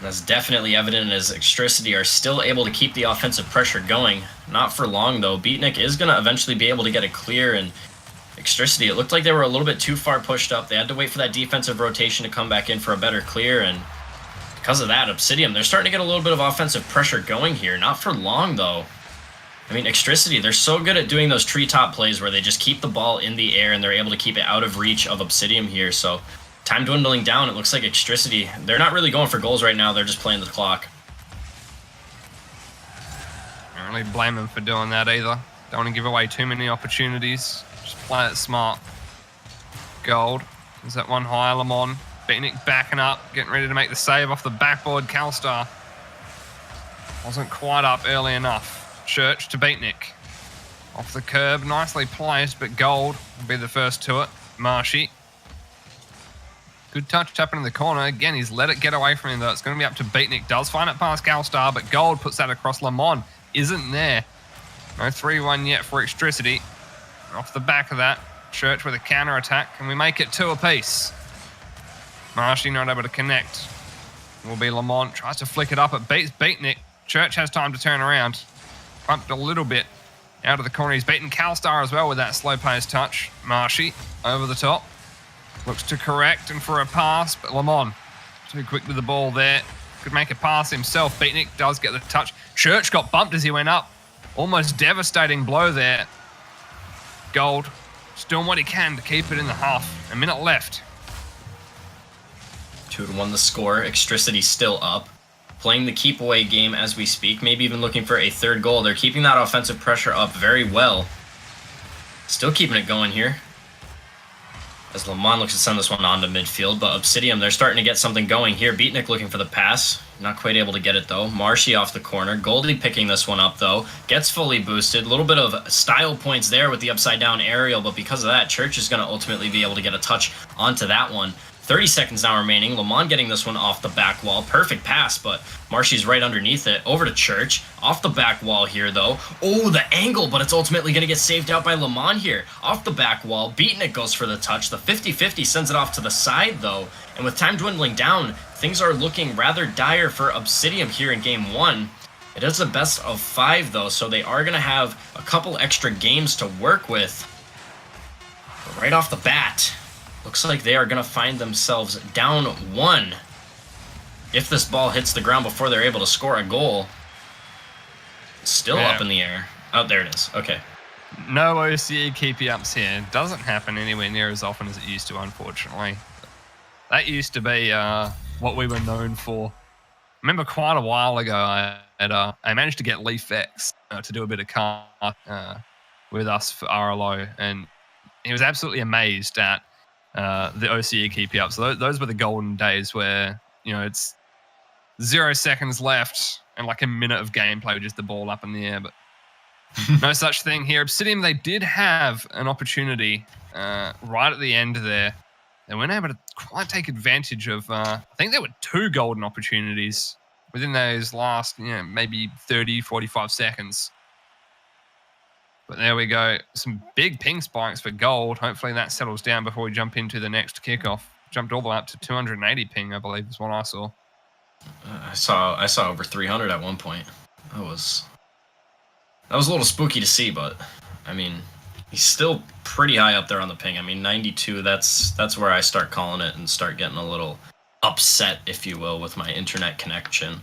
S2: That's definitely evident as Extricity are still able to keep the offensive pressure going. Not for long, though. Beatnik is going to eventually be able to get it clear, and Extricity, it looked like they were a little bit too far pushed up. They had to wait for that defensive rotation to come back in for a better clear, and because of that, Obsidian, they're starting to get a little bit of offensive pressure going here. Not for long, though. I mean, Extricity, they're so good at doing those treetop plays where they just keep the ball in the air and they're able to keep it out of reach of Obsidian here. So, time dwindling down. It looks like Extricity, they're not really going for goals right now. They're just playing the clock.
S3: I don't really blame them for doing that either. Don't want to give away too many opportunities. Just play it smart. Gold. Is that one high? Lamont. Beatnik backing up, getting ready to make the save off the backboard. Calstar wasn't quite up early enough. Church to Beatnik. Off the curb, nicely placed, but Gold will be the first to it. Marshy. Good touch up in the corner. Again, he's let it get away from him, though. It's going to be up to Beatnik. Does find it past Calstar, but Gold puts that across Lamont. Isn't there. No 3-1 yet for Extricity. Off the back of that, Church with a counter-attack, and we make it 2 apiece. Marshy not able to connect. Will be Lamont. Tries to flick it up. It beats Beatnik. Church has time to turn around. Pumped a little bit out of the corner. He's beaten Calstar as well with that slow-paced touch. Marshy over the top. Looks to correct and for a pass, but Lamont too quick with the ball there. Could make a pass himself. Beatnik does get the touch. Church got bumped as he went up. Almost devastating blow there. Gold just doing what he can to keep it in the half. A minute left.
S2: 2-1 the score. Extricity still up. Playing the keep away game as we speak. Maybe even looking for a third goal. They're keeping that offensive pressure up very well. Still keeping it going here. As Lamont looks to send this one on to midfield. But Obsidian, they're starting to get something going here. Beatnik looking for the pass. Not quite able to get it, though. Marshy off the corner. Goldie picking this one up, though. Gets fully boosted. A little bit of style points there with the upside-down aerial. But because of that, Church is going to ultimately be able to get a touch onto that one. 30 seconds now remaining. Lamont getting this one off the back wall. Perfect pass, but Marshy's right underneath it. Over to Church. Off the back wall here, though. Oh, the angle, but it's ultimately going to get saved out by Lamont here. Off the back wall. Beatnik goes for the touch. The 50-50 sends it off to the side, though. And with time dwindling down, things are looking rather dire for Obsidian here in Game 1. It is the best of 5, though, so they are going to have a couple extra games to work with. But right off the bat, looks like they are going to find themselves down 1. If this ball hits the ground before they're able to score a goal. Still up in the air. Oh, there it is. Okay.
S3: No OCE keepy-ups here. Doesn't happen anywhere near as often as it used to, unfortunately. That used to be what we were known for. I remember quite a while ago, I managed to get Leaf X to do a bit of car with us for RLO, and he was absolutely amazed at the OCE keepy-ups. So those were the golden days where, you know, it's 0 seconds left and like a minute of gameplay with just the ball up in the air, but no such thing here. Obsidian, they did have an opportunity right at the end there. They weren't able to quite take advantage of, I think there were 2 golden opportunities within those last, maybe 30, 45 seconds. But there we go. Some big ping spikes for Gold. Hopefully that settles down before we jump into the next kickoff. Jumped all the way up to 280 ping, I believe, is what I saw.
S2: I saw over 300 at one point. That was a little spooky to see, but I mean, he's still pretty high up there on the ping. I mean, 92. That's where I start calling it and start getting a little upset, if you will, with my internet connection.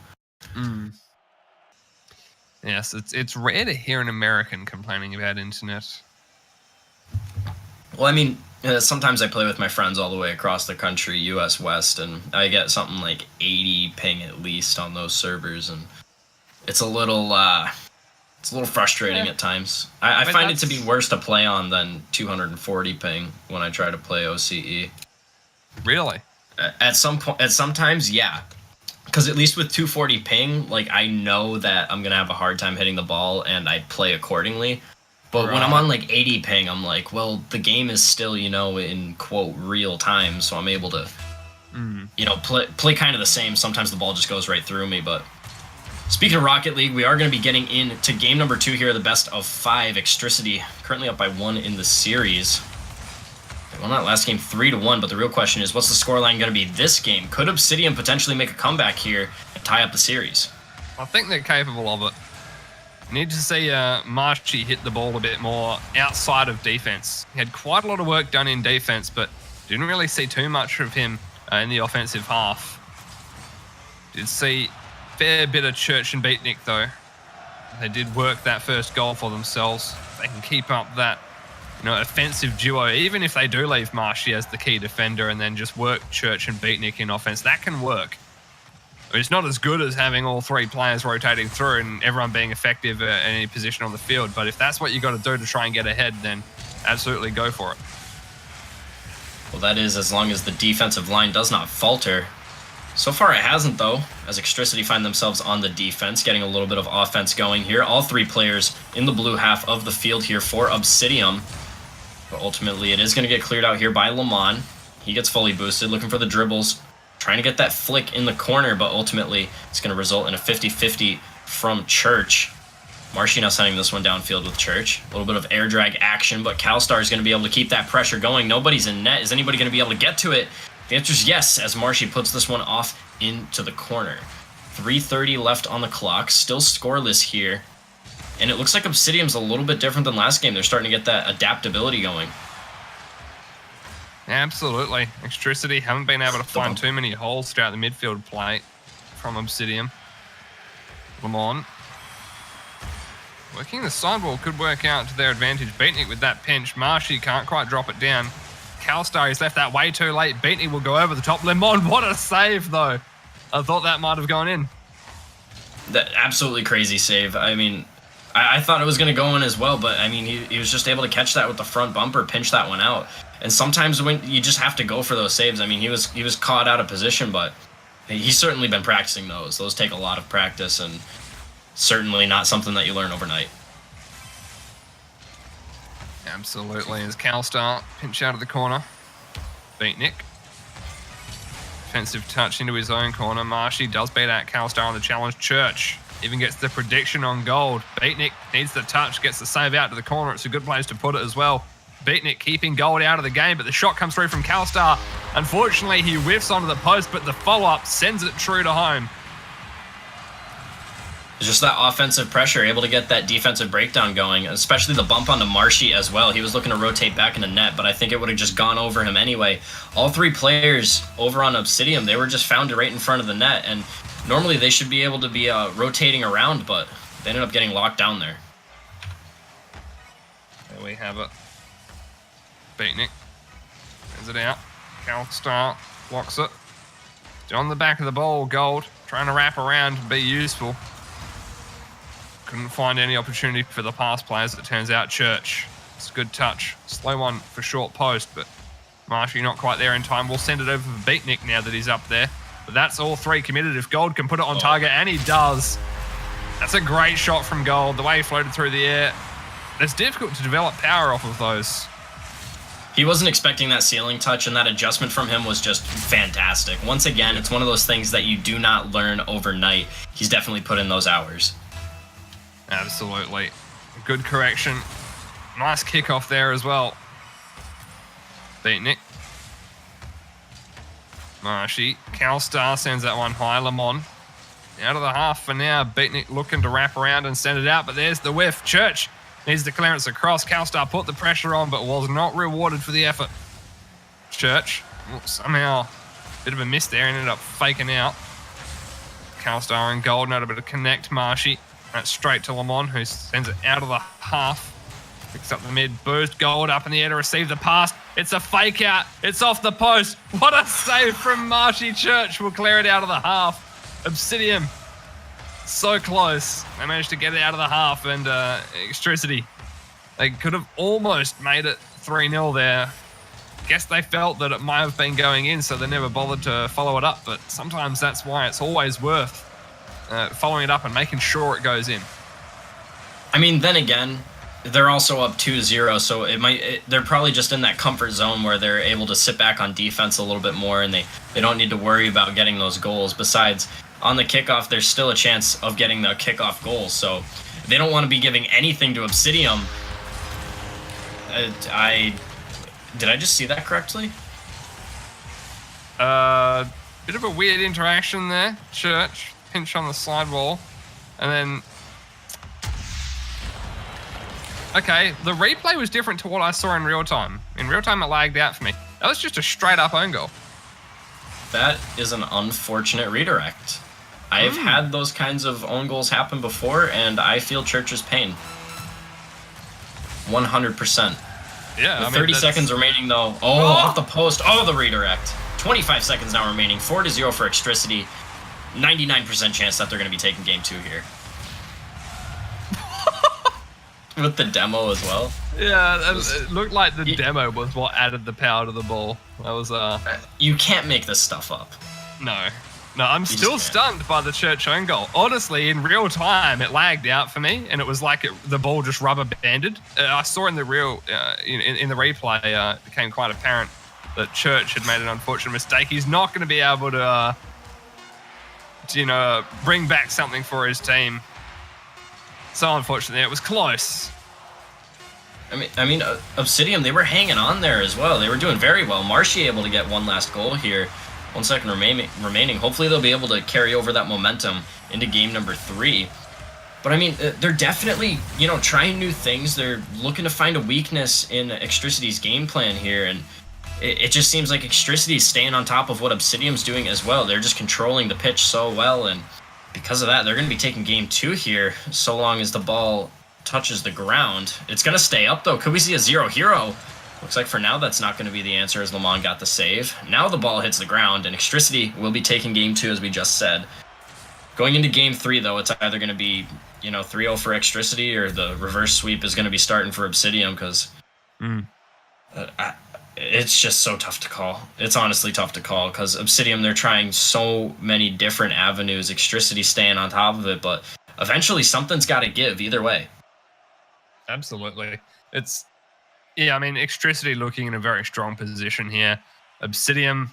S3: Yes, it's rare to hear an American complaining about internet.
S2: Well, I mean, sometimes I play with my friends all the way across the country, US West, and I get something like 80 ping at least on those servers, and it's a little frustrating at times. I find it to be worse to play on than 240 ping when I try to play OCE.
S3: Really?
S2: Sometimes, yeah. Because at least with 240 ping, like, I know that I'm gonna have a hard time hitting the ball, and I play accordingly. But when I'm on like 80 ping, I'm like, well, the game is still, in quote real time, so I'm able to, play kind of the same. Sometimes the ball just goes right through me. But speaking of Rocket League, we are going to be getting into game number 2 here, the best of 5. Extricity currently up by 1 in the series. Well, not last game 3-1, but the real question is, what's the scoreline going to be this game? Could Obsidian potentially make a comeback here and tie up the series?
S3: I think they're capable of it. Need to see Marshy hit the ball a bit more outside of defense. He had quite a lot of work done in defense, but didn't really see too much of him in the offensive half. Did see a fair bit of Church and Beatnik, though. They did work that first goal for themselves. They can keep up that offensive duo, even if they do leave Marshy as the key defender and then just work Church and Beatnik in offense. That can work. It's not as good as having all 3 players rotating through and everyone being effective at any position on the field. But if that's what you got to do to try and get ahead, then absolutely go for it.
S2: Well, that is as long as the defensive line does not falter. So far it hasn't, though, as Extricity find themselves on the defense, getting a little bit of offense going here. All 3 players in the blue half of the field here for Obsidian. But ultimately it is going to get cleared out here by Lamont. He gets fully boosted, looking for the dribbles. Trying to get that flick in the corner, but ultimately it's going to result in a 50-50 from Church. Marshy now sending this one downfield with Church. A little bit of air drag action, but CalStar is going to be able to keep that pressure going. Nobody's in net. Is anybody going to be able to get to it? The answer is yes, as Marshy puts this one off into the corner. 3:30 left on the clock. Still scoreless here. And it looks like Obsidian's a little bit different than last game. They're starting to get that adaptability going.
S3: Absolutely. Extricity haven't been able to find too many holes throughout the midfield play from Obsidian. Lamont. Working the sidewall could work out to their advantage. Beatnik with that pinch. Marshy can't quite drop it down. CalStar has left that way too late. Beatnik will go over the top. Lemon, what a save, though. I thought that might have gone in.
S2: That absolutely crazy save. I mean, I thought it was going to go in as well, but I mean, he was just able to catch that with the front bumper, pinch that one out. And sometimes when you just have to go for those saves. I mean, he was caught out of position, but he's certainly been practicing those. Those take a lot of practice, and certainly not something that you learn overnight.
S3: Absolutely. As CalStar pinch out of the corner. Beatnik. Defensive touch into his own corner. Marshy does beat out CalStar on the challenge. Church even gets the prediction on gold. Beatnik needs the touch, gets the save out to the corner. It's a good place to put it as well. Beatnik keeping gold out of the game, but the shot comes through from CalStar. Unfortunately, he whiffs onto the post, but the follow-up sends it true to home.
S2: Just that offensive pressure, able to get that defensive breakdown going, especially the bump onto Marshy as well. He was looking to rotate back into net, but I think it would have just gone over him anyway. All 3 players over on Obsidian, they were just found right in front of the net, and normally they should be able to be rotating around, but they ended up getting locked down there.
S3: There we have it. Beatnik sends it out. CalStar blocks it. Still on the back of the ball, Gold trying to wrap around and be useful. Couldn't find any opportunity for the pass players, it turns out. Church. It's a good touch. Slow one for short post, but Marshy not quite there in time. We'll send it over for Beatnik now that he's up there. But that's all 3 committed. If Gold can put it on target, and he does. That's a great shot from Gold, the way he floated through the air. It's difficult to develop power off of those.
S2: He wasn't expecting that ceiling touch, and that adjustment from him was just fantastic. Once again, it's one of those things that you do not learn overnight. He's definitely put in those hours.
S3: Absolutely. Good correction. Nice kickoff there as well. Beatnik. Marshy. CalStar sends that one high. Lamont out of the half for now. Beatnik looking to wrap around and send it out, but there's the whiff. Church needs the clearance across. CalStar put the pressure on, but was not rewarded for the effort. Church, somehow, a bit of a miss there, ended up faking out. CalStar and Gold not able to connect. Marshy That's straight to Lamont, who sends it out of the half. Picks up the mid boost. Gold up in the air to receive the pass. It's a fake out. It's off the post. What a save from Marshy Church. Will clear it out of the half. Obsidian, so close. They managed to get it out of the half, and Electricity, they could have almost made it 3-0 there. Guess they felt that it might have been going in, so they never bothered to follow it up. But sometimes that's why it's always worth following it up and making sure it goes in.
S2: I mean, then again, they're also up 2-0, so they're probably just in that comfort zone where they're able to sit back on defense a little bit more, and they don't need to worry about getting those goals. Besides, on the kickoff, there's still a chance of getting the kickoff goal, so they don't want to be giving anything to Obsidian. Did I just see that correctly?
S3: Bit of a weird interaction there. Church, pinch on the sidewall, and then... Okay, the replay was different to what I saw in real time. In real time, it lagged out for me. That was just a straight up own goal.
S2: That is an unfortunate redirect. I've had those kinds of own goals happen before, and I feel Church's pain. 100%.
S3: Yeah,
S2: With 30 seconds remaining, though. Oh, off the post. Oh, the redirect. 25 seconds now remaining. 4-0 for Electricity. 99% chance that they're going to be taking game 2 here. With the demo as well.
S3: Yeah, it looked like the demo was what added the power to the ball. That was
S2: You can't make this stuff up.
S3: No, I'm still stunned by the Church own goal. Honestly, in real time, it lagged out for me, and it was like the ball just rubber banded. I saw in the in the replay, it became quite apparent that Church had made an unfortunate mistake. He's not going to be able to bring back something for his team. So unfortunately, it was close.
S2: I mean, Obsidian, they were hanging on there as well. They were doing very well. Marshy able to get one last goal here. 1 second remaining. Hopefully they'll be able to carry over that momentum into game number 3. But I mean, they're definitely, trying new things. They're looking to find a weakness in Electricity's game plan here, and it just seems like Electricity's staying on top of what Obsidian's doing as well. They're just controlling the pitch so well, and because of that, they're going to be taking game 2 here, so long as the ball touches the ground. It's going to stay up, though. Could we see a 0 hero? Looks like for now, that's not going to be the answer, as Lamont got the save. Now the ball hits the ground, and Electricity will be taking game 2, as we just said. Going into game 3, though, it's either going to be, 3-0 for Electricity, or the reverse sweep is going to be starting for Obsidian, because it's just so tough to call. It's honestly tough to call, because Obsidian, they're trying so many different avenues. Electricity staying on top of it, but eventually something's got to give either way.
S3: Absolutely. Electricity looking in a very strong position here. Obsidian,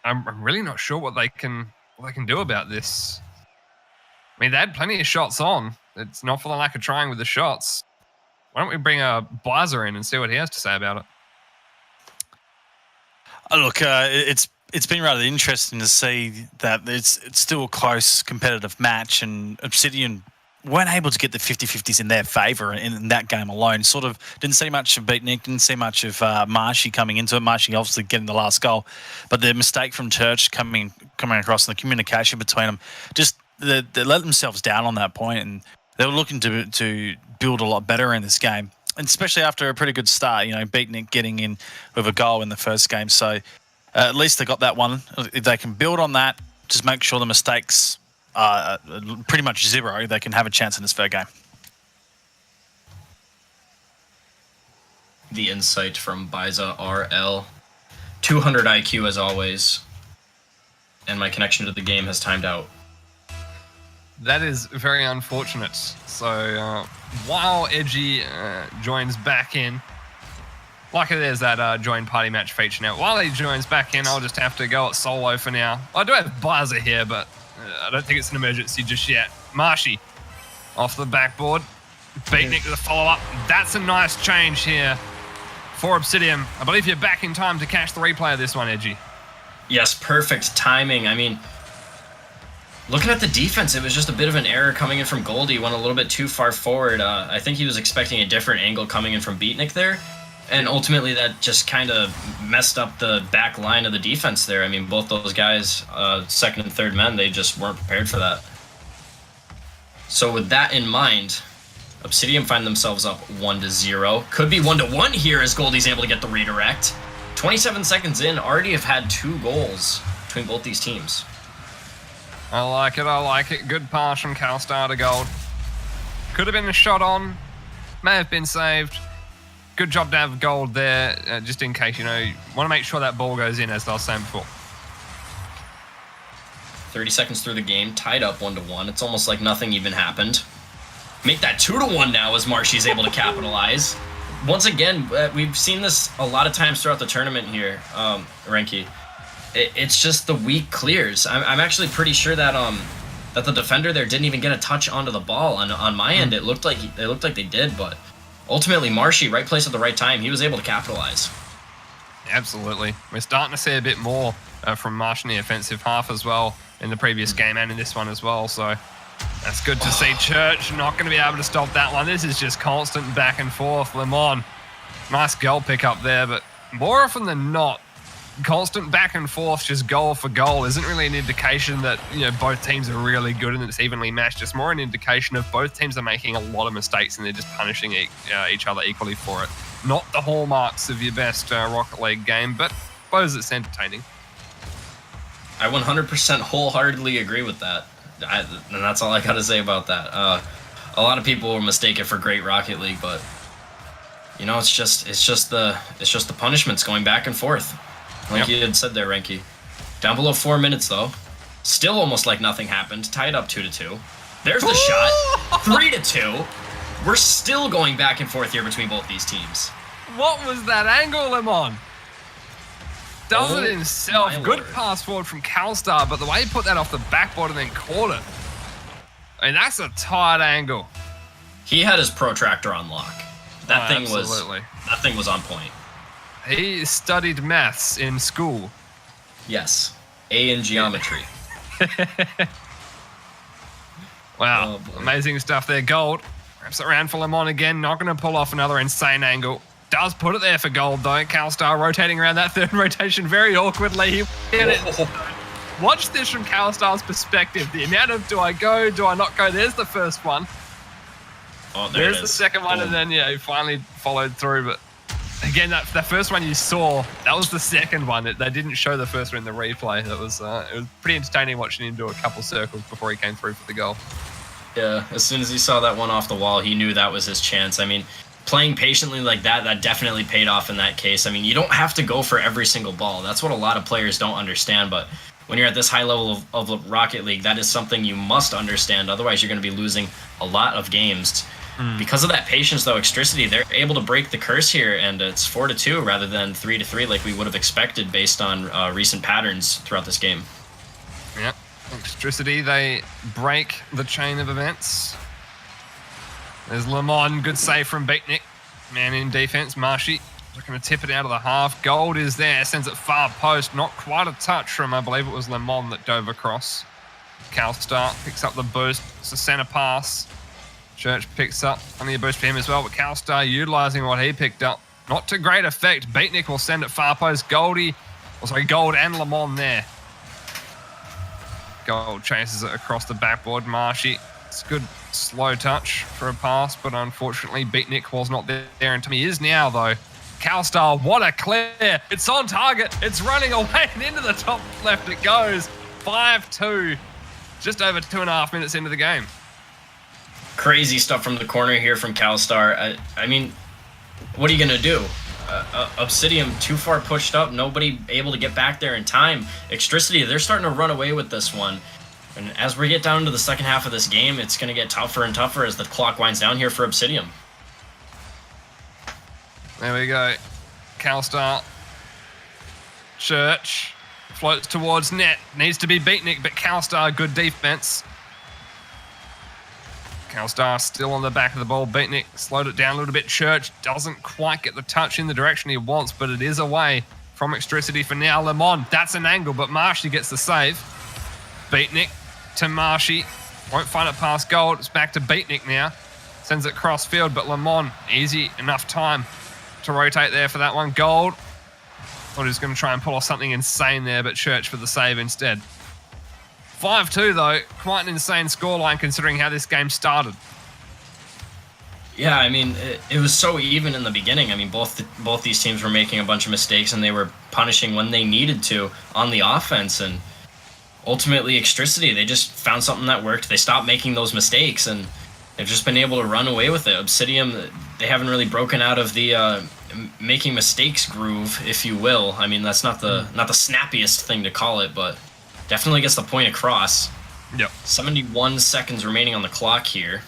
S3: I'm really not sure what they can do about this. I mean, they had plenty of shots on. It's not for the lack of trying with the shots. Why don't we bring Bizer in and see what he has to say about it?
S1: Look, it's been rather interesting to see that it's still a close competitive match, and Obsidian weren't able to get the 50-50s in their favour in that game alone. Sort of didn't see much of Beatnik, didn't see much of Marshy coming into it. Marshy obviously getting the last goal, but the mistake from Church coming across and the communication between them, just they let themselves down on that point, and they were looking to build a lot better in this game. And especially after a pretty good start, Beatnik getting in with a goal in the first game. So at least they got that one. If they can build on that, just make sure the mistakes are pretty much 0, they can have a chance in this third game.
S2: The insight from Biza RL. 200 IQ as always. And my connection to the game has timed out.
S3: That is very unfortunate. So while Edgy joins back in, luckily there's that join party match feature now. While he joins back in, I'll just have to go at solo for now. I do have Bizer here, but I don't think it's an emergency just yet. Marshy off the backboard. Beatnik to the follow-up. That's a nice change here for Obsidian. I believe you're back in time to catch the replay of this one, Edgy.
S2: Yes, perfect timing. I mean, looking at the defense, it was just a bit of an error coming in from Goldie. Went a little bit too far forward. I think he was expecting a different angle coming in from Beatnik there. And ultimately, that just kind of messed up the back line of the defense there. I mean, both those guys, second and third men, they just weren't prepared for that. So with that in mind, Obsidian find themselves up 1-0. Could be 1-1 here as Goldie's able to get the redirect. 27 seconds in, already have had 2 goals between both these teams.
S3: I like it. Good pass from CalStar to Gold. Could have been a shot on. May have been saved. Good job to have Gold there, just in case, you want to make sure that ball goes in, as I was saying before.
S2: 30 seconds through the game, tied up 1-1. It's almost like nothing even happened. Make that 2-1 now as Marshy's able to capitalize. Once again, we've seen this a lot of times throughout the tournament here, Renki. It's just the weak clears. I'm actually pretty sure that that the defender there didn't even get a touch onto the ball. On my end, it looked like they did, but ultimately Marshy, right place at the right time, he was able to capitalize.
S3: Absolutely. We're starting to see a bit more from Marsh in the offensive half as well in the previous game and in this one as well. So that's good to see. Church not going to be able to stop that one. This is just constant back and forth. Lemon, nice goal pick up there, but more often than not, constant back and forth, just goal for goal, isn't really an indication that both teams are really good and it's evenly matched. It's more an indication of both teams are making a lot of mistakes and they're just punishing each other equally for it. Not the hallmarks of your best Rocket League game, but I suppose it's entertaining.
S2: I 100% wholeheartedly agree with that. And that's all I got to say about that. A lot of people will mistake it for great Rocket League, but it's just the punishments going back and forth. Like you had said there, Renki. Down below 4 minutes, though. Still almost like nothing happened. Tied up 2-2. There's the shot. 3-2. We're still going back and forth here between both these teams.
S3: What was that angle, Lemon? Does it himself. Good pass forward from CalStar, but the way he put that off the backboard and then caught it. I mean, that's a tight angle.
S2: He had his protractor on lock. That thing was on point.
S3: He studied maths in school.
S2: Yes. A in geometry.
S3: Wow. Amazing stuff there. Gold. Wraps it around for Lemon again. Not going to pull off another insane angle. Does put it there for Gold, though. CalStar rotating around that third rotation very awkwardly. Watch this from CalStar's perspective. The amount of do I go, do I not go? There's the first one. There's the second one, and then, he finally followed through, but again, that first one you saw, that was the second one. They didn't show the first one in the replay. It was pretty entertaining watching him do a couple circles before he came through for the goal.
S2: Yeah, as soon as he saw that one off the wall, he knew that was his chance. I mean, playing patiently like that definitely paid off in that case. I mean, you don't have to go for every single ball. That's what a lot of players don't understand, but when you're at this high level of Rocket League, that is something you must understand. Otherwise, you're going to be losing a lot of games. Because of that patience, though, Extricity, they're able to break the curse here, and it's 4-2 rather than 3-3 like we would have expected based on recent patterns throughout this game.
S3: Yep. Extricity, they break the chain of events. There's Lemon, good save from Beatnik. Man in defense, Marshy looking to tip it out of the half. Gold is there, sends it far post. Not quite a touch from, I believe it was Lemon that dove across. CalStar picks up the boost. It's a center pass. Church picks up only a boost for him as well, but CalStar utilising what he picked up. Not to great effect. Beatnik will send it far post. Gold and Lemon there. Gold chases it across the backboard. Marshy, it's a good slow touch for a pass, but unfortunately Beatnik was not there in time. He is now, though. CalStar, what a clear. It's on target. It's running away and into the top left it goes. 5-2. Just over 2.5 minutes into the game.
S2: Crazy stuff from the corner here from CalStar. I mean, what are you going to do? Obsidian too far pushed up, nobody able to get back there in time. Extricity, they're starting to run away with this one. And as we get down to the second half of this game, it's going to get tougher and tougher as the clock winds down here for Obsidian.
S3: There we go. CalStar. Church floats towards net. Needs to be Beatnik, but CalStar, good defense. CalStar still on the back of the ball. Beatnik slowed it down a little bit. Church doesn't quite get the touch in the direction he wants, but it is away from Extricity for now. Lemon, that's an angle, but Marshy gets the save. Beatnik to Marshy. Won't find it past Gold. It's back to Beatnik now. Sends it cross field, but Lemon, easy enough time to rotate there for that one. Gold. Thought he was going to try and pull off something insane there, but Church for the save instead. 5-2 though, quite an insane scoreline considering how this game started.
S2: Yeah, I mean, it was so even in the beginning. I mean, both these teams were making a bunch of mistakes, and they were punishing when they needed to on the offense. And ultimately, Extricity, they just found something that worked. They stopped making those mistakes, and they've just been able to run away with it. Obsidian, they haven't really broken out of the making mistakes groove, if you will. I mean, that's not the snappiest thing to call it, but definitely gets the point across.
S3: Yep.
S2: 71 seconds remaining on the clock here.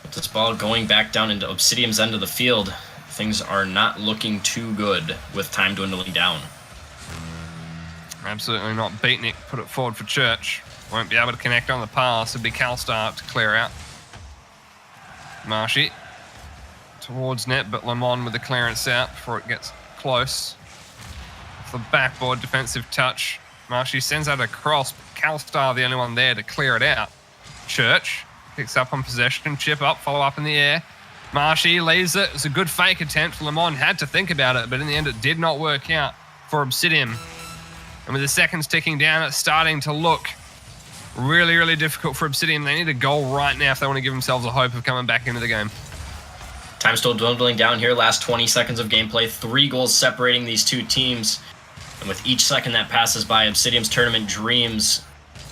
S2: With this ball going back down into Obsidian's end of the field, things are not looking too good with time dwindling down.
S3: Absolutely not. Beatnik put it forward for Church. Won't be able to connect on the pass. It'll be Calstar to clear out. Marshy towards net, but Lemon with the clearance out before it gets close. Off the backboard, defensive touch. Marshy sends out a cross. Calstar the only one there to clear it out. Church picks up on possession, chip up, follow up in the air. Marshy leaves it. It's a good fake attempt. Lemon had to think about it, but in the end it did not work out for Obsidian. And with the seconds ticking down, it's starting to look really, really difficult for Obsidian. They need a goal right now if they want to give themselves a hope of coming back into the game.
S2: Time still dwindling down here. Last 20 seconds of gameplay. 3 goals separating these two teams. And with each second that passes by, Obsidian's tournament dreams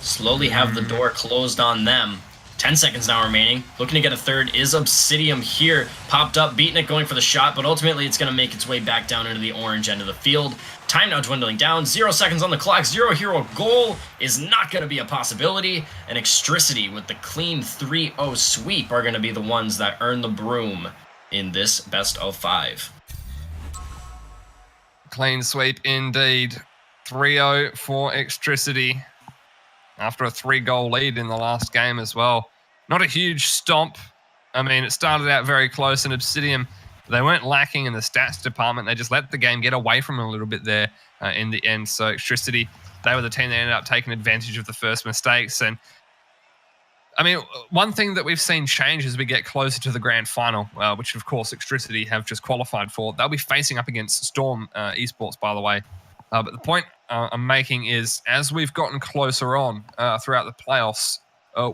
S2: slowly have the door closed on them. 10 seconds now remaining. Looking to get a third is Obsidian here. Popped up, Beatnik going for the shot, but ultimately it's going to make its way back down into the orange end of the field. Time now dwindling down. 0 seconds on the clock. 0 hero goal is not going to be a possibility. And Extricity with the clean 3-0 sweep are going to be the ones that earn the broom in this best of 5.
S3: Clean sweep indeed. 3-0 for Extricity after a 3-goal lead in the last game as well. Not a huge stomp. I mean, it started out very close, and Obsidian, they weren't lacking in the stats department. They just let the game get away from them a little bit there in the end. So Extricity, they were the team that ended up taking advantage of the first mistakes. And I mean, one thing that we've seen change as we get closer to the grand final, which of course Extricity have just qualified for. They'll be facing up against Storm Esports, by the way. But the point I'm making is, as we've gotten closer on throughout the playoffs,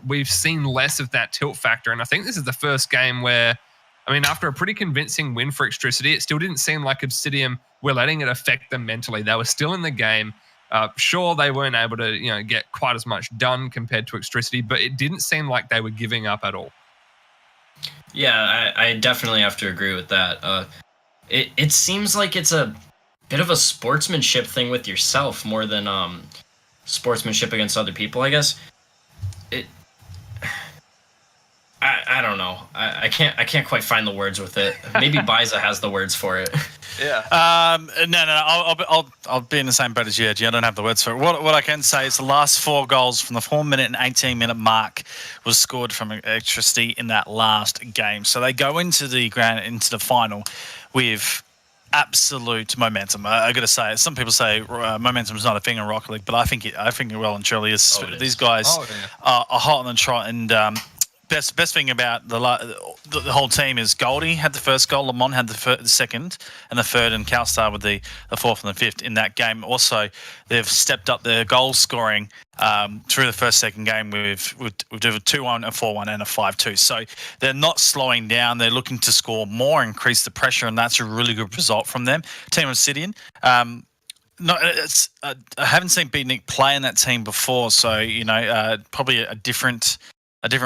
S3: we've seen less of that tilt factor. And I think this is the first game where, I mean, after a pretty convincing win for Extricity, it still didn't seem like Obsidian were letting it affect them mentally. They were still in the game. Sure, they weren't able to, get quite as much done compared to Extricity, but it didn't seem like they were giving up at all.
S2: Yeah, I definitely have to agree with that. It seems like it's a bit of a sportsmanship thing with yourself more than sportsmanship against other people, I guess. I don't know. I can't quite find the words with it. Maybe Biza has the words for it.
S1: Yeah. No. I'll be in the same boat as you, Edgy. I don't have the words for it. What I can say is the last 4 goals from the 4-minute and 18-minute mark was scored from Electricity in that last game. So they go into the final with absolute momentum. I got to say, some people say momentum is not a thing in Rocket League, but I think it well and truly is. These guys are hot on the trot, and best thing about the whole team is Goldie had the first goal, Lemon had the second, and the third, and Calstar with the fourth and the fifth in that game. Also, they've stepped up their goal scoring through the second game with a 2-1, a 4-1, and a 5-2. So they're not slowing down. They're looking to score more, increase the pressure, and that's a really good result from them. Team Obsidian. I haven't seen Beatnik play in that team before, so probably a different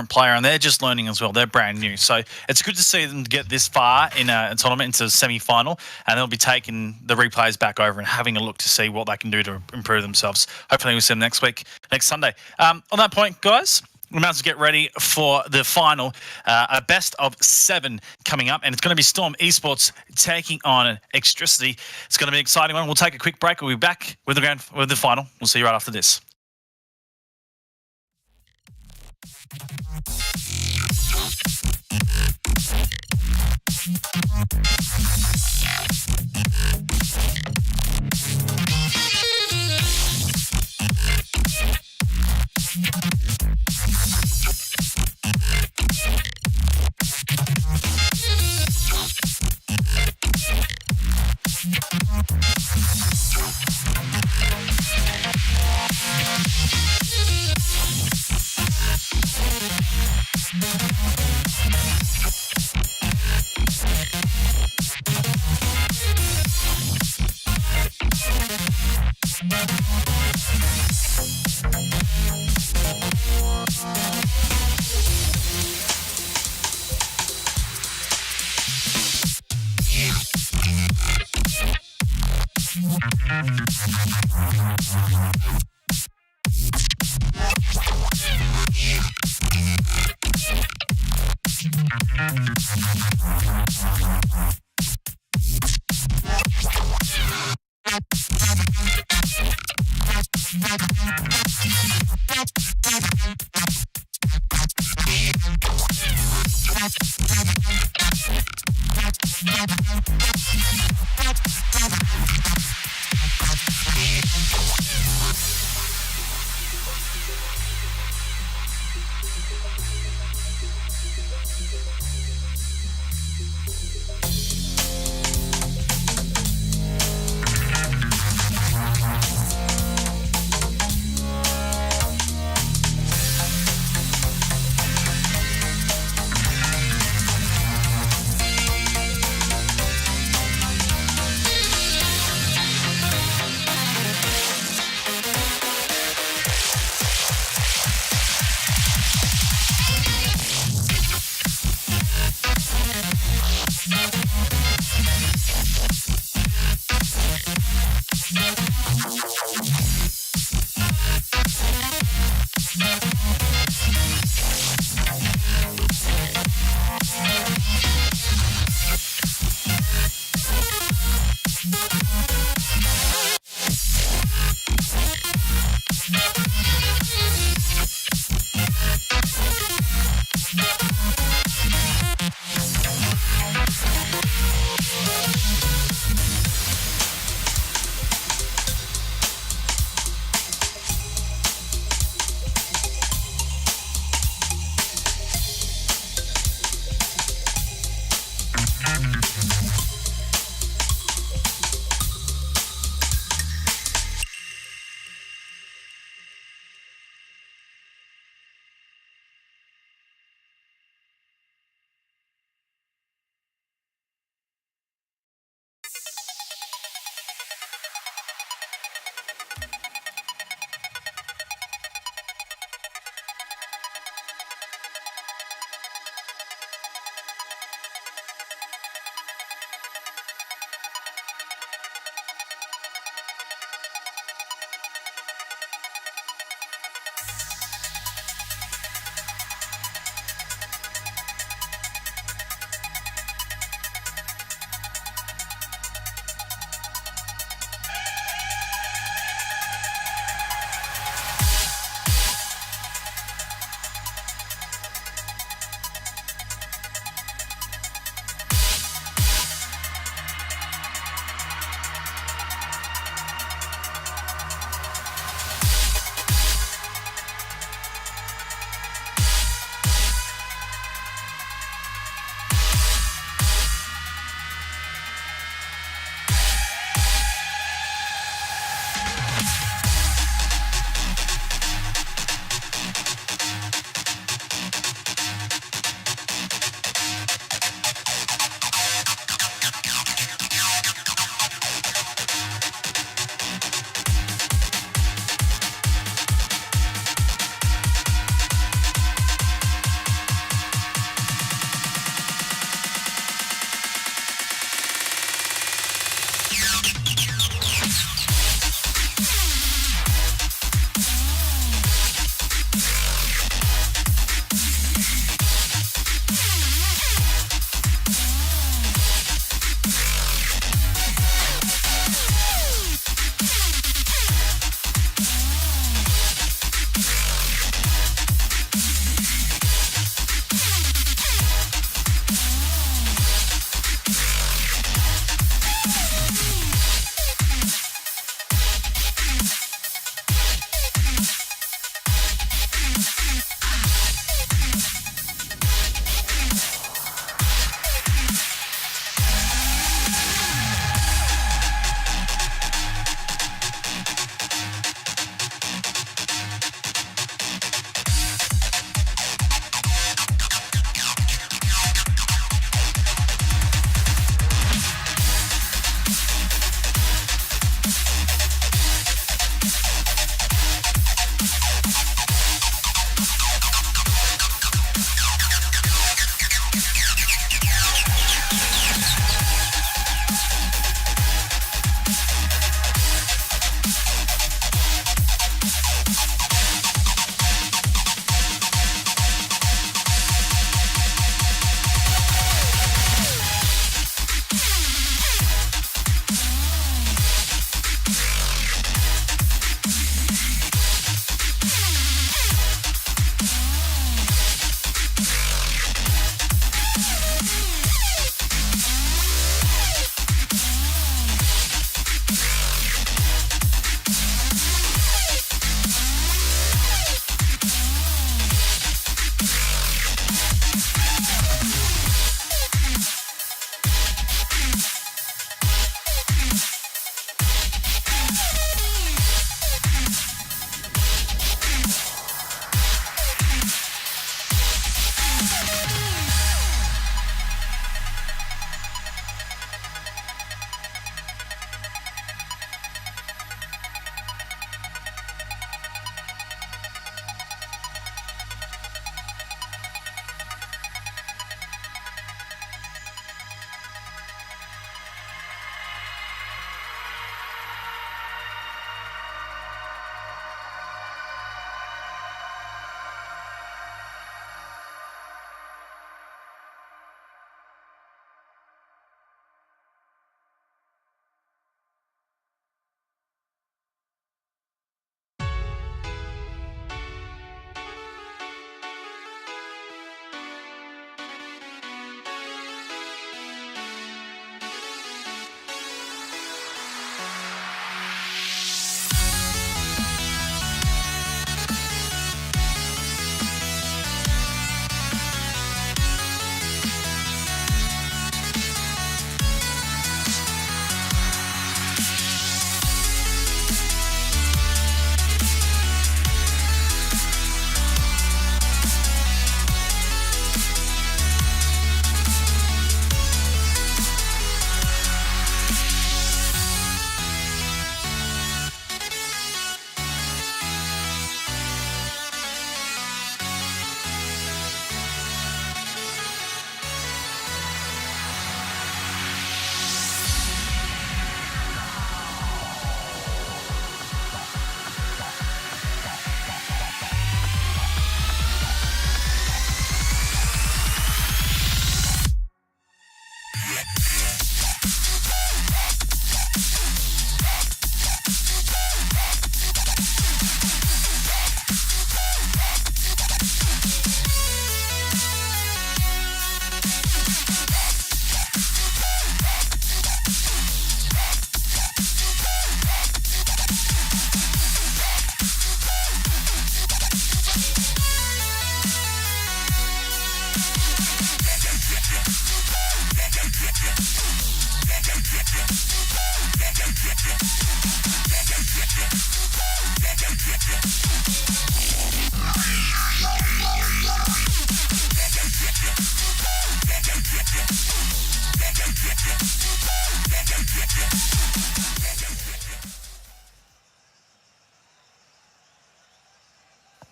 S1: player, and they're just learning as well. They're brand new. So it's good to see them get this far in a tournament into the semi-final, and they'll be taking the replays back over and having a look to see what they can do to improve themselves. Hopefully we'll see them next Sunday. On that point, guys, we might as well get ready for the final, a best of 7 coming up, and it's going to be Storm Esports taking on Extricity. It's going to be an exciting one. We'll take a quick break. We'll be back with the final. We'll see you right after this.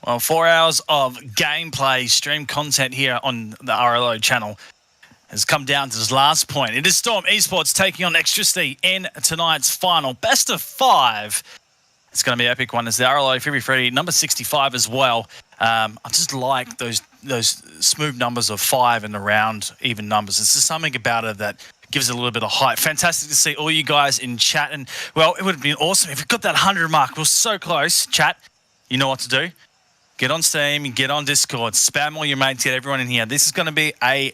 S1: Well, 4 hours of gameplay stream content here on the RLO channel has come down to this last point. It is Storm Esports taking on Extricity in tonight's final. Best of 5. It's going to be an epic one. It's the RLO February Freddy, number 65 as well. I just like those smooth numbers of 5 and around even numbers. It's just something about it that gives it a little bit of hype. Fantastic to see all you guys in chat. And, well, it would have been awesome if we got that 100 mark. We're so close. Chat, you know what to do. Get on Steam, get on Discord, spam all your mates, get everyone in here. This is going to be a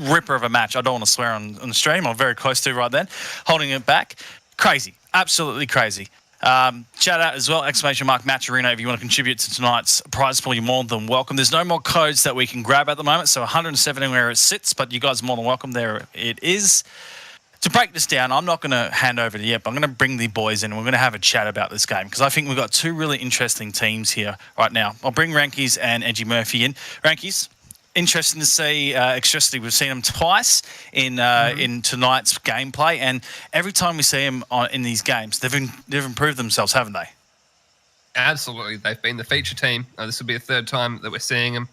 S1: ripper of a match. I don't want to swear on the stream. I'm very close to right then. Holding it back. Crazy. Absolutely crazy. Chat out as well, ! Match Arena. If you want to contribute to tonight's prize pool, you're more than welcome. There's no more codes that we can grab at the moment, so 170 where it sits, but you guys are more than welcome. There it is. To break this down, I'm not going to hand over to Yep. I'm going to bring the boys in and we're going to have a chat about this game because I think we've got two really interesting teams here right now. I'll bring Rankies and Edgy Murphy in. Rankies, interesting to see Extricity. We've seen them twice in tonight's gameplay, and every time we see them in these games, they've improved themselves, haven't they?
S3: Absolutely. They've been the feature team. This will be the third time that we're seeing them.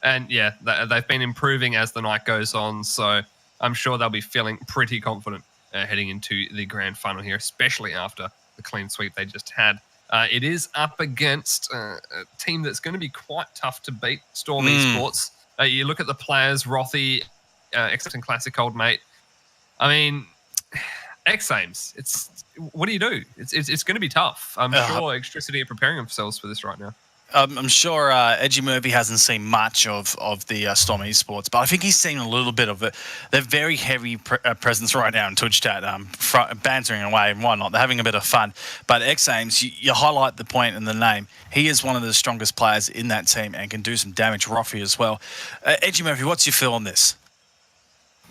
S3: And yeah, they've been improving as the night goes on, so I'm sure they'll be feeling pretty confident heading into the grand final here, especially after the clean sweep they just had. It is up against a team that's going to be quite tough to beat, Storm Esports. You look at the players, Rothy, Exception Classic Old Mate. I mean, X-Ames, what do you do? It's going to be tough. I'm sure Extricity are preparing themselves for this right now.
S1: I'm sure Edgy Murphy hasn't seen much of the Storm Esports, but I think he's seen a little bit of it. They're very heavy presence right now in Twitch chat, bantering away and whatnot. They're having a bit of fun. But X-Ames, you highlight the point in the name. He is one of the strongest players in that team and can do some damage. Roffy as well. Edgy Murphy, what's your feel on this?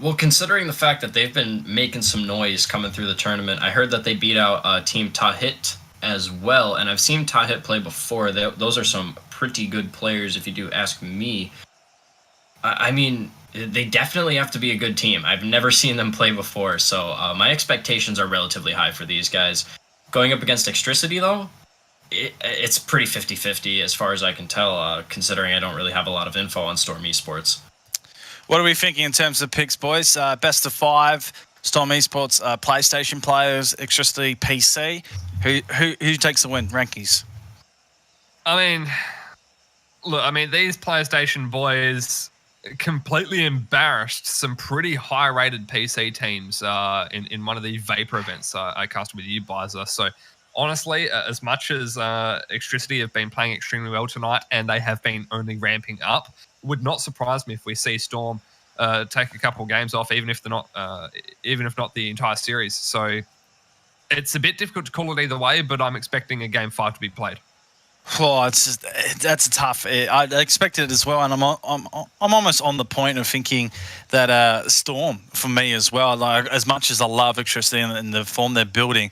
S2: Well, considering the fact that they've been making some noise coming through the tournament, I heard that they beat out Team Tahit as well, and I've seen Tahit play before. Those are some pretty good players, if you do ask me. I mean, they definitely have to be a good team. I've never seen them play before, so my expectations are relatively high for these guys. Going up against Extricity, though, it's pretty 50-50 as far as I can tell, considering I don't really have a lot of info on Storm Esports.
S1: What are we thinking in terms of picks, boys? Best of 5, Storm Esports, PlayStation players, Extricity, PC. Who takes the win? Rankies.
S3: I mean, look, these PlayStation boys completely embarrassed some pretty high-rated PC teams in one of the Vapor events I cast with you, Bizer. So, honestly, as much as Extricity have been playing extremely well tonight and they have been only ramping up, would not surprise me if we see Storm take a couple of games off, even if not the entire series. So it's a bit difficult to call it either way, but I'm expecting a game 5 to be played.
S1: Oh, that's a tough. I expected it as well, and I'm almost on the point of thinking that Storm for me as well. Like, as much as I love Extricity and the form they're building,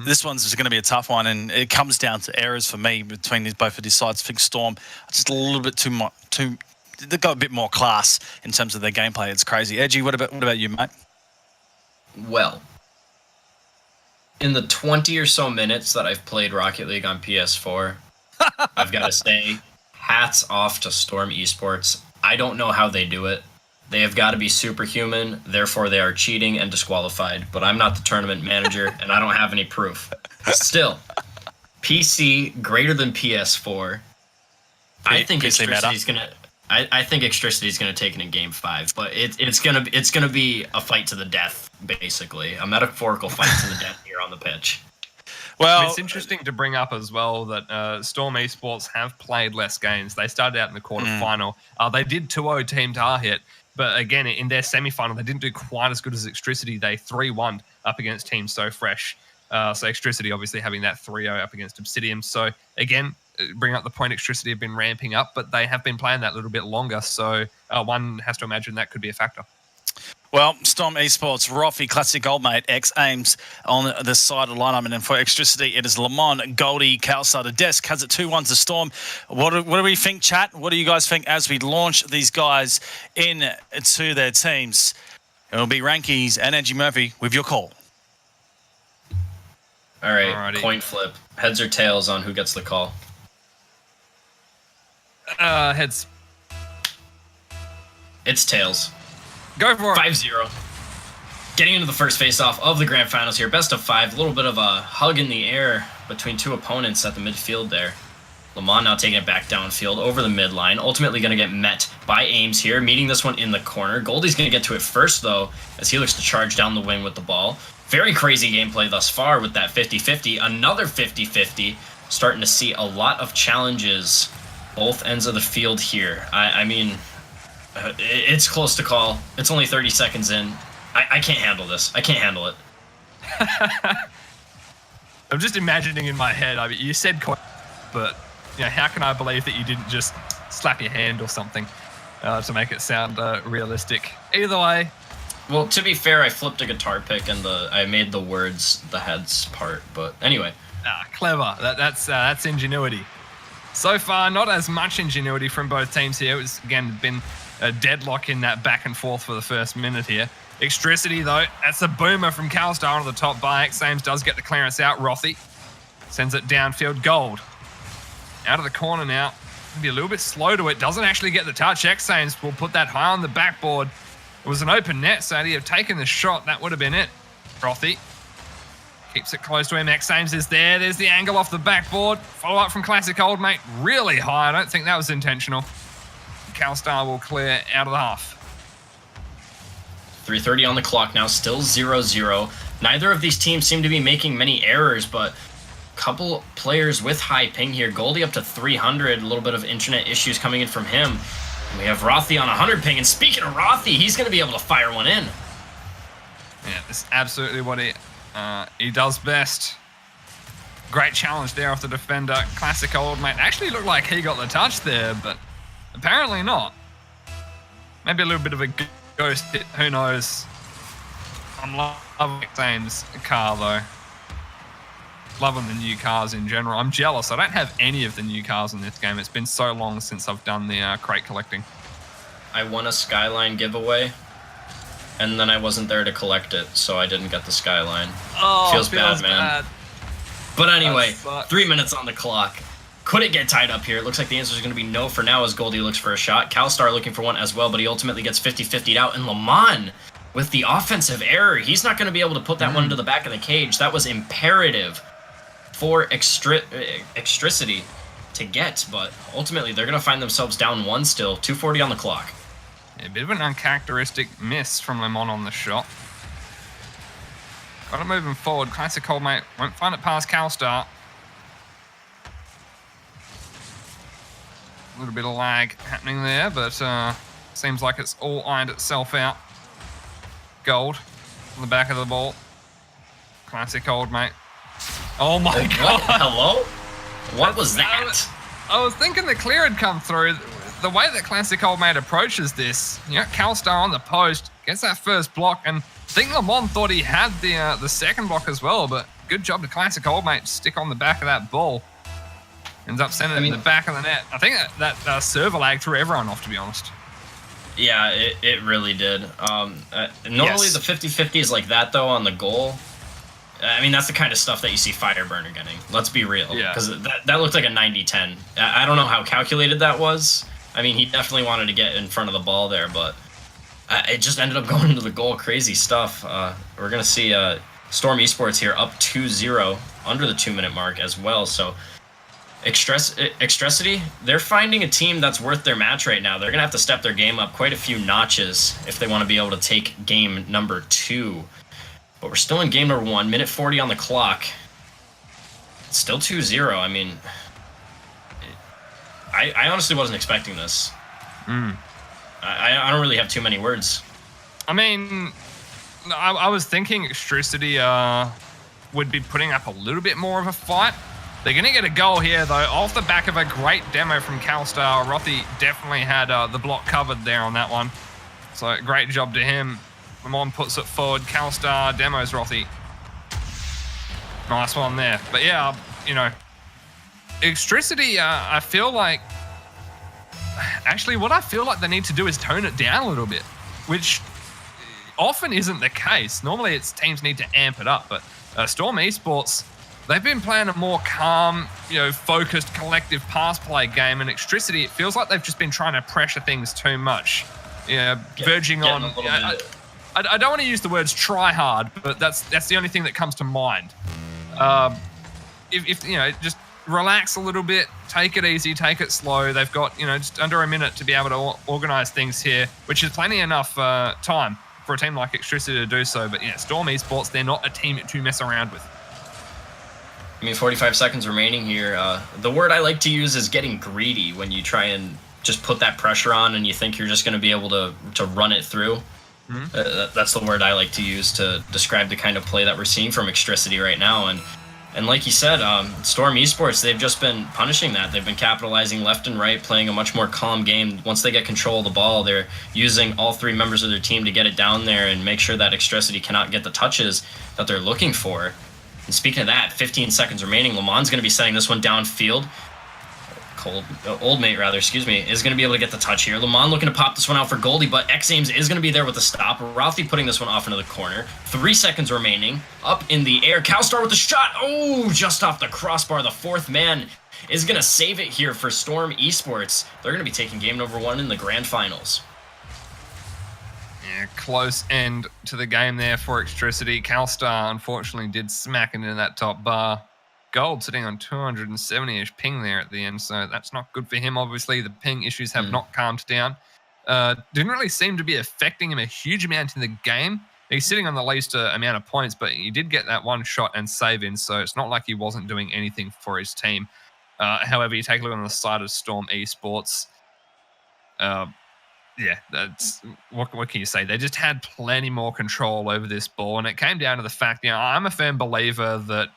S1: this one's just going to be a tough one, and it comes down to errors for me between both of these sides. I think Storm just a little bit too much. They've got a bit more class in terms of their gameplay. It's crazy. Edgy, what about you, mate?
S2: Well, in the 20 or so minutes that I've played Rocket League on PS4, I've got to say, hats off to Storm Esports. I don't know how they do it. They have got to be superhuman, therefore they are cheating and disqualified. But I'm not the tournament manager, and I don't have any proof. Still, PC greater than PS4. I think Extricity's gonna. I think Extricity's gonna take it in Game 5, but it's gonna be a fight to the death, basically a metaphorical fight to the death here on the pitch.
S3: Well, it's interesting to bring up as well that Storm Esports have played less games. They started out in the quarterfinal. They did 2-0 Team Tahit, but again, in their semi-final, they didn't do quite as good as Extricity. They 3-1 up against Team So Fresh. So Extricity obviously having that 3-0 up against Obsidian. So again, bring up the point, Extricity have been ramping up, but they have been playing that a little bit longer. So one has to imagine that could be a factor.
S1: Well, Storm Esports, Roffy, Classic Goldmate, X-Ames on the side of the lineup. And then for Extricity, it is Lamont, Goldie, Calstar. Desk has it 2-1 to Storm. What do we think, chat? What do you guys think as we launch these guys into their teams? It'll be Rankies and Edgy Murphy with your call.
S2: All right, Alrighty. Coin flip. Heads or tails on who gets the call?
S3: Heads.
S2: It's tails.
S3: Go for it.
S2: 5-0. Getting into the first face-off of the grand finals here. Best of 5. A little bit of a hug in the air between two opponents at the midfield there. Lamont now taking it back downfield over the midline. Ultimately going to get met by Ames here, meeting this one in the corner. Goldie's going to get to it first, though, as he looks to charge down the wing with the ball. Very crazy gameplay thus far with that 50-50. Another 50-50. Starting to see a lot of challenges both ends of the field here. I mean, it's close to call. It's only 30 seconds in. I can't handle this. I can't handle it.
S3: I'm just imagining in my head, I mean, you said but you know, how can I believe that you didn't just slap your hand or something to make it sound realistic? Either way.
S2: Well, to be fair, I flipped a guitar pick and I made the words the heads part. But anyway.
S3: Clever. That's ingenuity. So far, not as much ingenuity from both teams here. It's, again, been a deadlock in that back and forth for the first minute here. Extricity, though, that's a boomer from Calstar onto the top by X-Ames, does get the clearance out. Rothy sends it downfield. Gold out of the corner now. Be a little bit slow to it. Doesn't actually get the touch. X-Ames will put that high on the backboard. It was an open net, so he'd have taken the shot. That would have been it. Rothy keeps it close to him. X-Ames is there. There's the angle off the backboard. Follow up from Classic Old Mate. Really high. I don't think that was intentional. Calstar will clear out of the half.
S2: 3:30 on the clock now, still 0-0. Neither of these teams seem to be making many errors, but a couple players with high ping here. Goldie up to 300, a little bit of internet issues coming in from him. And we have Rothy on 100 ping, and speaking of Rothy, he's going to be able to fire one in.
S3: Yeah, that's absolutely what he does best. Great challenge there off the defender. Classic Old Mate. Actually looked like he got the touch there, but apparently not. Maybe a little bit of a ghost hit, who knows. I'm loving James' car though. Loving the new cars in general. I'm jealous. I don't have any of the new cars in this game. It's been so long since I've done the crate collecting.
S2: I won a Skyline giveaway, and then I wasn't there to collect it, so I didn't get the Skyline.
S3: Oh,
S2: feels bad, man. But anyway, 3 minutes on the clock. Could it get tied up here? It looks like the answer is going to be no for now as Goldie looks for a shot. Calstar looking for one as well, but he ultimately gets 50-50'd out. And Lamont, with the offensive error, he's not going to be able to put that one into the back of the cage. That was imperative for Extricity to get, but ultimately they're going to find themselves down one still. 2:40 on the clock.
S3: Yeah, a bit of an uncharacteristic miss from Lamont on the shot. Got it moving forward. Classic Old Mate won't find it past Calstar. A little bit of lag happening there, but seems like it's all ironed itself out. Gold on the back of the ball. Classic Old Mate. Oh my God.
S2: Hello? What was that?
S3: I was thinking the clear had come through. The way that Classic Old Mate approaches this, you know, Calstar on the post, gets that first block, and I think Lamont thought he had the second block as well, but good job to Classic Old Mate to stick on the back of that ball. Ends up sending it in the back of the net. I think that server lag threw everyone off, to be honest.
S2: Yeah, it really did. Normally the 50-50 is like that, though, on the goal. I mean, that's the kind of stuff that you see Fireburner getting. Let's be real.
S3: Yeah.
S2: Because that looked like a 90-10. I don't know how calculated that was. I mean, he definitely wanted to get in front of the ball there, but it just ended up going into the goal. Crazy stuff. We're going to see Storm Esports here up 2-0 under the 2-minute mark as well. So Extricity, they're finding a team that's worth their match right now. They're going to have to step their game up quite a few notches if they want to be able to take game number 2. But we're still in game number 1, minute 40 on the clock. It's still 2-0. I mean, I honestly wasn't expecting this. I don't really have too many words.
S3: I mean, I was thinking Extricity would be putting up a little bit more of a fight. They're going to get a goal here, though, off the back of a great demo from Calstar. Rothy definitely had the block covered there on that one. So great job to him. Lamont puts it forward. Calstar demos Rothy. Nice one there. But yeah, you know, Extricity, I feel like... Actually, what I feel like they need to do is tone it down a little bit, which often isn't the case. Normally, teams need to amp it up, but Storm Esports... they've been playing a more calm, focused, collective pass play game. And Electricity, it feels like they've just been trying to pressure things too much. Verging on. I don't want to use the words try hard, but that's the only thing that comes to mind. If just relax a little bit, take it easy, take it slow. They've got just under a minute to be able to organize things here, which is plenty enough time for a team like Electricity to do so. But Storm Esports, they're not a team to mess around with.
S2: 45 seconds remaining here. The word I like to use is getting greedy when you try and just put that pressure on and you think you're just going to be able to run it through. Mm-hmm. That's the word I like to use to describe the kind of play that we're seeing from Electricity right now. And like you said, Storm Esports, they've just been punishing that. They've been capitalizing left and right, playing a much more calm game. Once they get control of the ball, they're using all three members of their team to get it down there and make sure that Electricity cannot get the touches that they're looking for. And speaking of that, 15 seconds remaining, Lamon's going to be setting this one downfield. Old Mate, is going to be able to get the touch here. Lamont looking to pop this one out for Goldie, but X-Ames is going to be there with the stop. Ralphie putting this one off into the corner. 3 seconds remaining. Up in the air. Calstar with the shot. Oh, just off the crossbar. The fourth man is going to save it here for Storm Esports. They're going to be taking game number 1 in the grand finals.
S3: Yeah, close end to the game there for Electricity. Calstar, unfortunately, did smack it into that top bar. Gold sitting on 270-ish ping there at the end, so that's not good for him. Obviously, the ping issues have not calmed down. Didn't really seem to be affecting him a huge amount in the game. He's sitting on the least amount of points, but he did get that one shot and save in, so it's not like he wasn't doing anything for his team. However, you take a look on the side of Storm Esports. That's what can you say? They just had plenty more control over this ball, and it came down to the fact, I'm a firm believer that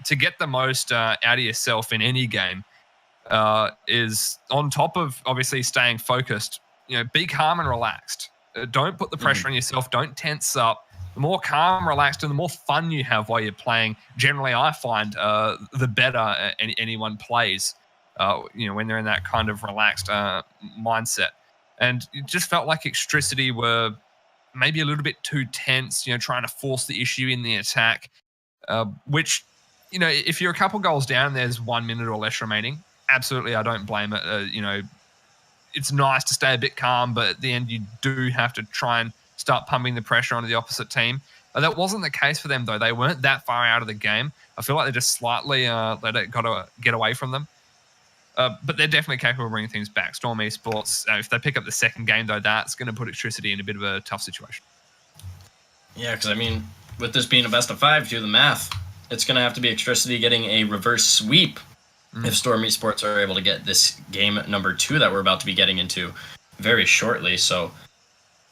S3: to get the most out of yourself in any game is on top of obviously staying focused. Be calm and relaxed. Don't put the pressure on yourself. Don't tense up. The more calm, relaxed, and the more fun you have while you're playing, generally I find the better anyone plays. When they're in that kind of relaxed mindset. And it just felt like Electricity were maybe a little bit too tense, trying to force the issue in the attack, which, if you're a couple goals down and there's 1 minute or less remaining, absolutely, I don't blame it. It's nice to stay a bit calm, but at the end, you do have to try and start pumping the pressure onto the opposite team. That wasn't the case for them, though. They weren't that far out of the game. I feel like they just slightly let it get away from them. But they're definitely capable of bringing things back. Storm Esports, if they pick up the second game, though, that's going to put Electricity in a bit of a tough situation.
S2: Yeah, because, with this being a best of 5, do the math. It's going to have to be Electricity getting a reverse sweep if Storm Esports are able to get this game number 2 that we're about to be getting into very shortly. So,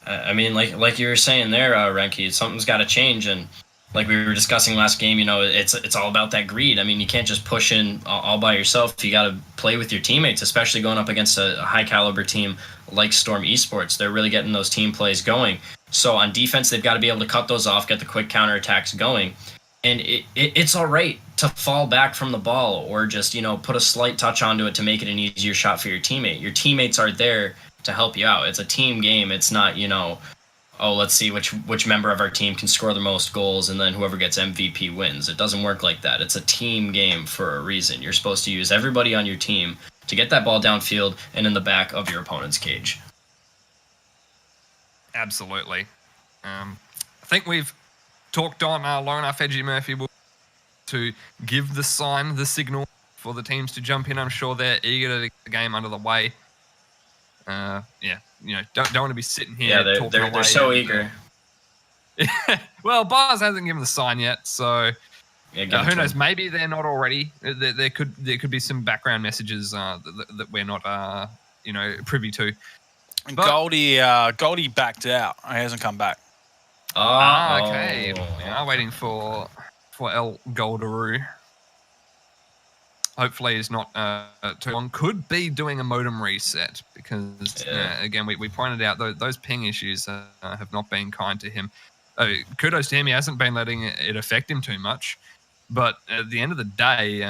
S2: like you were saying there, Renke, something's got to change. And like we were discussing last game, it's all about that greed. You can't just push in all by yourself. You got to play with your teammates, especially going up against a high-caliber team like Storm Esports. They're really getting those team plays going. So on defense, they've got to be able to cut those off, get the quick counterattacks going. And it's all right to fall back from the ball or just, put a slight touch onto it to make it an easier shot for your teammate. Your teammates are there to help you out. It's a team game. It's not, let's see which member of our team can score the most goals and then whoever gets MVP wins. It doesn't work like that. It's a team game for a reason. You're supposed to use everybody on your team to get that ball downfield and in the back of your opponent's cage.
S3: Absolutely. I think we've talked on long enough. Edgy Murphy will to give the signal for the teams to jump in. I'm sure they're eager to get the game under the way. Don't want to be sitting here.
S2: Yeah, they're so eager.
S3: Well, Bars hasn't given the sign yet, so who knows?
S2: Him.
S3: Maybe they're not already. There could be some background messages that we're not privy to.
S1: But Goldie backed out. He hasn't come back.
S3: Okay. We are waiting for El Goldaroo. Hopefully it's not too long. Could be doing a modem reset because, again, we pointed out those ping issues have not been kind to him. Kudos to him. He hasn't been letting it affect him too much. But at the end of the day,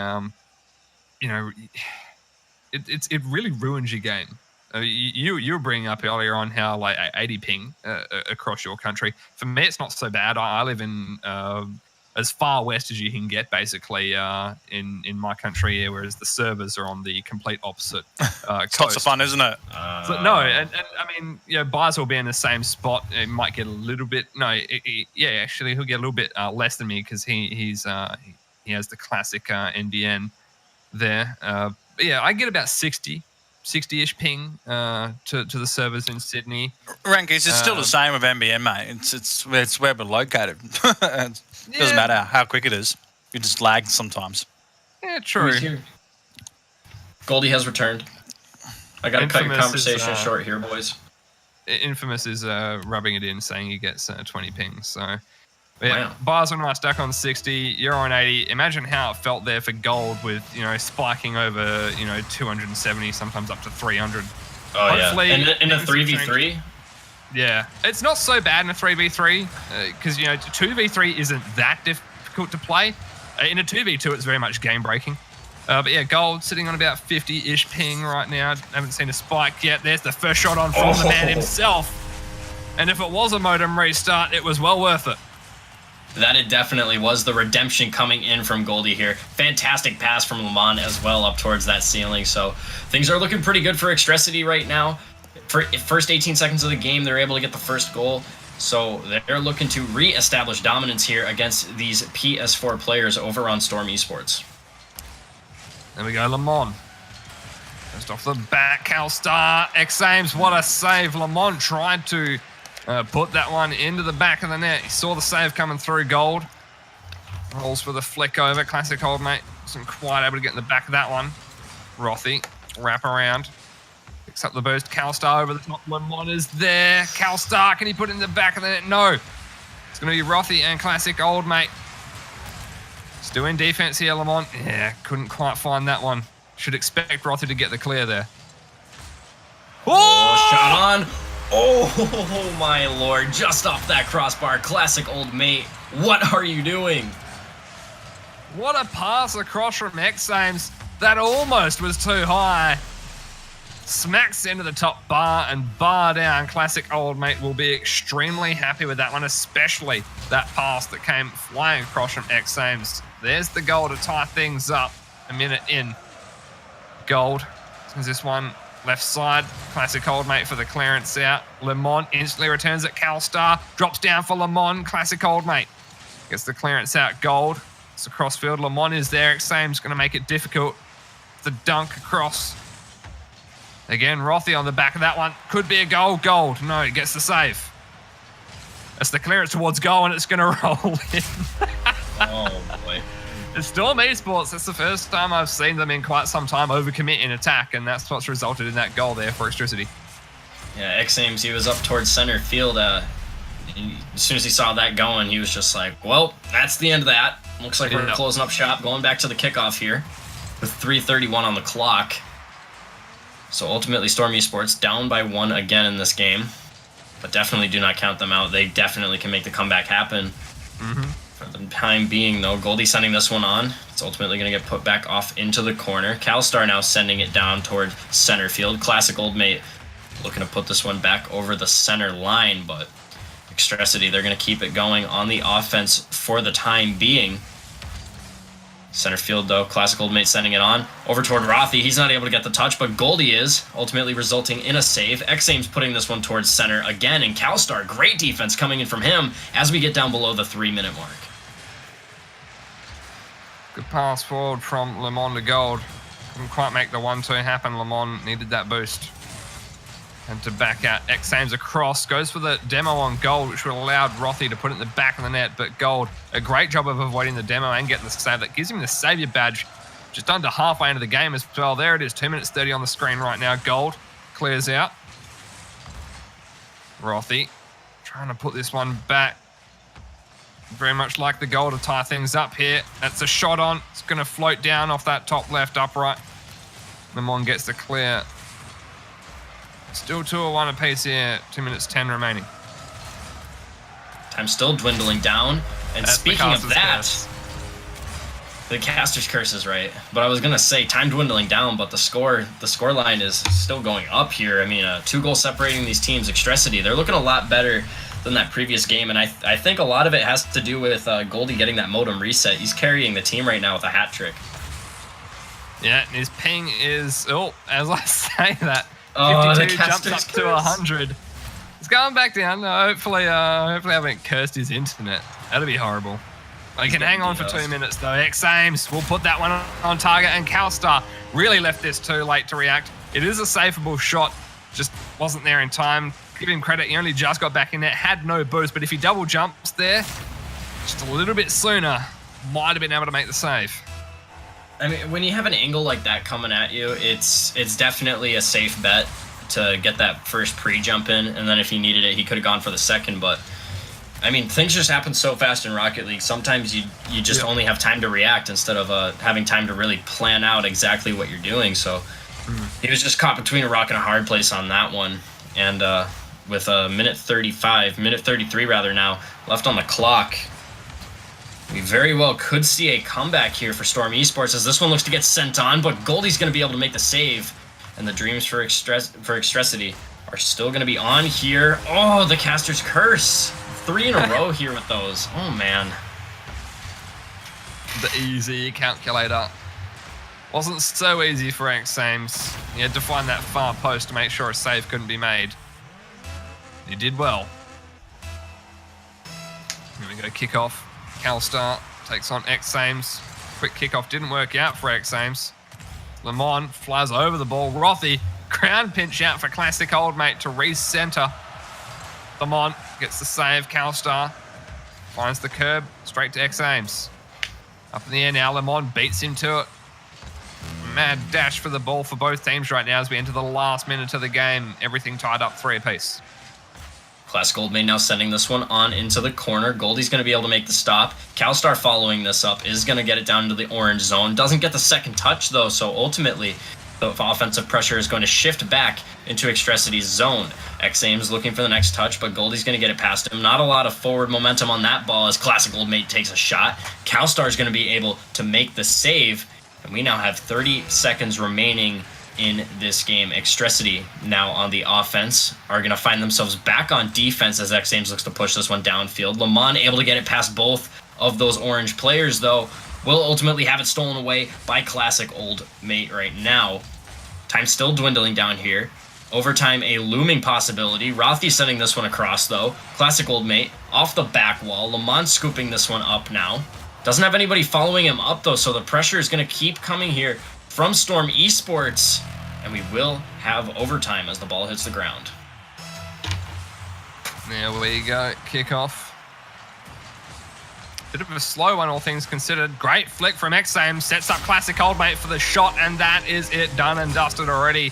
S3: it really ruins your game. You were bringing up earlier on how like 80 ping across your country. For me, it's not so bad. I live in as far west as you can get, basically, in my country here, whereas the servers are on the complete opposite
S1: It's
S3: coast.
S1: lots of fun, isn't it?
S3: So, no, and I mean, Byers will be in the same spot. It might get a little bit. No, actually, he'll get a little bit less than me because he has the classic NDN there. But yeah, I get about 60-ish ping to the servers in Sydney.
S1: Rankings, it's still the same with NBN, mate. It's where we're located. It doesn't matter how quick it is. You just lag sometimes.
S3: Yeah, true.
S2: Goldie has returned. I got to cut your conversation short here, boys.
S3: Infamous is rubbing it in, saying he gets 20 pings. So, yeah,
S2: Wow.
S3: Bars are nice. Duck on 60. You're on 80. Imagine how it felt there for gold with spiking over 270, sometimes up to 300.
S2: Oh
S3: Hopefully,
S2: yeah. In a 3v3.
S3: Yeah, it's not so bad in a 3v3 because 2v3 isn't that difficult to play. In a 2v2, it's very much game breaking. But yeah, gold sitting on about 50-ish ping right now. Haven't seen a spike yet. There's the first shot on from the man himself. And if it was a modem restart, it was well worth it.
S2: That it definitely was. The redemption coming in from Goldie here. Fantastic pass from Lamont as well up towards that ceiling. So things are looking pretty good for Extracity right now. For first 18 seconds of the game, they're able to get the first goal. So they're looking to re-establish dominance here against these PS4 players over on Storm Esports.
S3: There we go, Lamont. Just off the back, Calstar, X-Ames, what a save. Lamont tried to put that one into the back of the net. He saw the save coming through. Gold rolls for the flick over. Classic old mate wasn't quite able to get in the back of that one. Rothy, wrap around. Picks up the boost. Calstar over the top. Lamont is there. Calstar, can he put it in the back of the net? No. It's going to be Rothy and Classic old mate. Still in defense here, Lamont. Yeah, couldn't quite find that one. Should expect Rothy to get the clear there.
S2: Oh, shot on. Oh, my lord. Just off that crossbar. Classic old mate. What are you doing?
S3: What a pass across from X-Ames. That almost was too high. Smacks into the top bar and bar down. Classic old mate will be extremely happy with that one, especially that pass that came flying across from X-Ames. There's the goal to tie things up a minute in. Gold. There's this one left side. Classic old mate for the clearance out. Lamont instantly returns at Calstar. Drops down for Lamont. Classic old mate. Gets the clearance out. Gold. It's a crossfield. Lamont is there. X-Ames going to make it difficult. The dunk across. Again, Rothy on the back of that one. Could be a goal. Gold. No, it gets the save. That's the clearance towards goal, and it's going to roll in.
S2: Oh, boy.
S3: It's Storm Esports. That's the first time I've seen them in quite some time overcommit in attack, and that's what's resulted in that goal there for Extracity.
S2: Yeah, X-Ames, he was up towards center field. As soon as he saw that going, he was just like, well, that's the end of that. Looks like we're closing up shop, going back to the kickoff here with 3:31 on the clock. So ultimately, Storm Esports down by 1 again in this game. But definitely do not count them out. They definitely can make the comeback happen. For the time being, though, Goldie sending this one on. It's ultimately going to get put back off into the corner. Calstar now sending it down toward center field. Classic old mate looking to put this one back over the center line, but Extracity, they're going to keep it going on the offense for the time being. Center field, though, Classic old mate sending it on over toward Rothy. He's not able to get the touch, but Goldie is, ultimately resulting in a save. X-Ames putting this one towards center again, and Calstar, great defense coming in from him as we get down below the 3-minute mark.
S3: Good pass forward from Lamont to Gold. Couldn't quite make the 1-2 happen. Lamont needed that boost. And to back out, X-Ames across. Goes for the demo on Gold, which would have allowed Rothy to put it in the back of the net. But Gold, a great job of avoiding the demo and getting the save. That gives him the savior badge just under halfway into the game as well. There it is, 2 minutes 30 on the screen right now. Gold clears out. Rothy trying to put this one back. Very much like the goal to tie things up here. That's a shot on. It's going to float down off that top left upright. Lamont gets the clear. Still 2-1 apiece here. 2 minutes 10 remaining.
S2: Time still dwindling down. And
S3: That's
S2: speaking of that, the caster's curse is right. But I was gonna say time dwindling down, but the score line is still going up here. I mean, 2 goals separating these teams. Extracity, they're looking a lot better than that previous game, and I think a lot of it has to do with Goldie getting that modem reset. He's carrying the team right now with a hat trick.
S3: Yeah, and his ping is, as I say that, 52
S2: the
S3: jumps up
S2: caster's
S3: to 100. It's going back down. Hopefully I haven't cursed his internet. That'd be horrible. He can hang on for 2 minutes though. X-Ames will put that one on target, and Calstar really left this too late to react. It is a safeable shot, just wasn't there in time. Give him credit, he only just got back in there, had no boost, but if he double jumps there, just a little bit sooner, might have been able to make the save.
S2: I mean, when you have an angle like that coming at you, it's definitely a safe bet to get that first pre-jump in, and then if he needed it, he could have gone for the second, but I mean, things just happen so fast in Rocket League. Sometimes you just only have time to react instead of having time to really plan out exactly what you're doing, so he was just caught between a rock and a hard place on that one, and with a minute 33 rather now, left on the clock, we very well could see a comeback here for Storm Esports as this one looks to get sent on, but Goldie's going to be able to make the save, and the dreams for Extracity are still going to be on here. Oh, the caster's curse. 3 in a row here with those. Oh, man.
S3: The easy calculator. Wasn't so easy for X-Ames. He had to find that far post to make sure a save couldn't be made. He did well. Here we go, kickoff. Calstar takes on X-Ames. Quick kickoff didn't work out for X-Ames. Lemon flies over the ball. Rothy, ground pinch out for Classic Old Mate to recenter. Lemon gets the save. Calstar finds the curb straight to X-Ames. Up in the air now, Lemon beats him to it. Mad dash for the ball for both teams right now as we enter the last minute of the game. Everything tied up 3 apiece.
S2: Classic Old Mate now sending this one on into the corner. Goldie's going to be able to make the stop. Calstar following this up is going to get it down into the orange zone. Doesn't get the second touch, though, so ultimately the offensive pressure is going to shift back into Extracity's zone. X-Ames looking for the next touch, but Goldie's going to get it past him. Not a lot of forward momentum on that ball as Classic Old Mate takes a shot. Calstar is going to be able to make the save, and we now have 30 seconds remaining in this game. Extracity now on the offense are going to find themselves back on defense as X-Ames looks to push this one downfield. Lemon able to get it past both of those orange players, though, will ultimately have it stolen away by Classic Old Mate right now. Time still dwindling down here. Overtime a looming possibility. Rothy sending this one across, though. Classic Old Mate off the back wall. Lemon scooping this one up now. Doesn't have anybody following him up, though, so the pressure is going to keep coming here from Storm Esports, and we will have overtime as the ball hits the ground.
S3: There we go, kickoff. Bit of a slow one, all things considered. Great flick from X-Ames, sets up Classic Old Mate for the shot, and that is it, done and dusted already.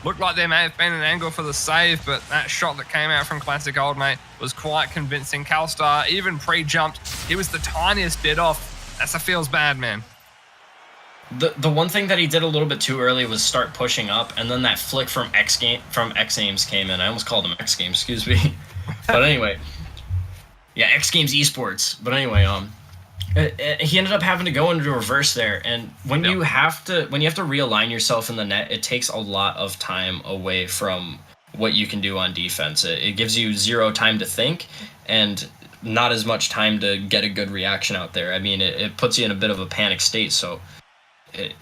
S3: Looked like there may have been an angle for the save, but that shot that came out from Classic Old Mate was quite convincing. Calstar even pre-jumped. He was the tiniest bit off. That's a feels bad, man.
S2: The one thing that he did a little bit too early was start pushing up, and then that flick from X-Games came in. I almost called him X-Games, excuse me. But anyway, yeah, X-Games Esports. But anyway, he ended up having to go into reverse there, and when you have to realign yourself in the net, it takes a lot of time away from what you can do on defense. It gives you zero time to think, and not as much time to get a good reaction out there. I mean, it puts you in a bit of a panic state, so it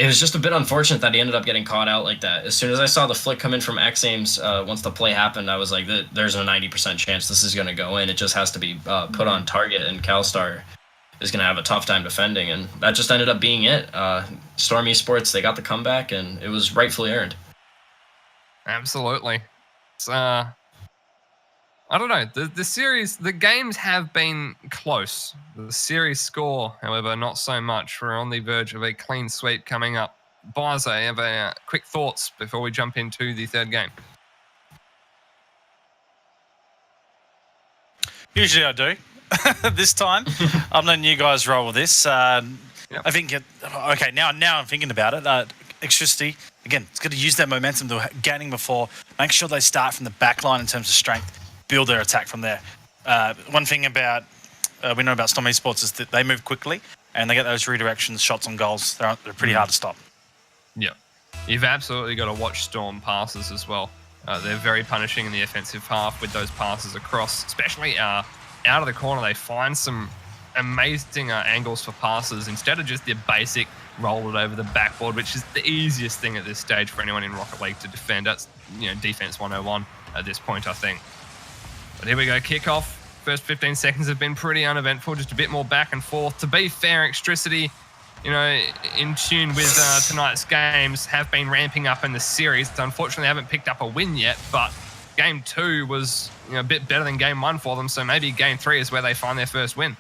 S2: was just a bit unfortunate that he ended up getting caught out like that. As soon as I saw the flick come in from X-Ames, once the play happened, I was like, there's a 90% chance this is going to go in. It just has to be put on target, and Calstar is going to have a tough time defending, and that just ended up being it. Storm Esports, they got the comeback, and it was rightfully earned.
S3: Absolutely. It's, I don't know. The series, the games have been close. The series score, however, not so much. We're on the verge of a clean sweep coming up. Baze, have quick thoughts before we jump into the third game?
S1: Usually I do. This time, I'm letting you guys roll with this. I think, okay, now I'm thinking about it. Extracity, again, it's got to use that momentum they're gaining before. Make sure they start from the back line in terms of strength. Build their attack from there. One thing about we know about Storm Esports is that they move quickly and they get those redirections, shots on goals. They're pretty hard to stop.
S3: Yeah. You've absolutely got to watch Storm passes as well. They're very punishing in the offensive half with those passes across, especially out of the corner. They find some amazing angles for passes instead of just the basic roll it over the backboard, which is the easiest thing at this stage for anyone in Rocket League to defend. That's, defense 101 at this point, I think. But here we go, kickoff. First 15 seconds have been pretty uneventful, just a bit more back and forth. To be fair, Extricity, in tune with tonight's games, have been ramping up in the series. Unfortunately, they haven't picked up a win yet, but game 2 was a bit better than game 1 for them, so maybe game 3 is where they find their first win.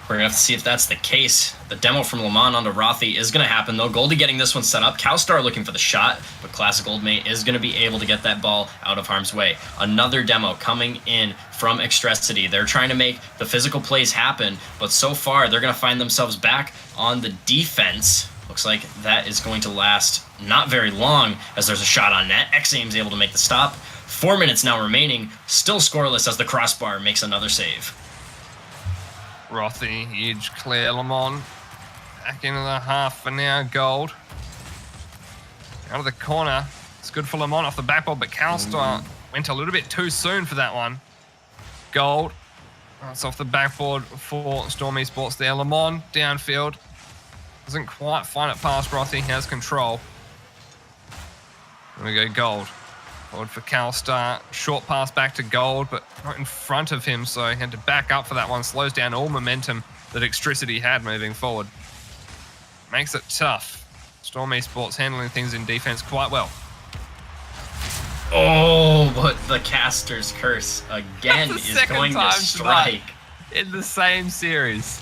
S2: We're going to have to see if that's the case. The demo from Le Mans onto Rothy is going to happen, though. Goldie getting this one set up. Cowstar looking for the shot, but Classic Old Mate is going to be able to get that ball out of harm's way. Another demo coming in from Extricity. They're trying to make the physical plays happen, but so far they're going to find themselves back on the defense. Looks like that is going to last not very long as there's a shot on net. X-Aim's able to make the stop. 4 minutes now remaining. Still scoreless as the crossbar makes another save.
S3: Rothy, huge clear. Lamont back into the half for now. Gold out of the corner. It's good for Lamont off the backboard, but Cowstar went a little bit too soon for that one. Gold. That's off the backboard for Stormy Sports there. Lamont downfield. Doesn't quite find it past Rothy. Has control. There we go, Gold. Forward for Cowstar. Short pass back to Gold, but right in front of him, so he had to back up for that one. Slows down all momentum that Extricity had moving forward. Makes it tough. Stormy Sports handling things in defense quite well.
S2: Oh, but the caster's curse again is going to strike.
S3: In the same series.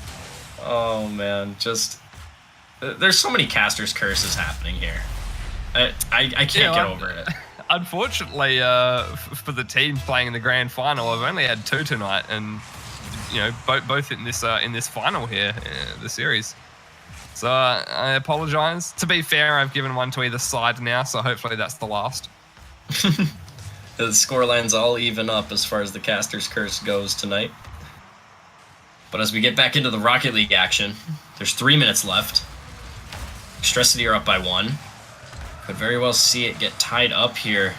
S2: Oh, man. There's so many caster's curses happening here. I can't get over it.
S3: Unfortunately, for the teams playing in the grand final, I've only had 2 tonight, and both in this final here, the series. So I apologise. To be fair, I've given one to either side now, so hopefully that's the last.
S2: The scoreline's all even up as far as the caster's curse goes tonight. But as we get back into the Rocket League action, there's 3 minutes left. Extricity are up by 1. Could very well see it get tied up here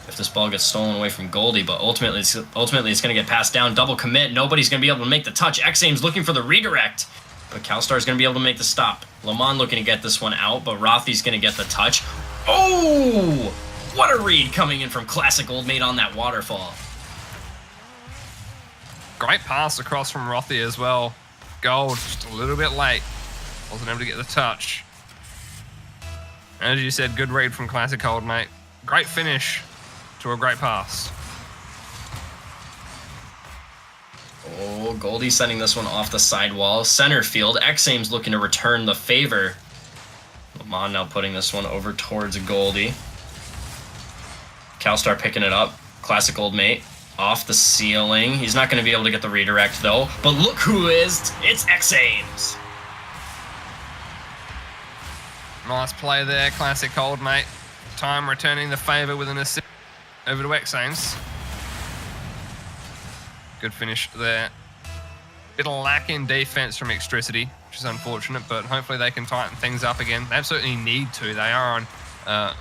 S2: if this ball gets stolen away from Goldie, but ultimately it's going to get passed down. Double commit. Nobody's going to be able to make the touch. X-Aim's looking for the redirect, but Cowstar's going to be able to make the stop. Lamont looking to get this one out, but Rothy's going to get the touch. Oh! What a read coming in from Classic Old Mate on that waterfall.
S3: Great pass across from Rothy as well. Gold just a little bit late. Wasn't able to get the touch. As you said, good read from Classic Old Mate. Great finish to a great pass.
S2: Oh, Goldie sending this one off the sidewall. Center field. X-Aim's looking to return the favor. Lamont now putting this one over towards Goldie. Cowstar picking it up. Classic Old Mate off the ceiling. He's not going to be able to get the redirect, though. But look who is. It's X-Aim's.
S3: Nice play there, Classic Old Mate. Time returning the favour with an assist over to X-Ames. Good finish there. Bit of lack in defense from Extricity, which is unfortunate, but hopefully they can tighten things up again. They absolutely need to. They are on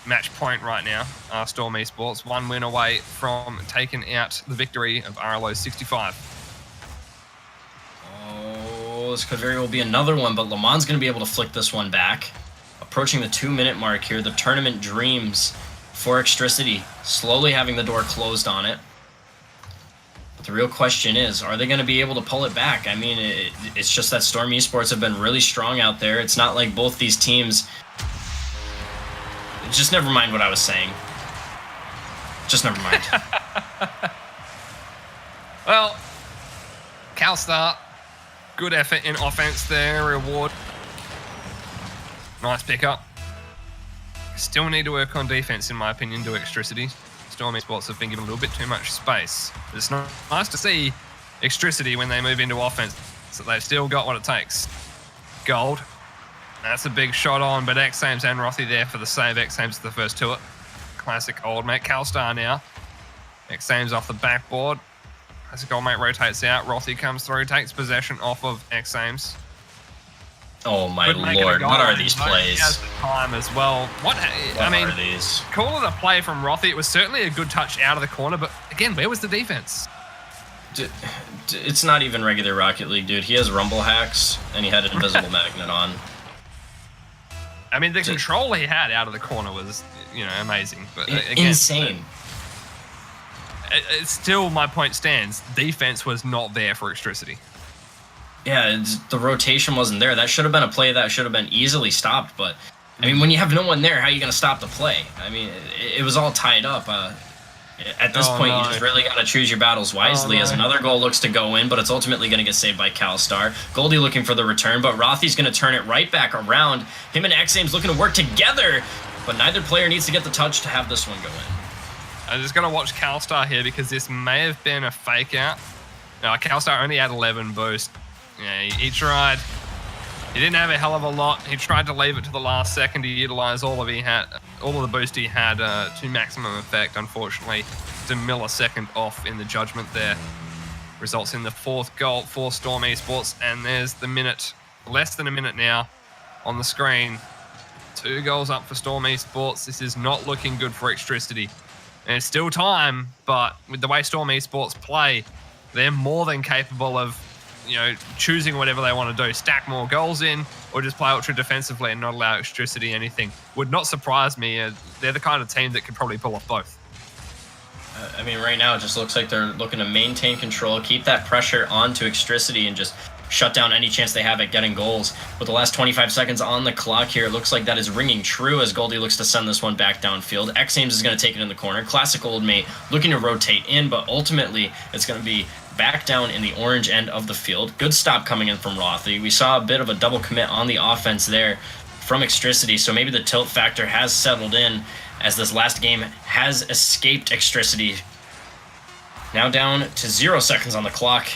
S3: match point right now, Storm Esports. 1 win away from taking out the victory of RLO 65.
S2: Oh, this could very well be another one, but Lamont's going to be able to flick this one back. Approaching the 2-minute mark here, the tournament dreams for Extricity, slowly having the door closed on it. But the real question is, are they going to be able to pull it back? I mean, it's just that Storm Esports have been really strong out there. It's not like both these teams... Just never mind what I was saying. Just never mind.
S3: Well, Cowstar, good effort in offense there, reward. Nice pickup. Still need to work on defense, in my opinion, to Extricity. Storm Esports have been given a little bit too much space. But it's nice to see Extricity when they move into offense, so they've still got what it takes. Gold. That's a big shot on, but X-Ames and Rothy there for the save. X-Ames the first to it. Classic Old Mate. Cowstar now. X-Ames off the backboard. Classic Old Mate rotates out. Rothy comes through, takes possession off of X-Ames.
S2: Oh my
S3: Could make it a
S2: lord!
S3: goal,
S2: What are
S3: and
S2: these
S3: Vogt
S2: plays?
S3: has the time as well.
S2: What are these?
S3: Call it a play from Rothy. It was certainly a good touch out of the corner, but again, where was the defense?
S2: It's not even regular Rocket League, dude. He has rumble hacks, and he had an invisible magnet on.
S3: I mean, the control he had out of the corner was, amazing. But again,
S2: insane.
S3: It's still, my point stands. Defense was not there for Extricity.
S2: Yeah, the rotation wasn't there. That should have been a play that should have been easily stopped. But I mean, when you have no one there, how are you going to stop the play? I mean, it was all tied up. At this point, you just really got to choose your battles wisely. As another goal looks to go in, but it's ultimately going to get saved by CalStar. Goldie looking for the return, but Rothy's going to turn it right back around. Him and X-Ames looking to work together, but neither player needs to get the touch to have this one go in.
S3: I'm just going to watch CalStar here because this may have been a fake out. No, CalStar only had 11 boost. Yeah, he tried. He didn't have a hell of a lot. He tried to leave it to the last second to utilize all of the boost he had to maximum effect. Unfortunately, it's a millisecond off in the judgment there. Results in the 4th goal for Storm Esports, and there's the minute, less than a minute now on the screen. 2 goals up for Storm Esports. This is not looking good for Extricity. And it's still time, but with the way Storm Esports play, they're more than capable of choosing whatever they want to do, stack more goals in, or just play ultra defensively and not allow Extricity anything. Would not surprise me. They're the kind of team that could probably pull off both.
S2: I mean, right now it just looks like they're looking to maintain control, keep that pressure onto Extricity, and just shut down any chance they have at getting goals. With the last 25 seconds on the clock here, it looks like that is ringing true as Goldie looks to send this one back downfield. X-Ames is going to take it in the corner. Classic Old Mate looking to rotate in, but ultimately it's going to be back down in the orange end of the field. Good stop coming in from Rothy. We saw a bit of a double commit on the offense there from Extricity, so maybe the tilt factor has settled in as this last game has escaped Extricity. Now down to 0 seconds on the clock.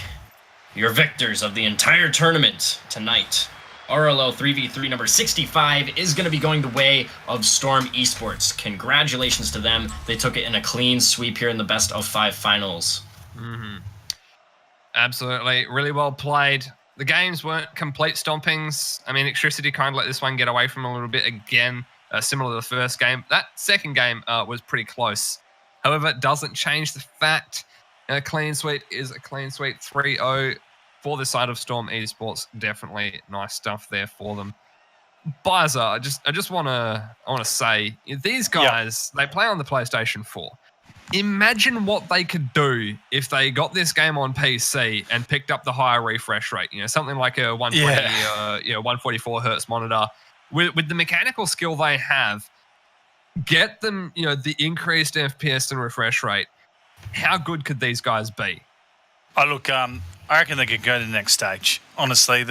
S2: Your victors of the entire tournament tonight. RLO 3v3 number 65 is going to be going the way of Storm Esports. Congratulations to them. They took it in a clean sweep here in the best of 5 finals.
S3: Mm-hmm. Absolutely. Really well played. The games weren't complete stompings. I mean, Extricity kind of let this one get away from a little bit again, similar to the first game. That second game was pretty close. However, it doesn't change the fact a clean sweep is a clean sweep. 3-0 for the side of Storm Esports. Definitely nice stuff there for them. Biza, I just want to say, these guys, they play on the PlayStation 4. Imagine what they could do if they got this game on PC and picked up the higher refresh rate. Something like a 120, 144 hertz monitor. With the mechanical skill they have, get them, the increased FPS and refresh rate. How good could these guys be?
S1: Oh, look, I reckon they could go to the next stage. Honestly,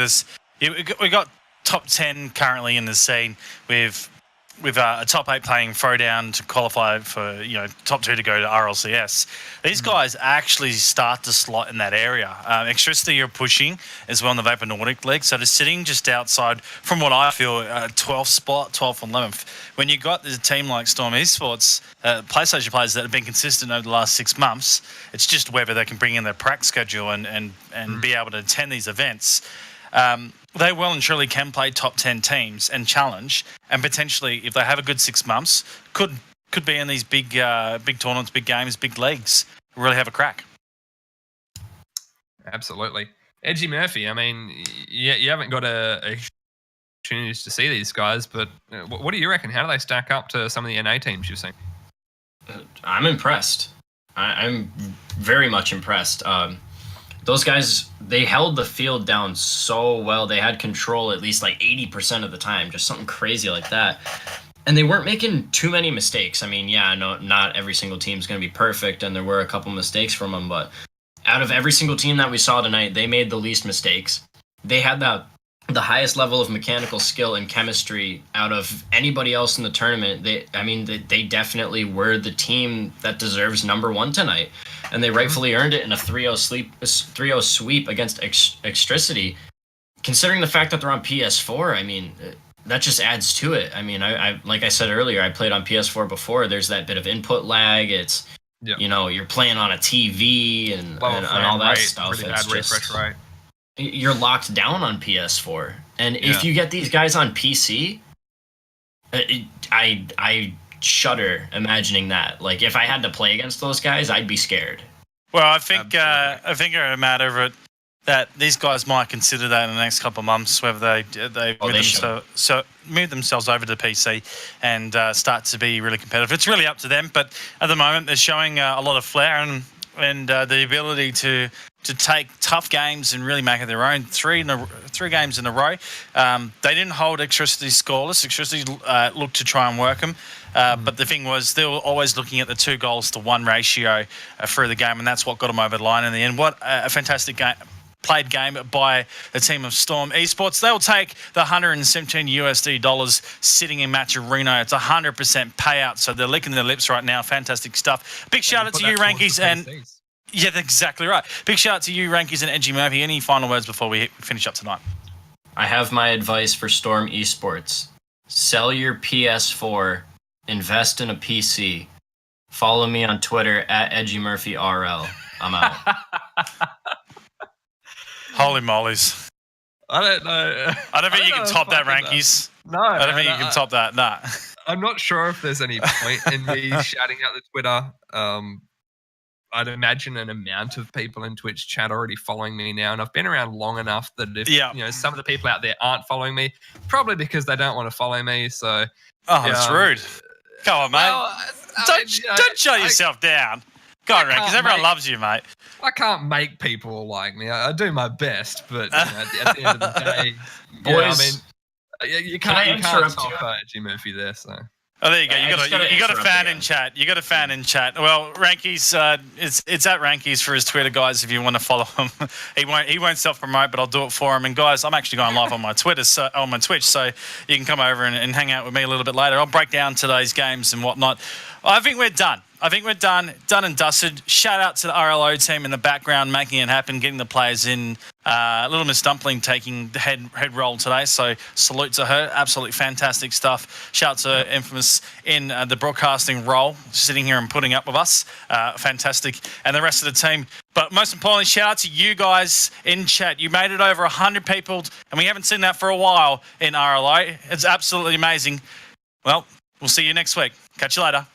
S1: we got top 10 currently in the scene with a top 8 playing throwdown to qualify for top 2 to go to RLCS. These guys actually start to slot in that area. Extricity are pushing as well in the Vapor Nordic League, so they're sitting just outside from what I feel 12th spot, 12th and 11th. When you got a team like Storm Esports, PlayStation players that have been consistent over the last 6 months, it's just whether they can bring in their prac schedule and be able to attend these events. They well and truly can play top 10 teams and challenge, and potentially, if they have a good 6 months, could be in these big tournaments, big games, big leagues, really have a crack.
S3: Absolutely. Edgy Murphy, I mean, you haven't got a opportunities to see these guys, but what do you reckon? How do they stack up to some of the NA teams you've seen?
S2: I'm impressed. I'm very much impressed. Those guys, they held the field down so well. They had control at least like 80% of the time, just something crazy like that. And they weren't making too many mistakes. I mean, yeah, no, not every single team is going to be perfect, and there were a couple mistakes from them, but out of every single team that we saw tonight, they made the least mistakes. They had the highest level of mechanical skill and chemistry out of anybody else in the tournament. They definitely were the team that deserves number 1 tonight. And they rightfully earned it in a 3-0 sweep against Extricity. Considering the fact that they're on PS4, I mean, that just adds to it. I mean, I like I said earlier, I played on PS4 before. There's that bit of input lag. It's, you're playing on a TV and all that stuff.
S3: Pretty bad refresh rate.
S2: You're locked down on PS4. And if you get these guys on PC, I shudder imagining that. Like, if I had to play against those guys, I'd be scared.
S1: Well, I think a matter of it that these guys might consider that in the next couple of months, whether they move themselves over to PC and start to be really competitive. It's really up to them, but at the moment they're showing a lot of flair and the ability to take tough games and really make it their own. Three games in a row. They didn't hold Electricity scoreless. Electricity looked to try and work them. But the thing was, they were always looking at the 2-goals-to-1 ratio through the game, and that's what got them over the line in the end. What a fantastic played game by the team of Storm Esports. They'll take the $117 sitting in Match Arena. It's 100% payout, so they're licking their lips right now. Fantastic stuff. Big shout out to you, Rankies, and yeah, that's exactly right. Big shout out to you, Rankies and Edgy Murphy. Any final words before we finish up tonight?
S2: I have my advice for Storm Esports. Sell your PS4, invest in a PC. Follow me on Twitter at EdgyMurphyRL. I'm out.
S1: Holy mollies.
S3: I don't know.
S1: I don't think you can top that, Rankies.
S3: No.
S1: I don't think you can top that. Nah.
S3: I'm not sure if there's any point in me shouting out the Twitter. I'd imagine an amount of people in Twitch chat already following me now, and I've been around long enough that if some of the people out there aren't following me, probably because they don't want to follow me. So,
S1: that's rude. Come on, mate.
S3: Well,
S1: don't shut yourself down. Go on, Rankies. Everyone loves you, mate.
S3: I can't make people like me. I do my best, but at the end of the day,
S2: boys,
S3: you can't top Edgy Murphy there. So.
S1: Oh, there you go. You got a fan in chat. You got a fan in chat. Well, Rankies, it's at Rankies for his Twitter, guys. If you want to follow him, he won't self promote, but I'll do it for him. And guys, I'm actually going live on my Twitter, on my Twitch, so you can come over and hang out with me a little bit later. I'll break down today's games and whatnot. I think we're done. Done and dusted. Shout out to the RLO team in the background, making it happen, getting the players in. Little Miss Dumpling taking the head roll today, so salute to her. Absolutely fantastic stuff. Shout out to Infamous in the broadcasting role, sitting here and putting up with us. Fantastic. And the rest of the team. But most importantly, shout out to you guys in chat. You made it over 100 people, and we haven't seen that for a while in RLO. It's absolutely amazing. Well, we'll see you next week. Catch you later.